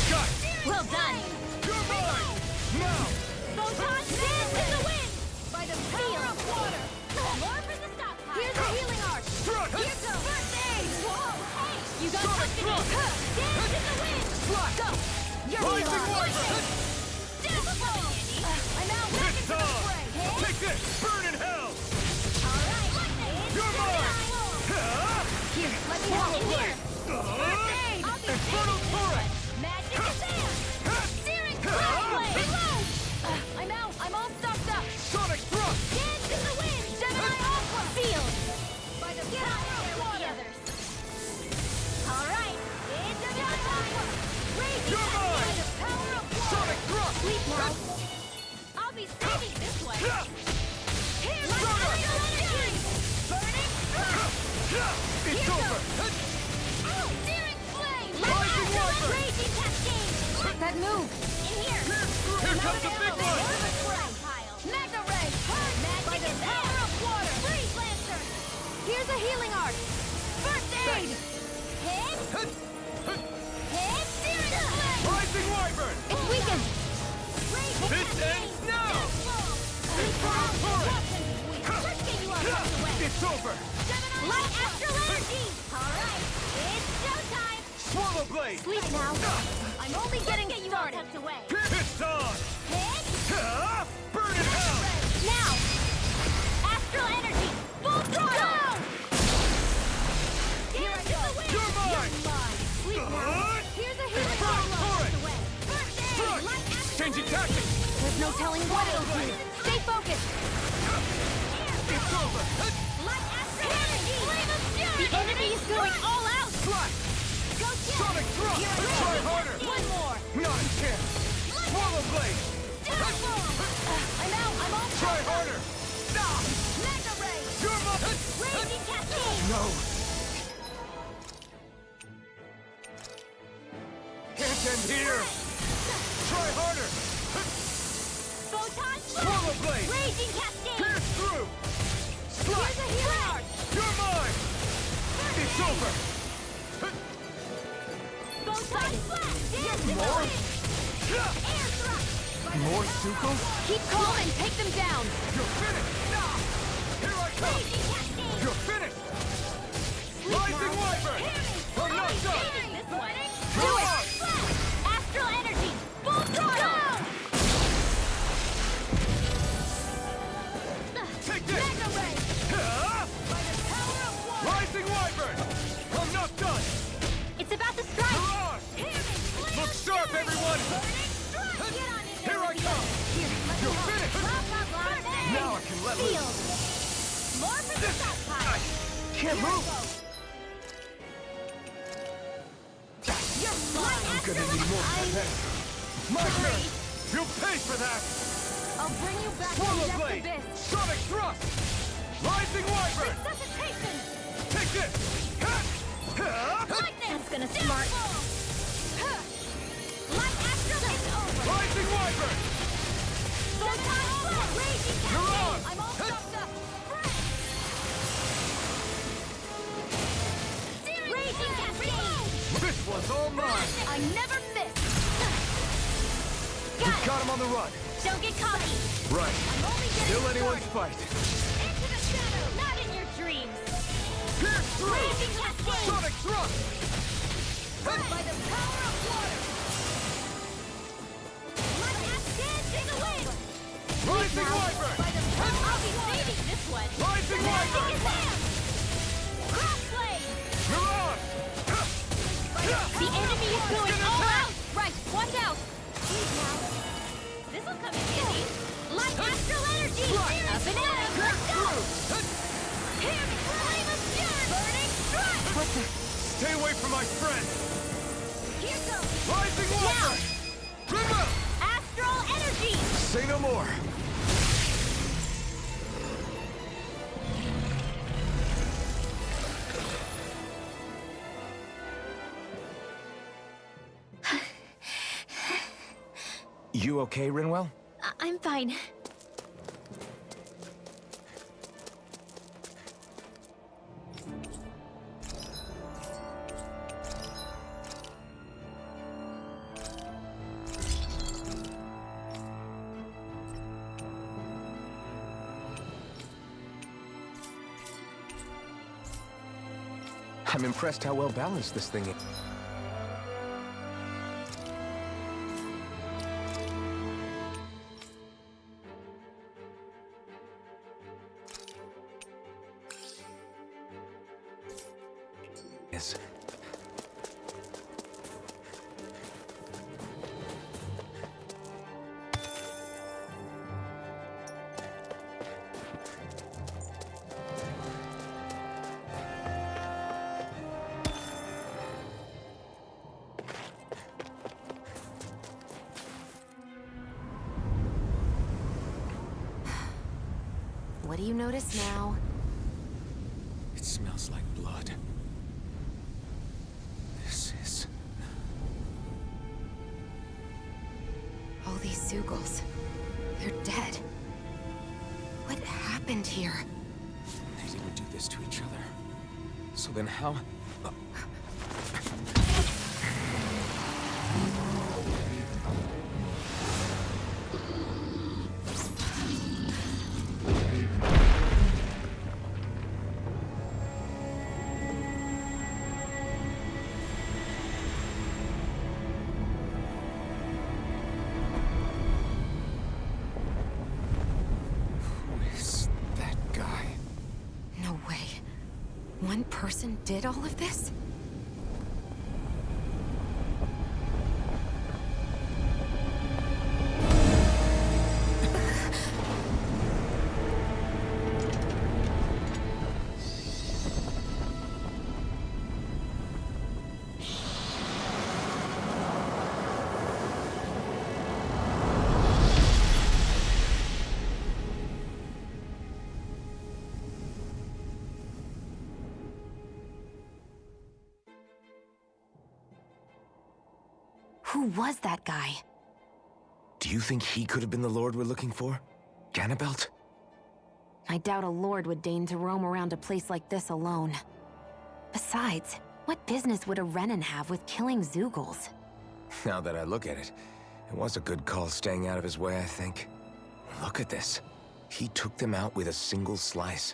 Got it! Well done! You're mine! Now! Photon dance in the wind! By the power of water! More for the stockpile! Here's a healing arc! Struck! Here goes! First aid! Whoa! Hey! You got Sonic company! thrust! Dance in the wind! Slap! Go! You're Rising healing! Wyvern! I'm out back It's into the on! fray! Take this! Burn in hell! Alright! You're mine! Here, let me help in here! First aid! I'll be Infernal Torrent! Magic advance! Searing blade! Reload! I'm out! I'm all stuffed up! Sonic thrust! Dance in the wind! Gemini Aqua! Sealed! By the power of water! Alright! It's a time! Raging You're mine! by the power of water! Sonic thrust! Sleep now! I'll be saving this one! Here's Sonic! astral energy! Burning It's over! Searing flame! Rising Wyvern! Raging cascade! That move! In here! Here comes the big one! Mega ray! By the power of water! Freeze lancer! Here's a healing arc! First aid! Hit! Hit! Searing flame! Rising Wyvern! It's weakened! This ends now! Infernal torrent! Let's get you all out the way! It's over! Light astral energy! Alright, it's showtime! Swallow blade! Sleep now! I'm only getting started! Away. It's on! Hit! Burn in hell! Now! Astral energy! Full throttle! Here I go! You're mine! Sleep now! Here's a healing Torrent! away! First aid! Strike! Light astral Changing tactics! There's no telling what it'll do. Stay focused! It's over! Light astral energy! Flame of fury! The enemy is going all out! Slap! Go get Sonic thrust! Try harder! one more! Not a chance! Swallow blade! I'm out! I'm all Try harder! Mega ray! You're mine! Raging cascade! No! Can't end here! Try harder! Photon Swallow blade! Raging cascade! Pierce through! Slap! Here's a healing arc! You're mine! It's over! Photon flash! Dance in the wind! Air thrust! More Sukos? Keep calm and take them down! You're finished! Here I come! Raging cascade! You're finished! Rising Wyvern! I'm not done! This one! Do it! Astral energy! Full throttle! Take this! Mega ray! By the power of water! Rising Wyvern! I'm not done! It's about to strike! Mirage! Look sharp, everyone! Here I come! You're finished! Now I can let loose! More for the stockpile! Can't move! I'm gonna need more protection. My turn! You'll pay for that! I'll bring you back Swallow to the blade! abyss! Sonic thrust! Rising Wyvern! Resuscitation! Take this! Lightning's gonna smart! Light astral is over! Rising Wyvern! Photon flash! Raging You're on! cascade! I'm all stuffed up! Raging cascade! This one's all mine! I never miss! We've got him on the run! Don't get cocky! Right. I'm only getting Kill anyone's started. fight. Into the shadow! Not in your dreams! Raging Cascade! Sonic thrust! By the power of water! Like that dancing the wind! Rising Wyvern! By the power I'll be saving this one! Rising Wyvern! His hand! Crossblade! Mirage! The enemy is going all out! Right, watch out! Now, this'll come in handy. Like astral energy! Up and at him! Let's go! Here, flame of fury! Burning strike! What the? Stay away from my friend! Here goes! Rising Wyvern! Rimbo! Astral energy! Say no more! You okay, Rinwell? I'm fine. I'm impressed how well balanced this thing is. Yes. What do you notice now? It smells like blood. This is... All these Zeugles. They're dead. What happened here? They didn't do this to each other. So then how... One person did all of this? Who was that guy? Do you think he could have been the Lord we're looking for? Ganabelt? I doubt a lord would deign to roam around a place like this alone. Besides, what business would a Renan have with killing Zeugles? Now that I look at it, it was a good call staying out of his way, I think. Look at this. He took them out with a single slice.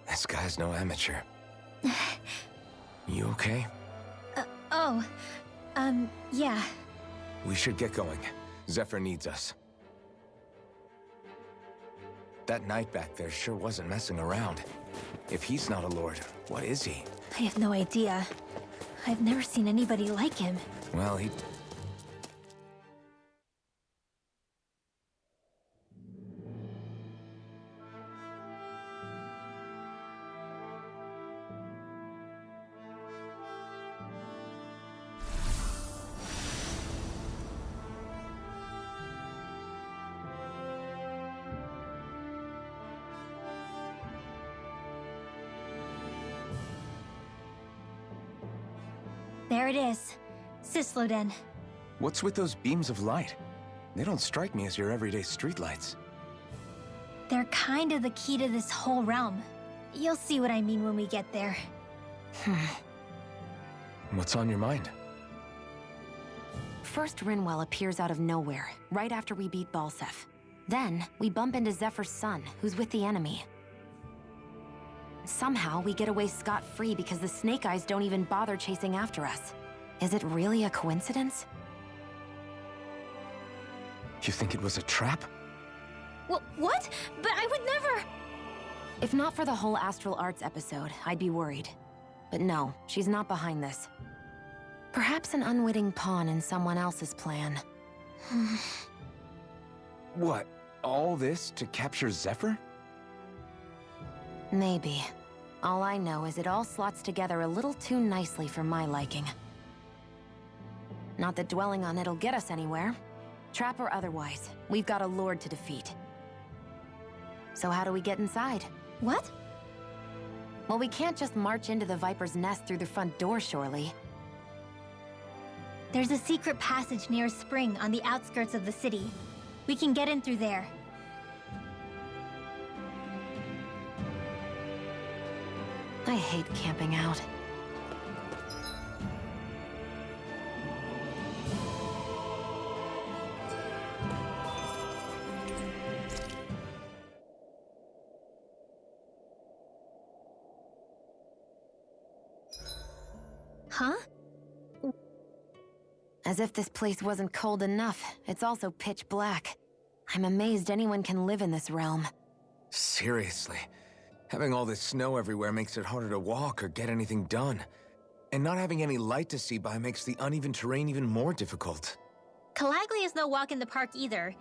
This guy's no amateur. You okay? Yeah. We should get going. Zephyr needs us. That knight back there sure wasn't messing around. If he's not a lord, what is he? I have no idea. I've never seen anybody like him. Well, he... There it is. Sisloden. What's with those beams of light? They don't strike me as your everyday streetlights. They're kind of the key to this whole realm. You'll see what I mean when we get there. What's on your mind? First, Rinwell appears out of nowhere, right after we beat Balseph. Then, we bump into Zephyr's son, who's with the enemy. Somehow, we get away scot-free because the Snake Eyes don't even bother chasing after us. Is it really a coincidence? You think it was a trap? What? But I would never... If not for the whole Astral Arts episode, I'd be worried. But no, she's not behind this. Perhaps an unwitting pawn in someone else's plan. What? All this to capture Zephyr? Maybe. All I know is it all slots together a little too nicely for my liking. Not that dwelling on it'll get us anywhere. Trap or otherwise, we've got a lord to defeat. So how do we get inside? What? Well, we can't just march into the Viper's nest through the front door, surely. There's a secret passage near a spring on the outskirts of the city. We can get in through there. I hate camping out. Huh? As if this place wasn't cold enough, it's also pitch black. I'm amazed anyone can live in this realm. Seriously. Having all this snow everywhere makes it harder to walk or get anything done. And not having any light to see by makes the uneven terrain even more difficult. Calaglia is no walk in the park either.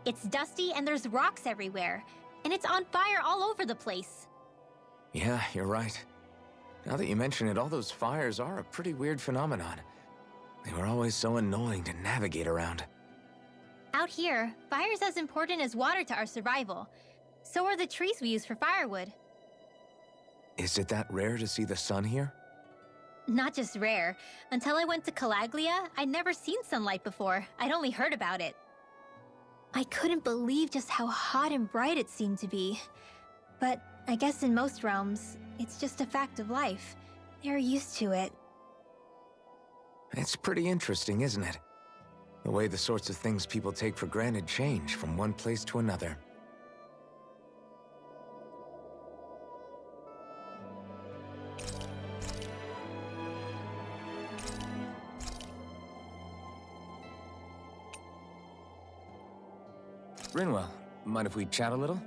It's dusty and there's rocks everywhere. And it's on fire all over the place. Yeah, you're right. Now that you mention it, all those fires are a pretty weird phenomenon. They were always so annoying to navigate around. Out here, fire's as important as water to our survival. So are the trees we use for firewood. Is it that rare to see the sun here? Not just rare. Until I went to Calaglia, I'd never seen sunlight before. I'd only heard about it. I couldn't believe just how hot and bright it seemed to be. But I guess in most realms, it's just a fact of life. They're used to it. It's pretty interesting, isn't it? The way the sorts of things people take for granted change from one place to another. Rinwell, mind if we chat a little?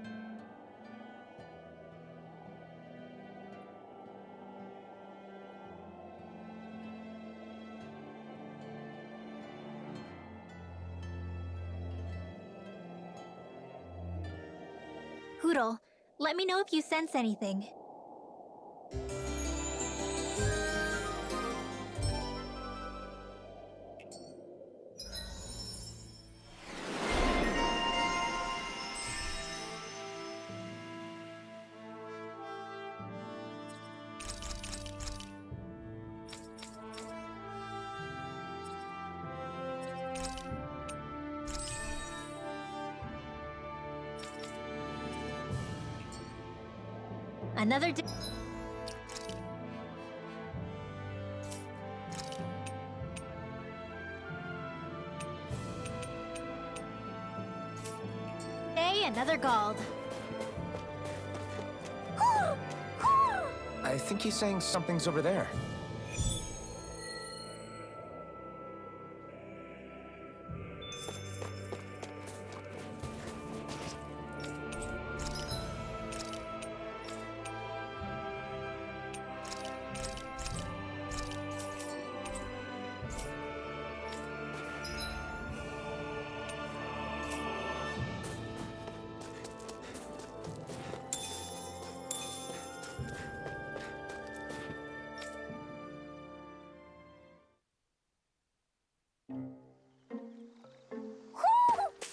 Hootle, let me know if you sense anything. Another day. Another Gald. I think he's saying something's over there.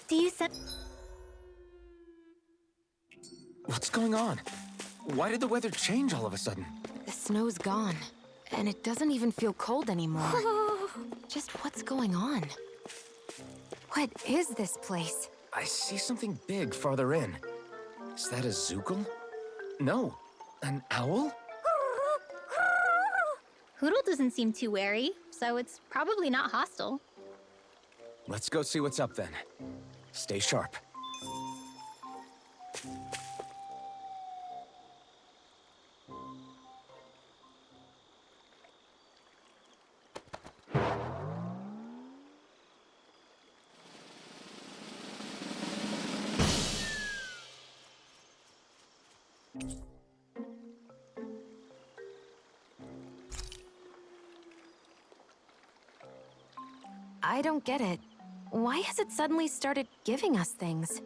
Do you sense? What's going on? Why did the weather change all of a sudden? The snow's gone, and it doesn't even feel cold anymore. Just what's going on? What is this place? I see something big farther in. Is that a Zookle? No, an owl? Hootle doesn't seem too wary, so it's probably not hostile. Let's go see what's up then. Stay sharp. I don't get it. Why has it suddenly started giving us things?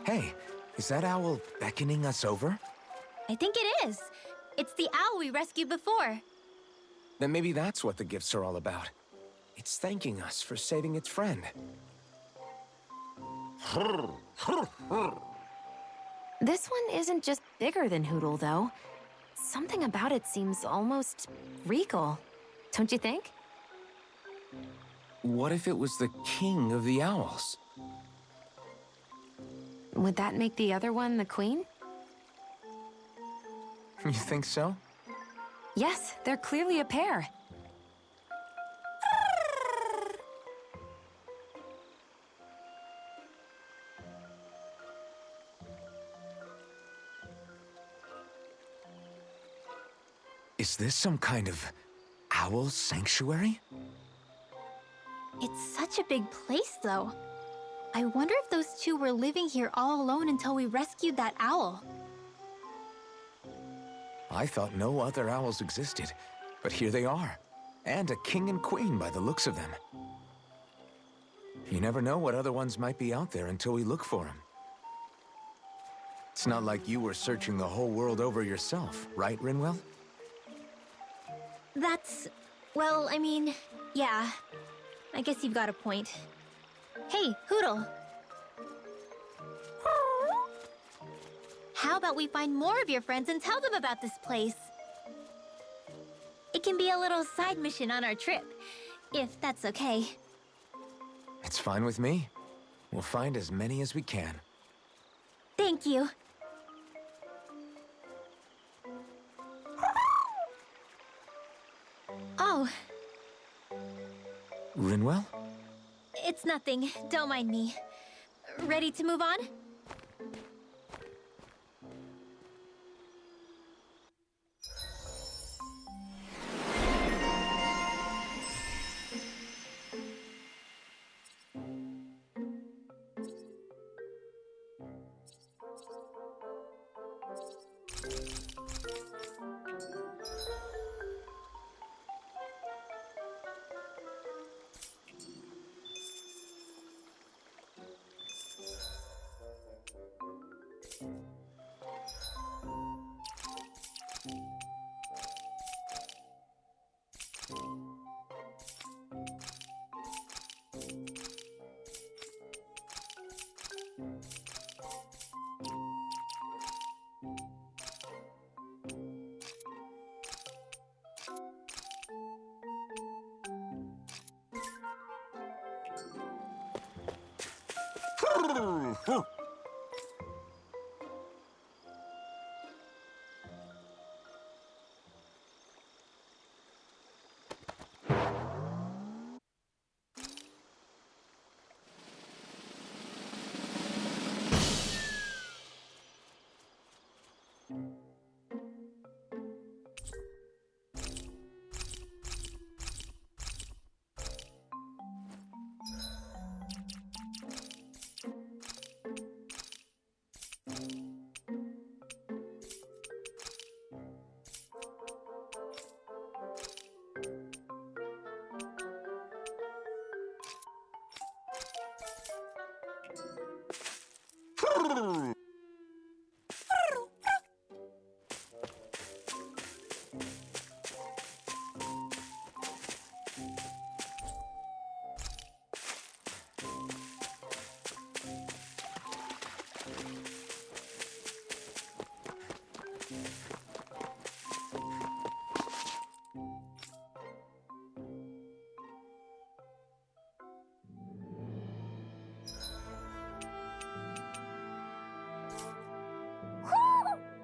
Hey, is that owl beckoning us over? I think it is. It's the owl we rescued before. Then maybe that's what the gifts are all about. It's thanking us for saving its friend. This one isn't just bigger than Hootle, though. Something about it seems almost regal, don't you think? What if it was the king of the owls? Would that make the other one the queen? You think so? Yes, they're clearly a pair. Is this some kind of owl sanctuary? It's such a big place, though. I wonder if those two were living here all alone until we rescued that owl. I thought no other owls existed, but here they are. And a king and queen by the looks of them. You never know what other ones might be out there until we look for them. It's not like you were searching the whole world over yourself, right, Rinwell? That's... well, I mean, yeah. I guess you've got a point. Hey, Hootle. How about we find more of your friends and tell them about this place? It can be a little side mission on our trip, if that's okay. It's fine with me. We'll find as many as we can. Thank you. Oh, Rinwell? it's nothing. Don't mind me. Ready to move on?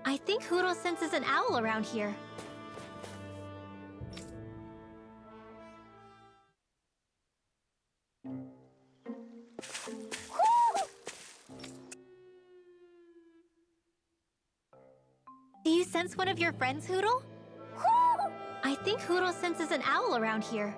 I think Hootle senses an owl around here. Do you sense one of your friends, Hootle? I think Hootle senses an owl around here.